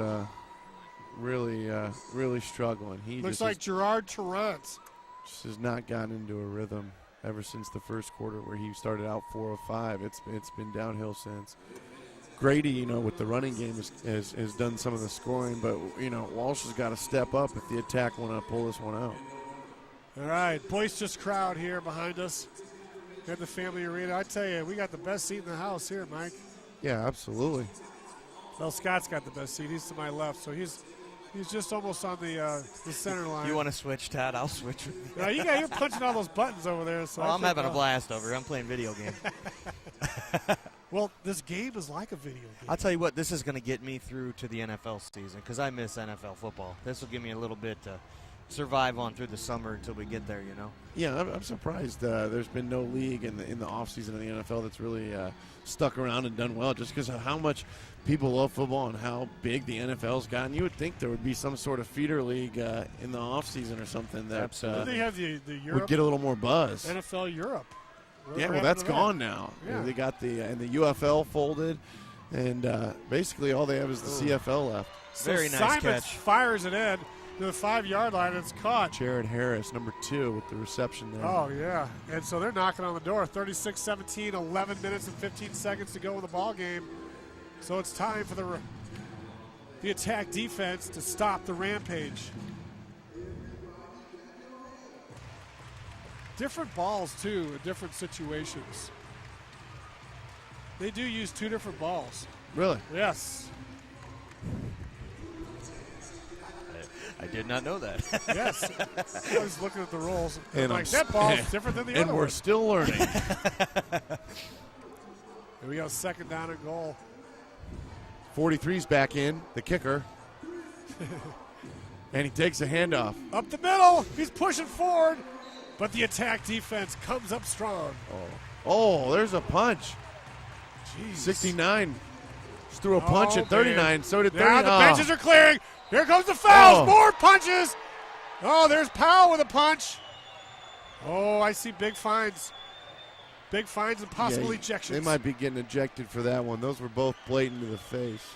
really struggling. He looks like Gerard Tarrant. Just has not gotten into a rhythm ever since the first quarter where he started out 4 of 5. It's been downhill since. Grady, with the running game has done some of the scoring, but Walsh has got to step up if the attack want to pull this one out. All right, boisterous crowd here behind us at the Family Arena. I tell you, we got the best seat in the house here, Mike. Yeah, absolutely. Well, Scott's got the best seat. He's to my left, so he's just almost on the center line. You want to switch, Todd? I'll switch with you. No, you're punching all those buttons over there. So I'm having a blast over here. I'm playing video games. Well, this game is like a video game. I'll tell you what, this is going to get me through to the NFL season because I miss NFL football. This will give me a little bit to survive on through the summer until we get there, Yeah, I'm surprised there's been no league in the offseason of the NFL that's really stuck around and done well just because of how much people love football and how big the NFL's gotten. You would think there would be some sort of feeder league in the offseason or something that they have the Europe, would get a little more buzz. NFL Europe. Yeah, well, that's gone now. Yeah. They got the UFL folded, and basically all they have is the CFL left. So Very nice Simons catch. Fires it in to the 5-yard line. It's caught. Jared Harris, number 2, with the reception there. Oh, yeah. And so they're knocking on the door. 36-17, 11 minutes and 15 seconds to go in the ball game. So it's time for the attack defense to stop the Rampage. Different balls, too, in different situations. They do use 2 different balls. Really? Yes. I did not know that. Yes. I was looking at the rolls. And that ball's different than the other And we're one. still learning. Here we go, 2nd down and goal. 43's back in, the kicker. And he takes a handoff. Up the middle. He's pushing forward. But the attack defense comes up strong. Oh, there's a punch. Jeez. 69 just threw a punch at 39. Man. So did 30. Now the benches are clearing. Here comes the fouls. More punches. Oh, there's Powell with a punch. Oh, I see big fines. Big fines and possible ejections. They might be getting ejected for that one. Those were both blatant to the face.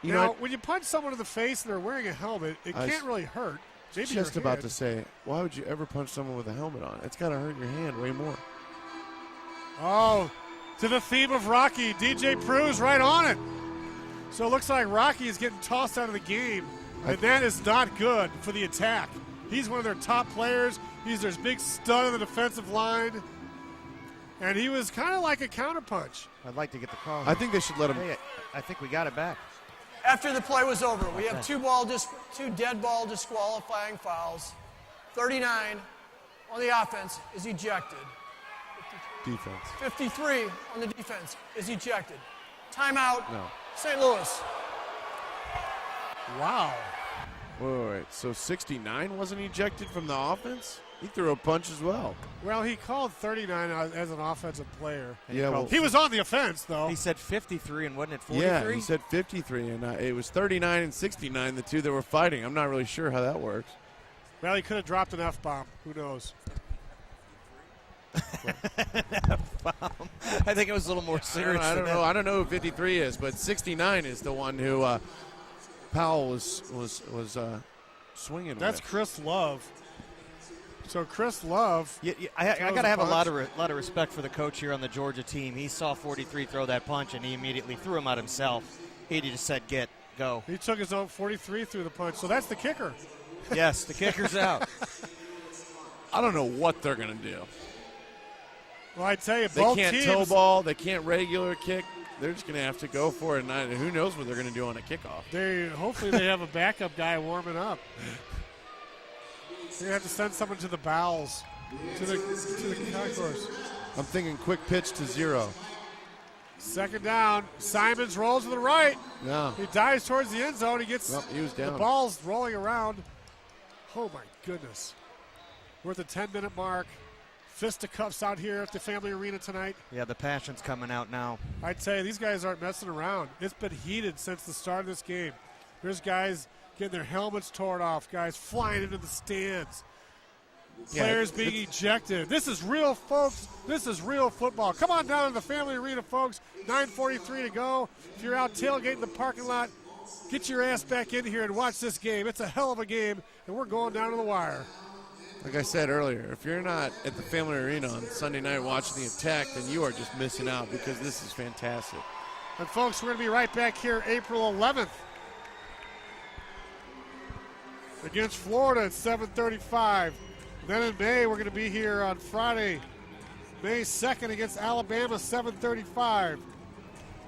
Now, when you punch someone in the face and they're wearing a helmet, it can't really hurt. maybe just your about hand. to say, why would you ever punch someone with a helmet on? It's got to hurt your hand way more. Oh, to the theme of Rocky, DJ Prue's right on it. So it looks like Rocky is getting tossed out of the game, and that is not good for the attack. He's one of their top players. He's their big stud on the defensive line, and he was kind of like a counterpunch. I'd like to get the call. I think they should let him. Hey, I think we got it back. After the play was over, we have two dead ball disqualifying fouls. 39 on the offense is ejected. Defense. 53 on the defense is ejected. Timeout. No. St. Louis. Wow. Wait. So 69 wasn't ejected from the offense? He threw a punch as well. Well, he called 39 as an offensive player. Yeah, well, he was on the offense, though. He said 53, and wasn't it 43? Yeah, he said 53, and it was 39 and 69, the two that were fighting. I'm not really sure how that works. Well, he could have dropped an F-bomb. Who knows? I think it was a little more serious. I don't know. I don't know who 53 is, but 69 is the one who Powell was swinging That's with. Chris Love. So Chris Love. I got to have a lot of respect for the coach here on the Georgia team. He saw 43 throw that punch, and he immediately threw him out himself. He just said, go. He took his own 43 through the punch. So that's the kicker. Yes, the kicker's out. I don't know what they're going to do. Well, I tell you, They both can't teams. toe ball. They can't regular kick. They're just going to have to go for it. And who knows what they're going to do on a kickoff. Hopefully they have a backup guy warming up. They're going to have to send someone to the bowels, to the concourse. I'm thinking quick pitch to 0. Second down. Simons rolls to the right. Yeah. He dives towards the end zone. He gets he was down. the ball's rolling around. Oh, my goodness. We're at the 10-minute mark. Fisticuffs out here at the Family Arena tonight. Yeah, the passion's coming out now. I tell you, these guys aren't messing around. It's been heated since the start of this game. There's guys getting their helmets torn off, guys flying into the stands, players being ejected. This is real, folks. This is real football. Come on down to the Family Arena, folks. 9:43 to go. If you're out tailgating the parking lot, get your ass back in here and watch this game. It's a hell of a game, and we're going down to the wire. Like I said earlier, if you're not at the Family Arena on Sunday night watching the attack, then you are just missing out because this is fantastic. And, folks, we're going to be right back here April 11th against Florida at 7:35. Then in May, we're going to be here on Friday, May 2nd against Alabama, 7:35.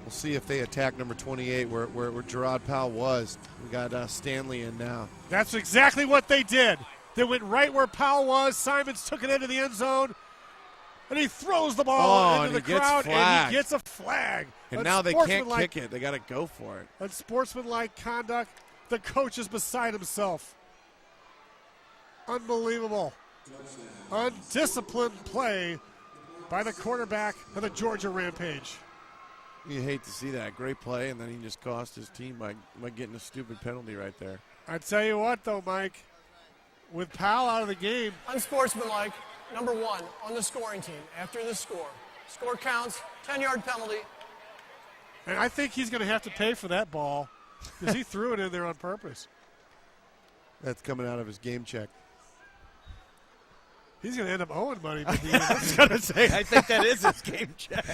We'll see if they attack number 28 where Gerard Powell was. We got Stanley in now. That's exactly what they did. They went right where Powell was. Simons took it into the end zone, and he throws the ball into the crowd, and he gets a flag. And now they can't kick it. They got to go for it. Unsportsmanlike conduct. The coach is beside himself. Unbelievable. Undisciplined play by the quarterback of the Georgia Rampage. You hate to see that. Great play, and then he just cost his team by getting a stupid penalty right there. I tell you what, though, Mike, with Powell out of the game. Unsportsmanlike, number 1 on the scoring team after the score. Score counts, 10-yard penalty. And I think he's going to have to pay for that ball because he threw it in there on purpose. That's coming out of his game check. He's going to end up owing money. I was going to say, I think that is his game check.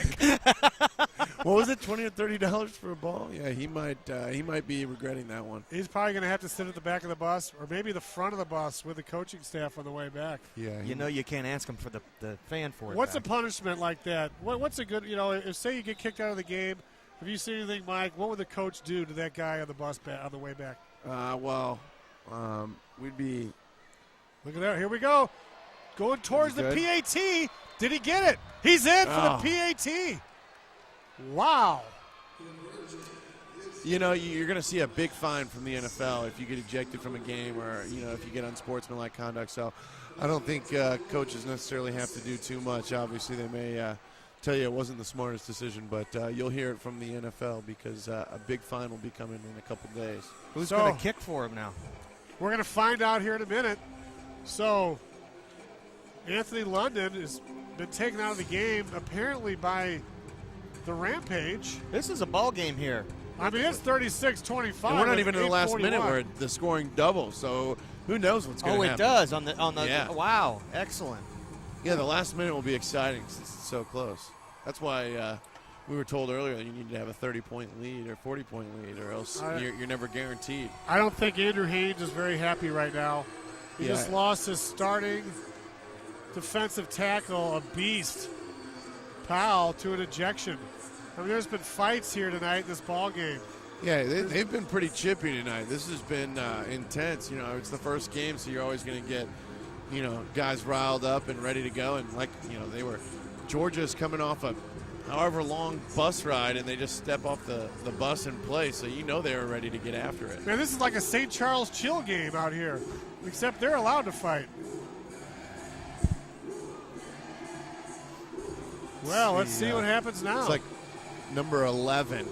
What was it, $20 or $30 for a ball? Yeah, he might be regretting that one. He's probably going to have to sit at the back of the bus or maybe the front of the bus with the coaching staff on the way back. Yeah, you know you can't ask him for the fan for it. What's a punishment like that? What's a good, if say you get kicked out of the game, have you seen anything, Mike? What would the coach do to that guy on the bus on the way back? We'd be. Look at that. Here we go. Going towards the PAT. Did he get it? He's in for the PAT. Wow. You're going to see a big fine from the NFL if you get ejected from a game or, if you get unsportsmanlike conduct. So I don't think coaches necessarily have to do too much. Obviously, they may tell you it wasn't the smartest decision, but you'll hear it from the NFL because a big fine will be coming in a couple days. Who's going to kick for him now? We're going to find out here in a minute. So Anthony London has been taken out of the game apparently by the Rampage. This is a ball game here. I mean, it's 36-25. And we're not even in the last minute where the scoring doubles. So who knows what's going to happen. It does on the Yeah. Wow, excellent. Yeah, the last minute will be exciting since it's so close. That's why we were told earlier that you need to have a 30-point lead or 40-point lead, or else you're never guaranteed. I don't think Andrew Haynes is very happy right now. He just lost his starting defensive tackle, a beast, Powell, to an ejection. I mean, there's been fights here tonight in this ball game. Yeah, they've been pretty chippy tonight. This has been intense. You know, it's the first game, so you're always going to get, guys riled up and ready to go. And Georgia's coming off a however long bus ride, and they just step off the bus and play, so they were ready to get after it. Man, this is like a St. Charles chill game out here, except they're allowed to fight. Well, let's see what happens now. It's like number 11.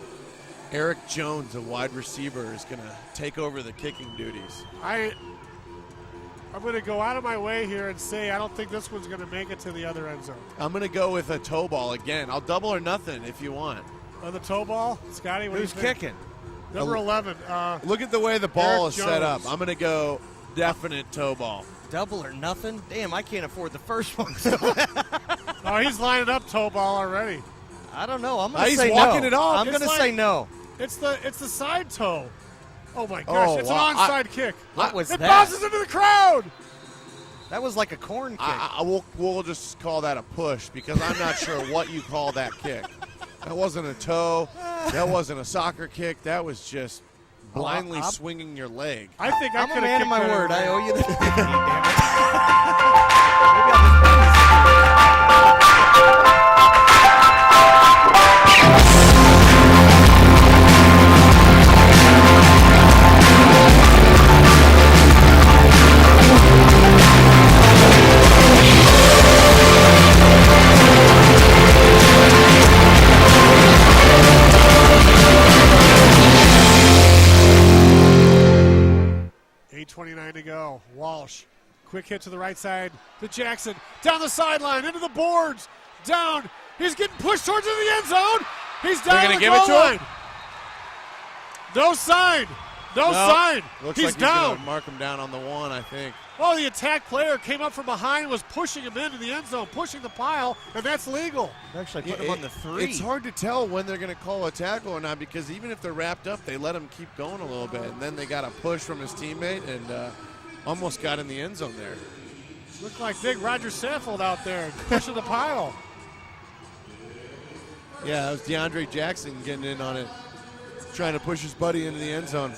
Eric Jones, a wide receiver, is going to take over the kicking duties. I'm going to go out of my way here and say I don't think this one's going to make it to the other end zone. I'm going to go with a toe ball again. I'll double or nothing if you want. On the toe ball? Scotty, what Who's do you think? kicking? Number 11. Look at the way the ball Eric is set up. Jones. I'm going to go definite toe ball. Double or nothing? Damn, I can't afford the first one. Oh, he's lining up toe ball already. I don't know. I'm going to He's say walking no. it off. I'm going to say no. It's the side toe. Oh, my gosh. It's wow. an onside kick. What was it that? bounces into the crowd. That was like a corn kick. We'll just call that a push because I'm not sure what you call that kick. That wasn't a toe. That wasn't a soccer kick. That was just blindly swinging your leg. I think I'm a man of my word. I owe you the .8:29 to go. Walsh, quick hit to the right side to Jackson. Down the sideline, into the boards. Down. He's getting pushed towards the end zone. He's down They're the give goal it to line. him? No sign. No sign. Looks He's like down. He's gonna mark him down on the one, I think. Oh, the attack player came up from behind, was pushing him into the end zone, pushing the pile, and that's legal. Actually put him on the 3. It's hard to tell when they're going to call a tackle or not because even if they're wrapped up, they let him keep going a little bit, and then they got a push from his teammate and almost got in the end zone there. Looked like big Roger Saffold out there pushing the pile. Yeah, it was DeAndre Jackson getting in on it, trying to push his buddy into the end zone.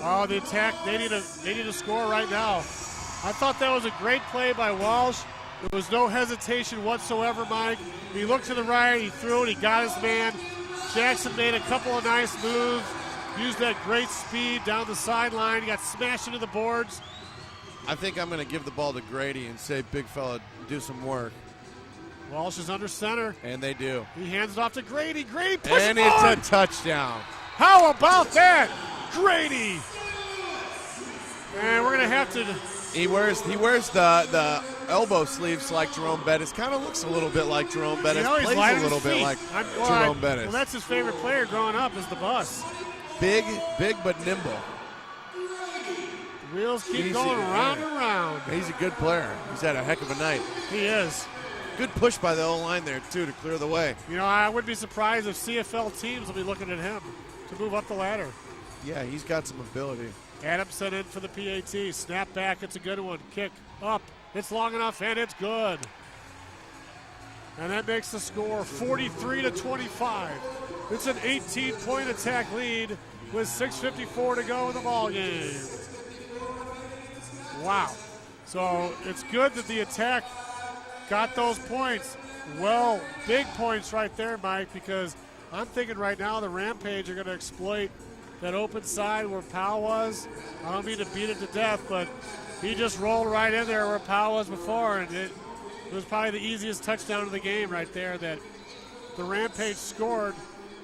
Oh, the attack, they need a score right now. I thought that was a great play by Walsh. There was no hesitation whatsoever, Mike. He looked to the right, he threw it, he got his man. Jackson made a couple of nice moves, used that great speed down the sideline. He got smashed into the boards. I think I'm going to give the ball to Grady and say, big fella, do some work. Walsh is under center. And they do. He hands it off to Grady. Grady pushes and forward. it's a touchdown. How about that? Grady. And we're going to have to... He wears the elbow sleeves like Jerome Bettis. Kind of looks a little bit like Jerome Bettis. He's Plays light a on little his bit feet. like Well, Jerome Bettis. Well, that's his favorite player growing up is the bus. Big but nimble. The wheels keep going round and round. He's a good player. He's had a heck of a night. He is. Good push by the O-line there, too, to clear the way. You know, I wouldn't be surprised if CFL teams will be looking at him to move up the ladder. Yeah, he's got some ability. Adamson in for the PAT. Snap back. It's a good one. Kick up. It's long enough, and it's good. And that makes the score 43-25. It's an 18-point attack lead with 6:54 to go in the ball game. Wow. So it's good that the attack got those points. Well, big points right there, Mike, because I'm thinking right now the Rampage are going to exploit that open side where Powell was. I don't mean to beat it to death, but he just rolled right in there where Powell was before, and it was probably the easiest touchdown of the game right there that the Rampage scored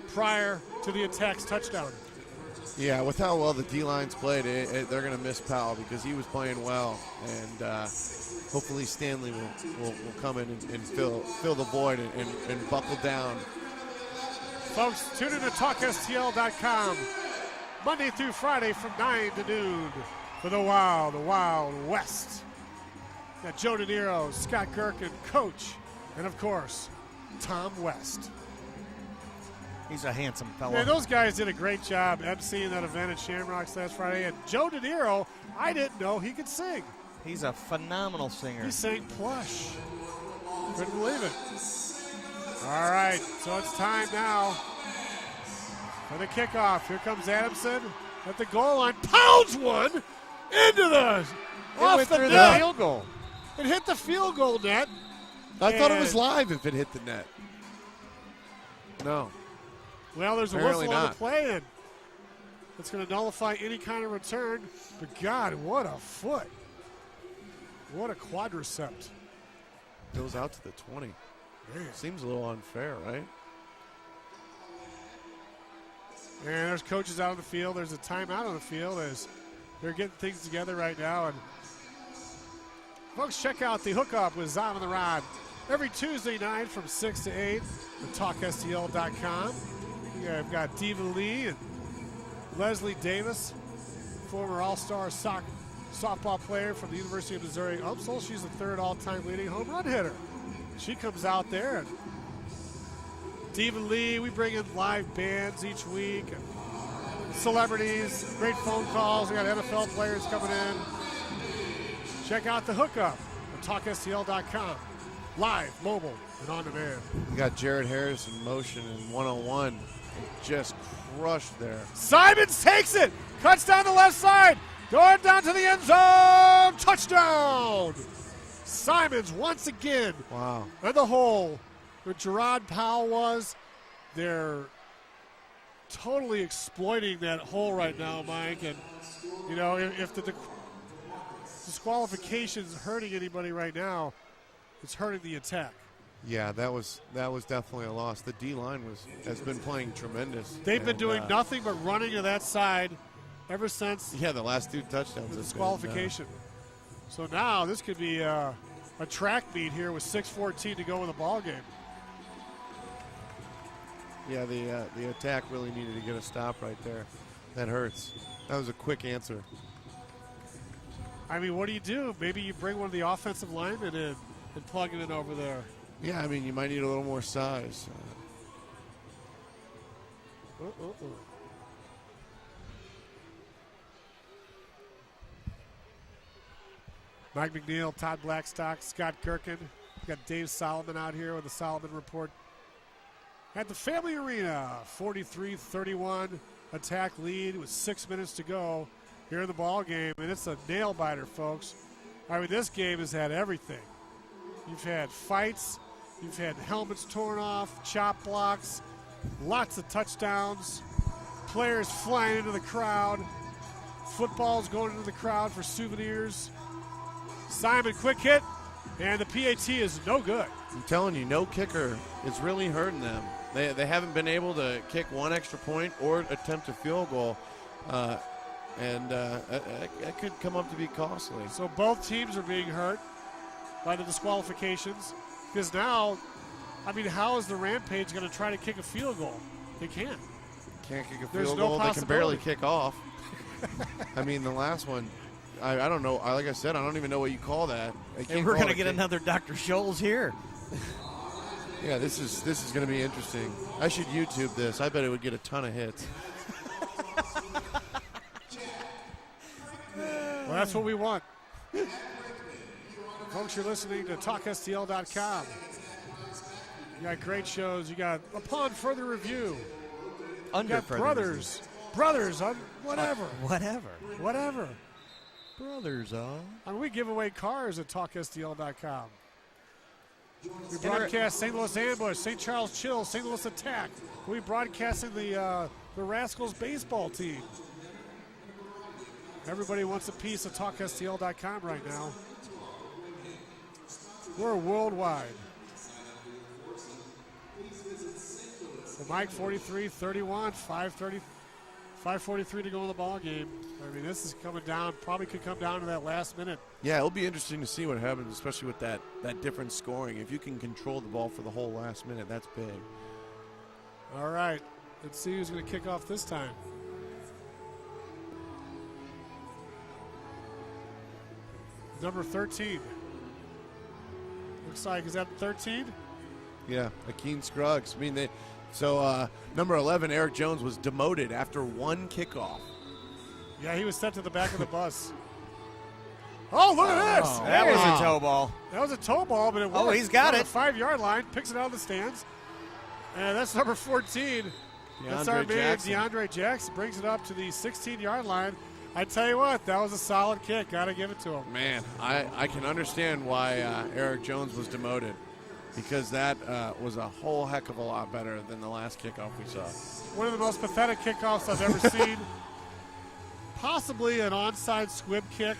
prior to the attack's touchdown. Yeah, with how well the D-lines played, they're going to miss Powell because he was playing well, and hopefully Stanley will come in and fill the void and buckle down. Folks, tune in to TalkSTL.com Monday through Friday from 9 to noon. for the Wild West. Got Joe De Niro, Scott Gherkin, coach, and of course, Tom West. He's a handsome fellow. Man, those guys did a great job emceeing that event at Shamrocks last Friday. And Joe De Niro, I didn't know he could sing. He's a phenomenal singer. He sang Plush. Couldn't believe it. All right, so it's time now for the kickoff. Here comes Adamson at the goal line. Pounds one into the off the net. Field goal. It hit the field goal net. I thought it was live if it hit the net. No. Well, there's a Apparently whistle on the not. play, and it's going to nullify any kind of return. But, God, what a foot. What a quadricept. Goes out to the 20. Man. Seems a little unfair, right? And there's coaches out on the field. There's a timeout on the field as they're getting things together right now. And folks, check out the hookup with Zom and the Rod every Tuesday night from 6 to 8 at TalkSTL.com. Yeah, I've got Diva Lee and Leslie Davis, former All-Star softball player from the University of Missouri UMSL. She's the third all-time leading home run hitter. She comes out there, and Diva Lee, we bring in live bands each week, and celebrities, great phone calls. We got NFL players coming in. Check out the hookup on TalkSTL.com. Live, mobile, and on demand. We got Jared Harris in motion in 101. Just crushed there. Simons takes it, cuts down the left side, going down to the end zone. Touchdown! Simons once again. Wow. And the hole where Gerard Powell was, they're totally exploiting that hole right now, Mike. And, you know, if the disqualification's hurting anybody right now, it's hurting the attack. Yeah, that was definitely a loss. The D-line has been playing tremendous. They've been doing nothing but running to that side ever since the last two touchdowns. the disqualification. So now this could be a track meet here with 6:14 to go in the ball game. Yeah, the attack really needed to get a stop right there. That hurts. That was a quick answer. I mean, what do? Maybe you bring one of the offensive linemen in and plug it in over there. Yeah, I mean, you might need a little more size. Mike McNeil, Todd Blackstock, Scott Gherkin. We've got Dave Solomon out here with the Solomon Report. At the Family Arena, 43-31 attack lead with 6 minutes to go here in the ball game. And it's a nail-biter, folks. I mean, this game has had everything. You've had fights. You've had helmets torn off, chop blocks, lots of touchdowns, players flying into the crowd, footballs going into the crowd for souvenirs. Simon, quick hit, and the PAT is no good. I'm telling you, no kicker is really hurting them. They haven't been able to kick one extra point or attempt a field goal, and that could come up to be costly. So both teams are being hurt by the disqualifications. Because now, I mean, how is the Rampage going to try to kick a field goal? They can't. Can't kick a There's field no goal. They can barely possibility. kick off. I mean, the last one, I don't know. Like I said, I don't even know what you call that. And we're going to get another Dr. Scholes here. Yeah, this is going to be interesting. I should YouTube this. I bet it would get a ton of hits. Well, that's what we want. Folks, you're listening to TalkSTL.com. You got great shows. You got Upon Further Review. You got Further Brothers on whatever. Whatever. Brothers on. I mean, we give away cars at TalkSTL.com. We broadcast St. Louis Ambush, St. Charles Chill, St. Louis Attack. We broadcasting the Rascals baseball team. Everybody wants a piece of TalkSTL.com right now. We're worldwide. So Mike, 43-31, 5:43 to go in the ball game. I mean, this is coming down, probably could come down to that last minute. Yeah, it'll be interesting to see what happens, especially with that different scoring. If you can control the ball for the whole last minute, that's big. All right, let's see who's going to kick off this time. Number 13. Looks like, is that 13? Yeah, Akeem Scruggs. I mean, number 11, Eric Jones, was demoted after one kickoff. Yeah, he was sent to the back of the bus. Oh, look at this! That was a toe ball. That was a toe ball, but it worked. Oh, he's got it. The 5-yard line, picks it out of the stands. And that's number 14. That's our man, DeAndre Jackson. Brings it up to the 16-yard line. I tell you what, that was a solid kick. Got to give it to him. Man, I can understand why Eric Jones was demoted, because that was a whole heck of a lot better than the last kickoff we saw. One of the most pathetic kickoffs I've ever seen. Possibly an onside squib kick,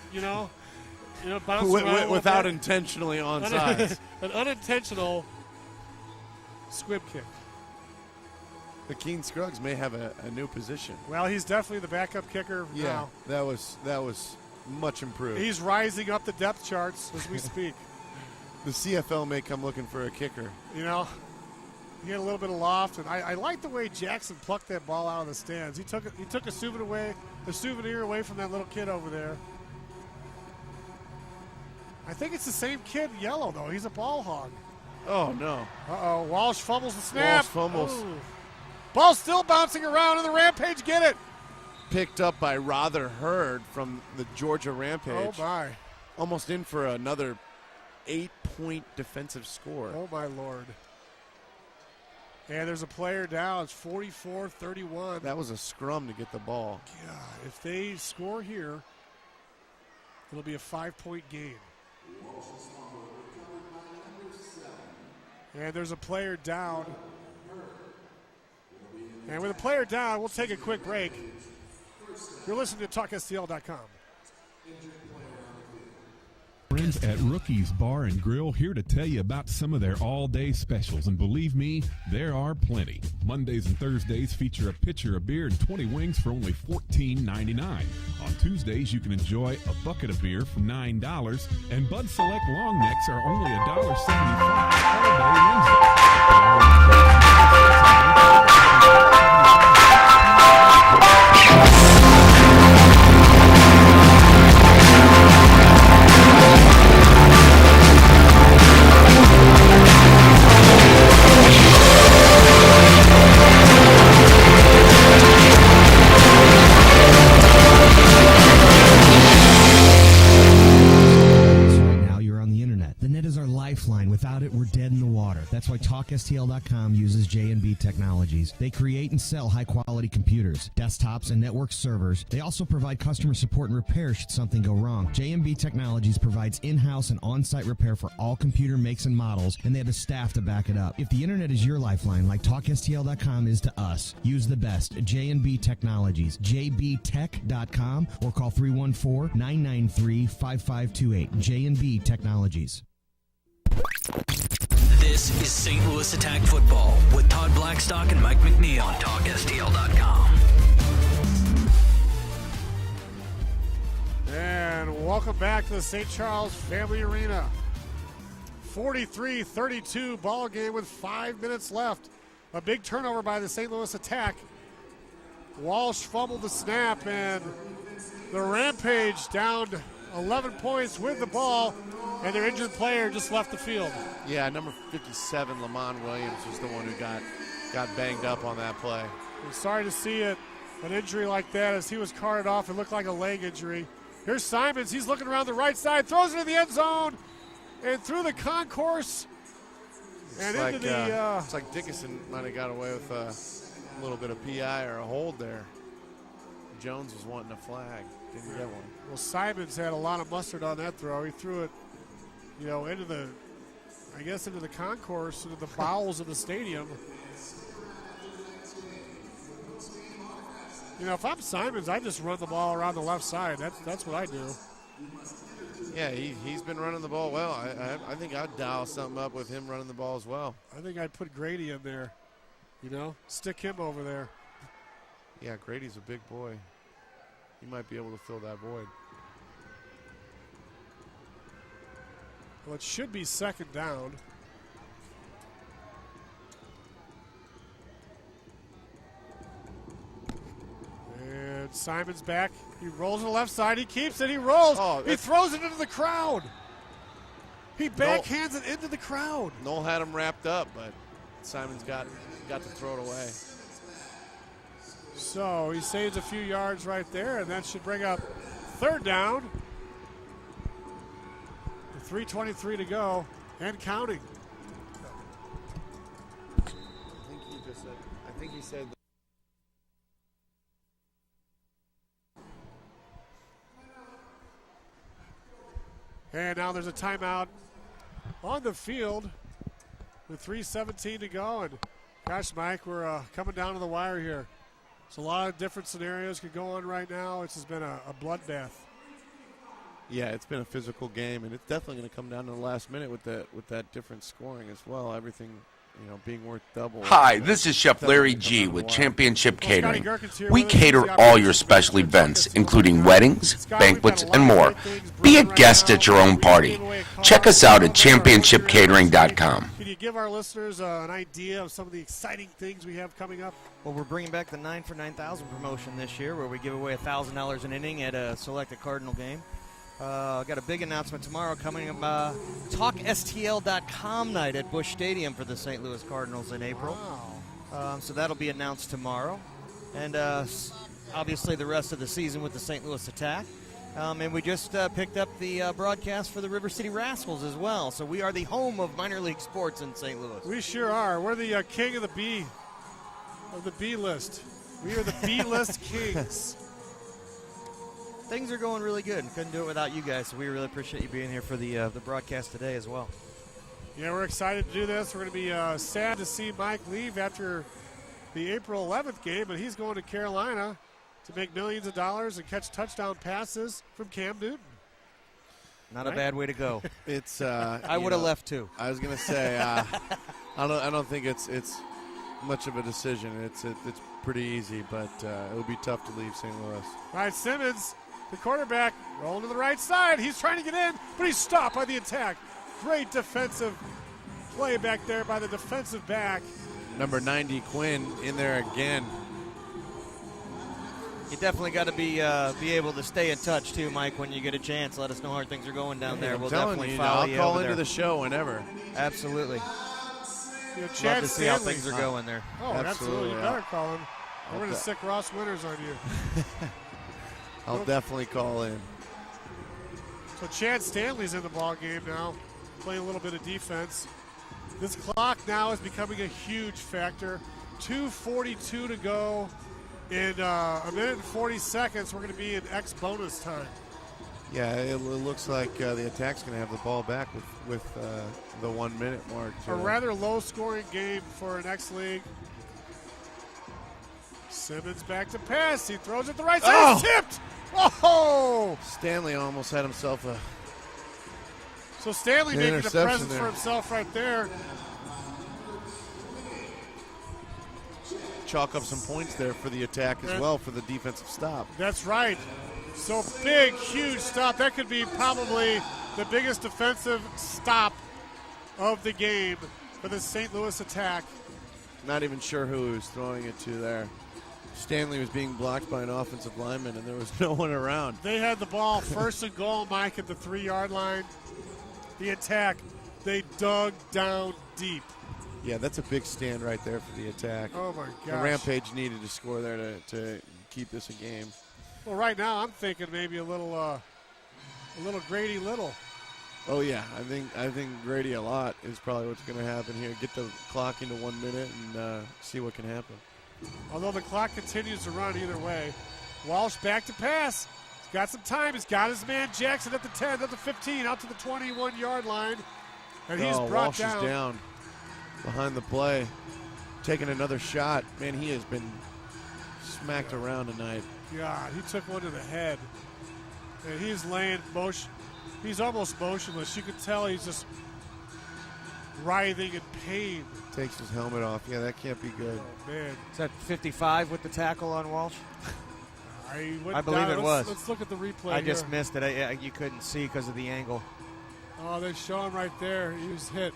without intentionally onside. An unintentional squib kick. Akeem Scruggs may have a new position. Well, he's definitely the backup kicker now. That was much improved. He's rising up the depth charts as we speak. The CFL may come looking for a kicker. He had a little bit of loft, and I like the way Jackson plucked that ball out of the stands. He took a souvenir away from that little kid over there. I think it's the same kid in yellow, though. He's a ball hog. Oh, no. Uh-oh. Walsh fumbles the snap. Walsh fumbles. Ooh. Ball still bouncing around, and the Rampage get it. Picked up by Rotherhurd from the Georgia Rampage. Oh, my. Almost in for another 8-point defensive score. Oh, my Lord. And there's a player down. It's 44-31. That was a scrum to get the ball. God, if they score here, it'll be a 5-point game. And there's a player down. And with a player down, we'll take a quick break. You're listening to TalkSTL.com. Friends at Rookie's Bar and Grill here to tell you about some of their all-day specials. And believe me, there are plenty. Mondays and Thursdays feature a pitcher of beer and 20 wings for only $14.99. On Tuesdays, you can enjoy a bucket of beer for $9. And Bud Select long necks are only $1.75 Holiday Wednesday. Without it, we're dead in the water. That's why TalkSTL.com uses J&B Technologies. They create and sell high-quality computers, desktops, and network servers. They also provide customer support and repair should something go wrong. J&B Technologies provides in-house and on-site repair for all computer makes and models, and they have the staff to back it up. If the internet is your lifeline, like TalkSTL.com is to us, use the best, J&B Technologies, jbtech.com, or call 314-993-5528. J&B Technologies. This is St. Louis Attack Football with Todd Blackstock and Mike McNeil on TalkSTL.com. And welcome back to the St. Charles Family Arena. 43-32 ball game with 5 minutes left. A big turnover by the St. Louis Attack. Walsh fumbled the snap, and the Rampage down 11 points with the ball. And their injured player just left the field. Yeah, number 57, Lamont Williams, was the one who got banged up on that play. I'm sorry to see an injury like that as he was carted off. It looked like a leg injury. Here's Simons. He's looking around the right side, throws it in the end zone, and through the concourse and into the. It's like Dickinson might have got away with a little bit of PI or a hold there. Jones was wanting a flag, didn't get one. Well, Simons had a lot of mustard on that throw. He threw it, into the concourse, into the bowels of the stadium. If I'm Simons, I just run the ball around the left side. That's what I do. Yeah, he's been running the ball well. I think I'd dial something up with him running the ball as well. I think I'd put Grady in there, stick him over there. Yeah, Grady's a big boy. He might be able to fill that void. Well, it should be second down. And And Simon's back. He rolls to the left side. He keeps it. He rolls. He throws it into the crowd. He backhands it into the crowd. Noel had him wrapped up, but Simon's got to throw it away. So he saves a few yards right there, and that should bring up third down. 3:23 to go and counting. I think he said. And now there's a timeout on the field with 3:17 to go. And gosh, Mike, we're coming down to the wire here. There's a lot of different scenarios could go on right now. It's just been a bloodbath. Yeah, it's been a physical game, and it's definitely going to come down to the last minute with that different scoring as well. Everything, being worth double. Hi, this is Chef Larry G with Championship Catering. We cater all your special events, including weddings, banquets, and more. Be a guest at your own party. Check us out at championshipcatering.com. Can you give our listeners an idea of some of the exciting things we have coming up? Well, we're bringing back the 9 for 9,000 promotion this year, where we give away $1,000 an inning at a selected Cardinal game. Got a big announcement tomorrow coming up. TalkSTL.com night at Busch Stadium for the St. Louis Cardinals in April. Wow. So that'll be announced tomorrow. And obviously the rest of the season with the St. Louis Attack. And we just picked up the broadcast for the River City Rascals as well. So we are the home of minor league sports in St. Louis. We sure are. We're the king of the B list. We are the B list kings. Things are going really good. Couldn't do it without you guys, so we really appreciate you being here for the broadcast today as well. Yeah, we're excited to do this. We're going to be sad to see Mike leave after the April 11th game, but he's going to Carolina to make millions of dollars and catch touchdown passes from Cam Newton. Not a bad way to go. It's I would have left too. I was going to say I don't think it's much of a decision. It's pretty easy, but it would be tough to leave St. Louis. All right, Simmons, the quarterback, rolling to the right side. He's trying to get in, but he's stopped by the attack. Great defensive play back there by the defensive back. Number 90, Quinn, in there again. You definitely got to be able to stay in touch too, Mike. When you get a chance, let us know how things are going down there. We'll definitely follow you. I'll call over into there. the show whenever. Absolutely. Chad Love to see Stanley. how things are going there. Oh, absolutely. You better call him. We're going to bet. sick Ross Winters on you. I'll definitely call in. So Chad Stanley's in the ball game now, playing a little bit of defense. This clock now is becoming a huge factor. 2:42 to go. In a minute and 40 seconds, we're going to be in X bonus time. Yeah, it looks like the attack's going to have the ball back with the 1 minute mark. A rather low-scoring game for an X League. Simmons back to pass. He throws it the right side. He's tipped. Oh! Stanley almost had himself a. So Stanley An making a interception presence there. for himself right there. Chalk up some points there for the attack as well for the defensive stop. That's right. So big, huge stop. That could be probably the biggest defensive stop of the game for the St. Louis Attack. Not even sure who he was throwing it to there. Stanley was being blocked by an offensive lineman, and there was no one around. They had the ball first and goal, Mike, at the 3-yard line. The Attack, they dug down deep. Yeah, that's a big stand right there for the attack. Oh, my The gosh. Rampage needed to score there to keep this a game. Well, right now I'm thinking maybe a little Grady Little. Oh yeah, I think Grady a lot is probably what's going to happen here. Get the clock into 1 minute and see what can happen. Although the clock continues to run either way. Walsh back to pass. He's got some time. He's got his man Jackson at the 10, at the 15, out to the 21-yard line. And he's brought Walsh down. is down behind the play, taking another shot. Man, he has been smacked around tonight. God, he took one to the head. And he's laying motion. He's almost motionless. You can tell he's just writhing in pain. Takes his helmet off. Yeah, that can't be good. Oh, man. Is that 55 with the tackle on Walsh? I believe it was. Let's look at the replay I just here. missed it. You couldn't see because of the angle. Oh, they show him right there. He was hit.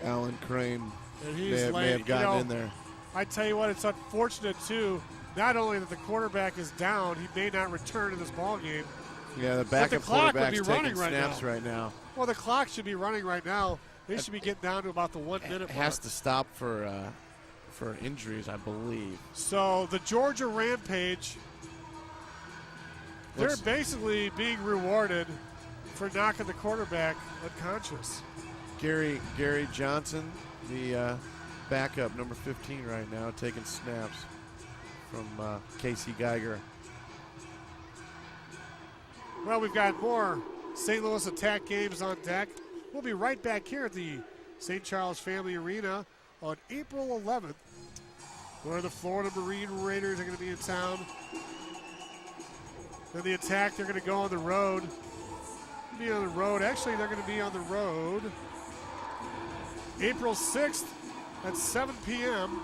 Alan Crane And he's may have gotten in there. I tell you what, it's unfortunate, too, not only that the quarterback is down, he may not return to this ball game. Yeah, the backup quarterback's taking right snaps right now. Well, the clock should be running right now. They should be getting down to about the 1 minute mark. It has to stop for injuries, I believe. So the Georgia Rampage, they're basically being rewarded for knocking the quarterback unconscious. Gary Johnson, the backup, number 15 right now, taking snaps from Casey Geiger. Well, we've got more St. Louis Attack games on deck. We'll be right back here at the St. Charles Family Arena on April 11th, where the Florida Marine Raiders are going to be in town. Then the Attack, they're going to go on the road. Actually, they're going to be on the road April 6th at 7 p.m.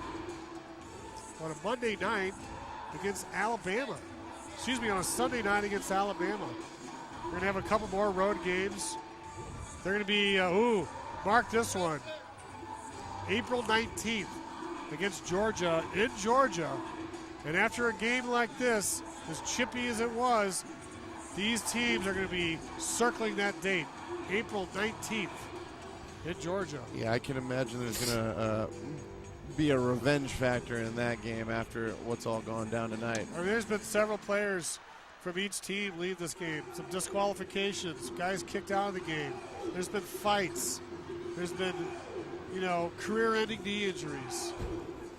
on a Monday night against Alabama. On a Sunday night against Alabama. We're going to have a couple more road games. They're going to be, mark this one, April 19th against Georgia in Georgia. And after a game like this, as chippy as it was, these teams are going to be circling that date, April 19th in Georgia. Yeah, I can imagine there's going to be a revenge factor in that game after what's all gone down tonight. I mean, there's been several players from each team leave this game. Some disqualifications, guys kicked out of the game. There's been fights. There's been, career-ending knee injuries.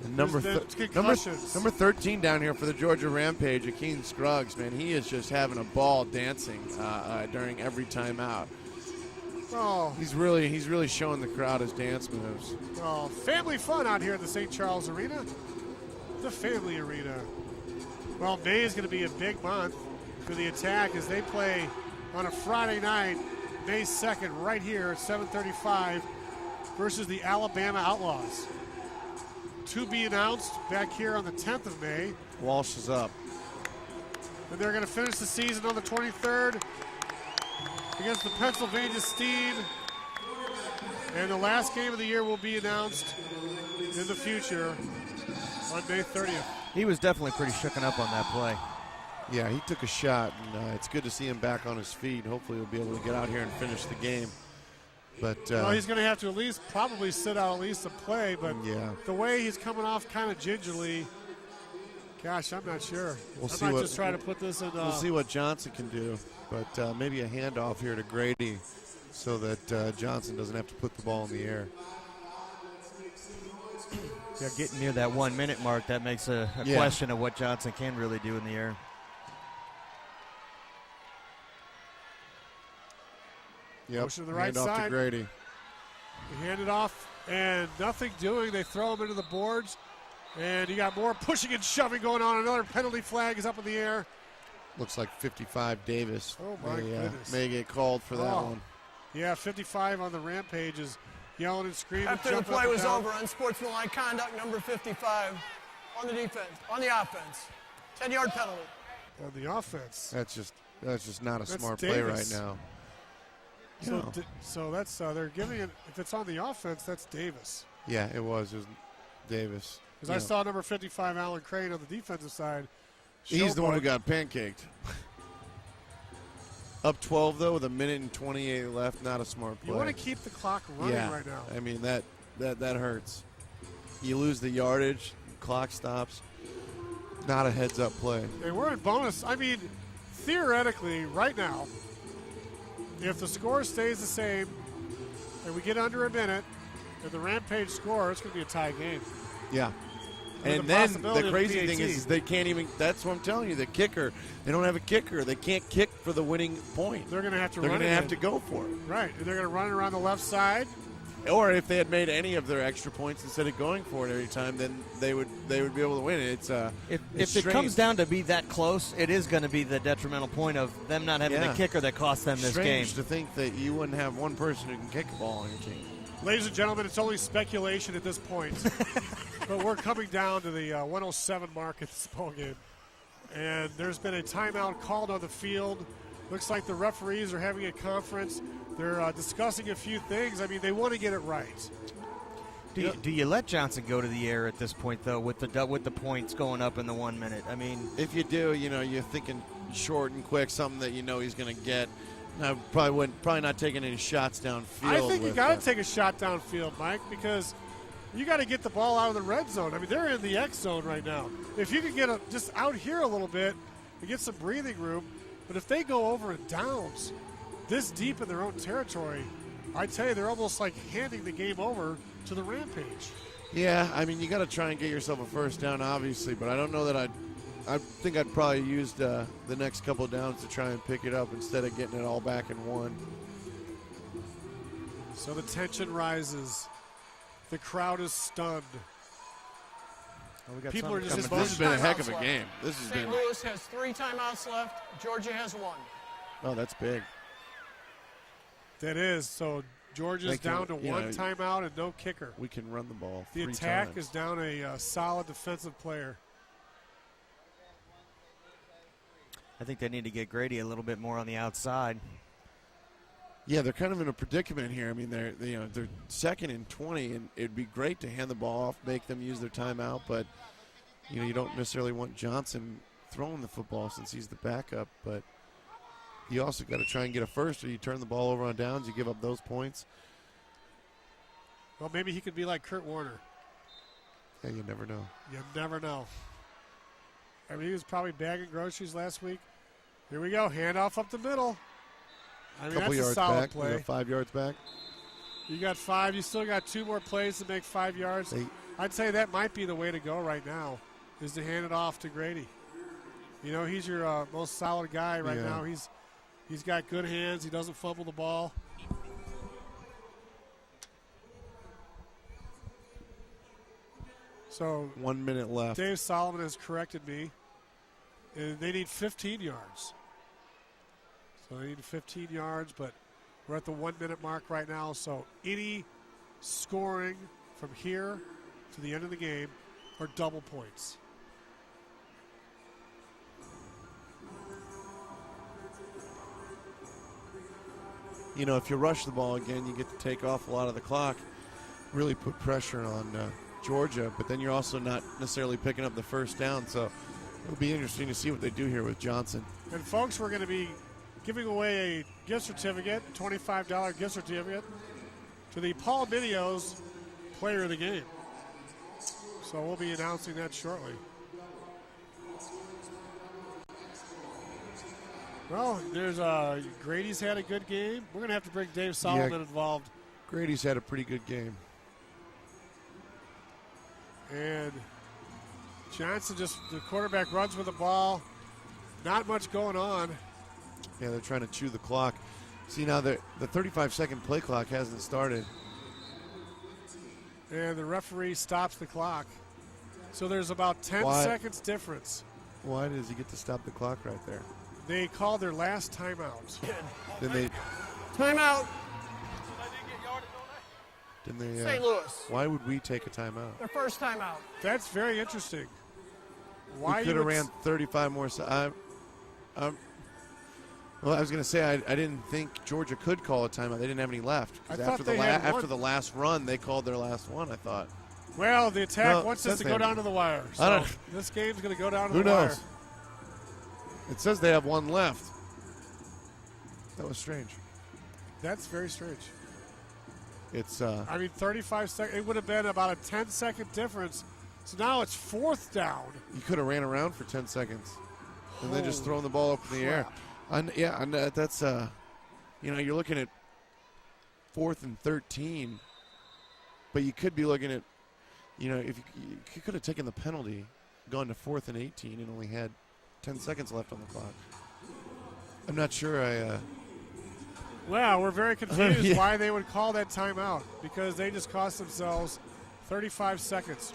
And concussions. Number 13 down here for the Georgia Rampage, Akeem Scruggs, man, he is just having a ball dancing during every timeout. Oh, he's really showing the crowd his dance moves. Oh, family fun out here at the St. Charles Arena, the Family Arena. Well, May is going to be a big month for the Attack as they play on a Friday night, May 2nd, right here at 7:35 versus the Alabama Outlaws. To be announced back here on the 10th of May. Walsh is up. And they're going to finish the season on the 23rd against the Pennsylvania Steam. And the last game of the year will be announced in the future on May 30th. He was definitely pretty shooken up on that play. Yeah, he took a shot, and it's good to see him back on his feet. Hopefully he'll be able to get out here and finish the game. But he's going to have to probably sit out at least a play, but yeah, the way he's coming off kind of gingerly, gosh, I'm not sure. I might just try to put this in. We'll see what Johnson can do, but maybe a handoff here to Grady so that Johnson doesn't have to put the ball in the air. Yeah, getting near that 1 minute mark, that makes a question of what Johnson can really do in the air. Yep. Motion to the right hand side. Off to Grady. He handed off, and nothing doing. They throw him into the boards, and you got more pushing and shoving going on. Another penalty flag is up in the air. Looks like 55 Davis. Oh, my goodness. May get called for that one. Yeah, 55 on the Rampage is yelling and screaming. After the play was over, unsportsmanlike conduct number 55 on the offense. 10-yard penalty. On the offense. That's just not a smart play right now. So that's they're giving it. If it's on the offense, that's Davis. Yeah, it was Davis. Because I saw number 55, Alan Crane, on the defensive side. He's the one who got pancaked. Up 12 though, with a minute and 28 left. Not a smart play. You want to keep the clock running right now. I mean that hurts. You lose the yardage, clock stops. Not a heads-up play. And we're in bonus. I mean, theoretically, right now, if the score stays the same and we get under a minute and the Rampage score, it's going to be a tie game. Yeah. And then the crazy thing is they can't even – that's what I'm telling you. The kicker, they don't have a kicker. They can't kick for the winning point. They're going to have to They're going to have to go for it. Right. And they're going to run it around the left side. Or if they had made any of their extra points instead of going for it every time, then they would be able to win. If it comes down to be that close, it is going to be the detrimental point of them not having the kicker that cost them this game. Strange to think that you wouldn't have one person who can kick a ball on your team. Ladies and gentlemen, it's only speculation at this point. But we're coming down to the 107 mark at this ball game. And there's been a timeout called on the field. Looks like the referees are having a conference. They're discussing a few things. I mean, they want to get it right. Do you let Johnson go to the air at this point, though, with the points going up in the 1 minute? I mean, if you do, you're thinking short and quick, something that he's going to get. I probably not taking any shots downfield. I think you got to take a shot downfield, Mike, because you got to get the ball out of the red zone. I mean, they're in the X zone right now. If you can get just out here a little bit and get some breathing room, but if they go over in downs this deep in their own territory, I tell you, they're almost like handing the game over to the Rampage. Yeah, I mean, you got to try and get yourself a first down, obviously, but I don't know that I think I'd probably use the next couple of downs to try and pick it up instead of getting it all back in one. So the tension rises. The crowd is stunned. People are just this has been a heck of a game. St. Louis has 3 timeouts left. Georgia has 1. Oh, that's big. That is. So Georgia's down to 1 timeout and no kicker. We can run the ball. The attack is down a solid defensive player. I think they need to get Grady a little bit more on the outside. Yeah, they're kind of in a predicament here. I mean, they're 2nd and 20, and it'd be great to hand the ball off, make them use their timeout, but you don't necessarily want Johnson throwing the football since he's the backup. But you also got to try and get a first, or you turn the ball over on downs, you give up those points. Well, maybe he could be like Kurt Warner. Yeah, you never know. You never know. I mean, he was probably bagging groceries last week. Here we go, handoff up the middle. I mean, couple that's yards a solid back, play. 5 yards back. You got 5. You still got 2 more plays to make 5 yards. I'd say that might be the way to go right now, is to hand it off to Grady. He's your most solid guy right now. He's got good hands. He doesn't fumble the ball. So 1 minute left. Dave Solomon has corrected me. And they need 15 yards. So they need 15 yards, but we're at the 1 minute mark right now. So any scoring from here to the end of the game are double points. If you rush the ball again, you get to take off a lot of the clock, really put pressure on Georgia, but then you're also not necessarily picking up the first down. So it'll be interesting to see what they do here with Johnson. And folks, we're going to be giving away a gift certificate, $25 gift certificate, to the Paul Videos Player of the Game. So we'll be announcing that shortly. Well, there's Grady's had a good game. We're going to have to bring Dave Solomon involved. Grady's had a pretty good game. And Johnson the quarterback runs with the ball. Not much going on. Yeah, they're trying to chew the clock. See, now the 35-second play clock hasn't started. And the referee stops the clock. So there's about 10 seconds difference. Why does he get to stop the clock right there? They called their last timeout. Timeout. St. Louis. Why would we take a timeout? Their first timeout. That's very interesting. We could have ran 35 more. Well, I was going to say I didn't think Georgia could call a timeout. They didn't have any left. After the last run, they called their last one, I thought. Well, the attack wants us to go down to the wire. So this game's going to go down to the wire. Who knows? It says they have one left. That was strange. That's very strange. It's 35 seconds. It would have been about a 10-second difference. So now it's 4th down. You could have ran around for 10 seconds and then just thrown the ball up in the air. That's you're looking at 4th and 13, but you could be looking at, if you could have taken the penalty, gone to 4th and 18, and only had 10 seconds left on the clock. I'm not sure Well, we're very confused why they would call that timeout, because they just cost themselves 35 seconds.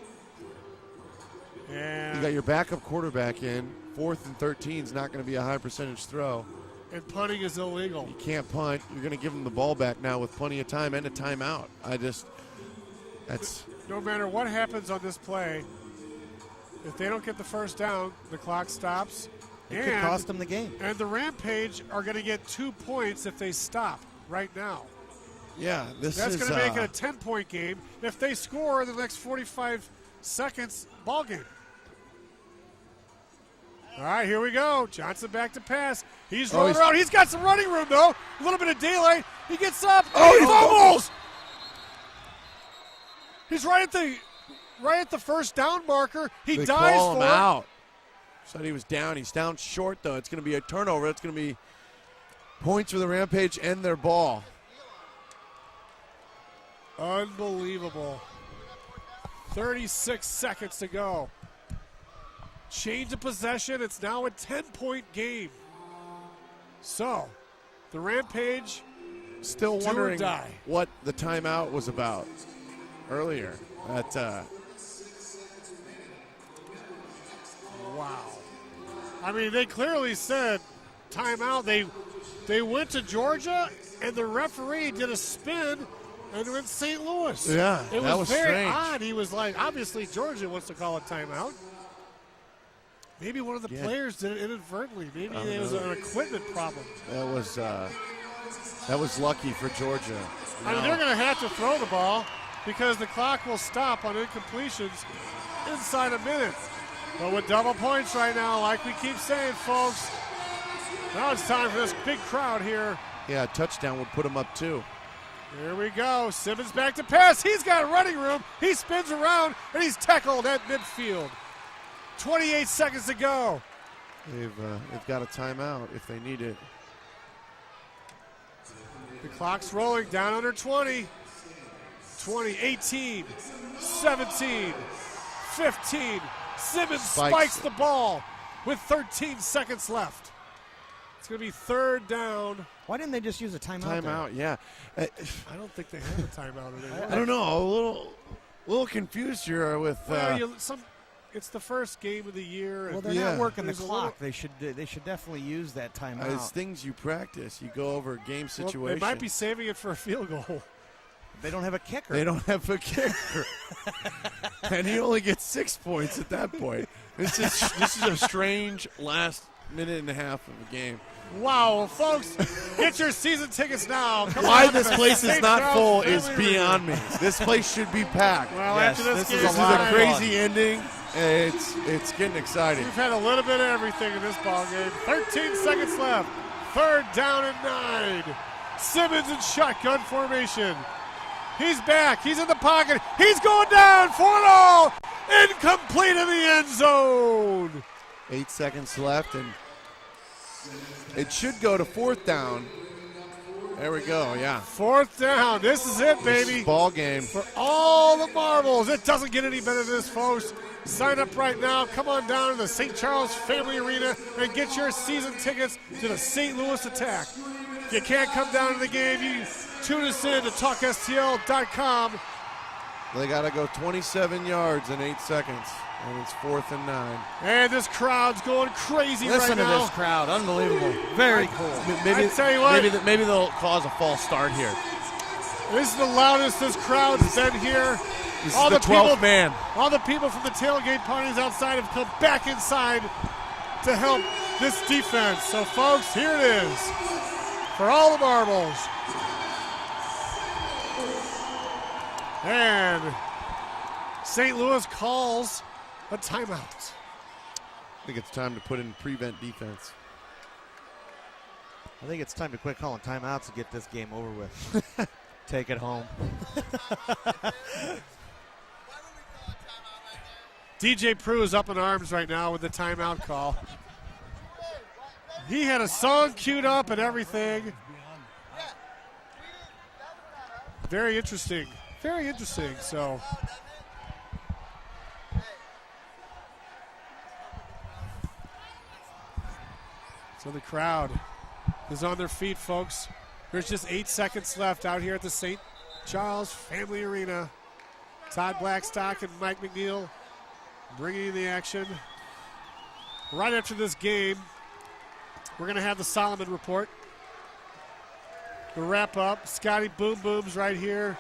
And you got your backup quarterback in. 4th and 13 is not going to be a high percentage throw. And punting is illegal. You can't punt. You're going to give them the ball back now with plenty of time and a timeout. No matter what happens on this play, if they don't get the first down, the clock stops. It could cost them the game. And the Rampage are going to get 2 points if they stop right now. Yeah, that's going to make it a 10-point game. If they score in the next 45 seconds, ball game. All right, here we go. Johnson back to pass. He's rolling around. He's got some running room, though. A little bit of daylight. He gets up. Oh, he fumbles. He's right at the first down marker. He they dives call him for out. Said he was down. He's down short, though. It's going to be a turnover. It's going to be points for the Rampage and their ball. Unbelievable. 36 seconds to go. Change of possession. It's now a 10-point game. So, the Rampage still do wondering or die. what the timeout was about earlier. Wow. I mean, they clearly said timeout. They went to Georgia, and the referee did a spin and went St. Louis. Yeah, it that was was very strange. odd. He was like, obviously Georgia wants to call a timeout. Maybe one of the players did it inadvertently. Maybe there was an equipment problem. That was lucky for Georgia. I mean, they're going to have to throw the ball because the clock will stop on incompletions inside a minute. But with double points right now, like we keep saying, folks, now it's time for this big crowd here. Yeah, a touchdown would put them up, too. Here we go. Simmons back to pass. He's got running room. He spins around, and he's tackled at midfield. 28 seconds to go. They've got a timeout if they need it. The clock's rolling down under 20. 20, 18, 17, 15. Simmons spikes the ball with 13 seconds left. It's going to be third down. Why didn't they just use a timeout? Timeout, yeah. I don't think they have a timeout. I don't know. A little confused here with. It's the first game of the year. Well, they're not working the clock. They should definitely use that timeout. It's things you practice. You go over a game situation. Well, they might be saving it for a field goal. They don't have a kicker. They don't have a kicker. And he only gets 6 points at that point. This is a strange last minute and a half of a game. Wow, well, folks, get your season tickets now. Why this place is not full is beyond me. This place should be packed. Well, after this game, this is a crazy ending. It's getting exciting. We've had a little bit of everything in this ball game. 13 seconds left. Third down and 9. Simmons in shotgun formation. He's back. He's in the pocket. He's going down for it all. Incomplete in the end zone. 8 seconds left, and it should go to fourth down. There we go, yeah. Fourth down. This is it, baby. This is ball game. For all the marbles. It doesn't get any better than this, folks. Sign up right now. Come on down to the St. Charles Family Arena and get your season tickets to the St. Louis Attack. If you can't come down to the game, you tune us in to TalkSTL.com. They got to go 27 yards in 8 seconds, and it's 4th and 9. And this crowd's going crazy right now. Listen to this crowd. Unbelievable. Very cool. I tell you what. Maybe they'll cause a false start here. This is the loudest this crowd's been here. This is the 12th man. All the people from the tailgate parties outside have come back inside to help this defense. So, folks, here it is for all the marbles. And St. Louis calls a timeout. I think it's time to put in prevent defense. I think it's time to quit calling timeouts and get this game over with. Take it home. DJ Prue is up in arms right now with the timeout call. He had a song queued up and everything. Very interesting. Very interesting. So the crowd is on their feet, folks. There's just 8 seconds left out here at the St. Charles Family Arena. Todd Blackstock and Mike McNeil bringing you the action. Right after this game, we're going to have the Solomon Report. The wrap up. Scotty Boom Boom's right here,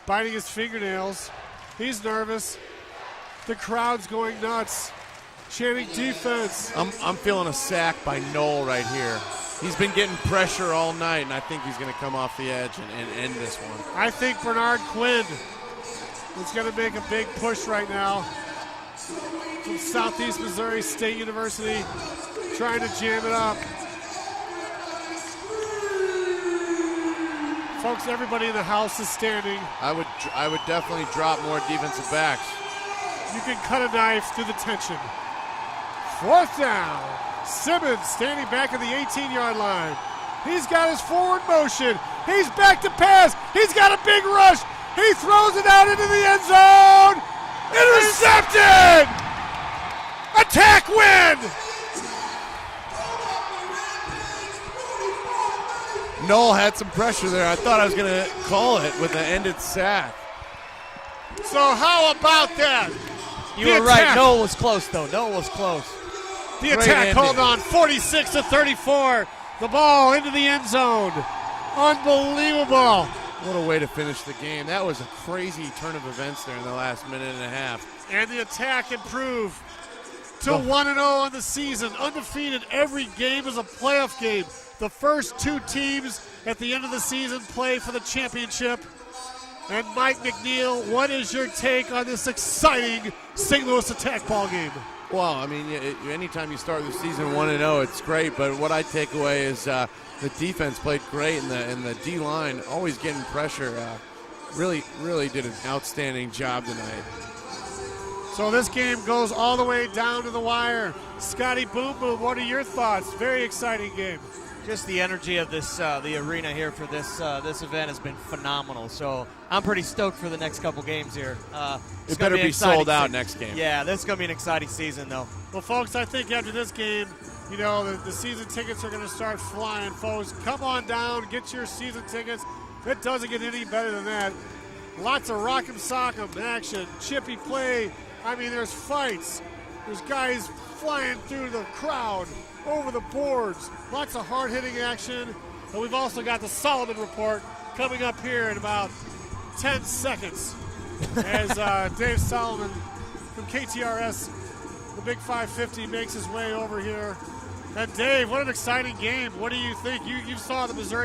biting his fingernails. He's nervous. The crowd's going nuts. chanting defense. I'm feeling a sack by Knoll right here. He's been getting pressure all night, and I think he's going to come off the edge and end this one. I think Bernard Quinn is going to make a big push right now from Southeast Missouri State University, trying to jam it up. Folks, everybody in the house is standing. I would definitely drop more defensive backs. You can cut a knife through the tension. 4th down. Simmons standing back at the 18-yard line. He's got his forward motion. He's back to pass. He's got a big rush. He throws it out into the end zone. Intercepted! Attack win! Knoll had some pressure there. I thought I was going to call it with an ended sack. So how about that? You were right. Knoll was close, though. Knoll was close. The attack called on 46-34. The ball into the end zone. Unbelievable. What a way to finish the game. That was a crazy turn of events there in the last minute and a half. And the attack improved to 1-0 on the season. Undefeated. Every game is a playoff game. The first 2 teams at the end of the season play for the championship. And Mike McNeil, what is your take on this exciting St. Louis Attack ball game? Well, I mean, anytime you start the season 1-0, it's great. But what I take away is the defense played great, and the D line always getting pressure. Really did an outstanding job tonight. So this game goes all the way down to the wire. Scotty Boom Boom, what are your thoughts? Very exciting game. Just the energy of this, the arena here for this event has been phenomenal. So I'm pretty stoked for the next couple games here. It better be sold out next game. Yeah, this is going to be an exciting season, though. Well, folks, I think after this game, you know, the season tickets are going to start flying. Folks, come on down, get your season tickets. It doesn't get any better than that. Lots of rock'em sock'em action, chippy play. I mean, there's fights. There's guys flying through the crowd, over the boards. Lots of hard-hitting action. And we've also got the Solomon Report coming up here in about 10 seconds as Dave Solomon from KTRS, the Big 550, makes his way over here. And Dave, what an exciting game. What do you think? You saw the Missouri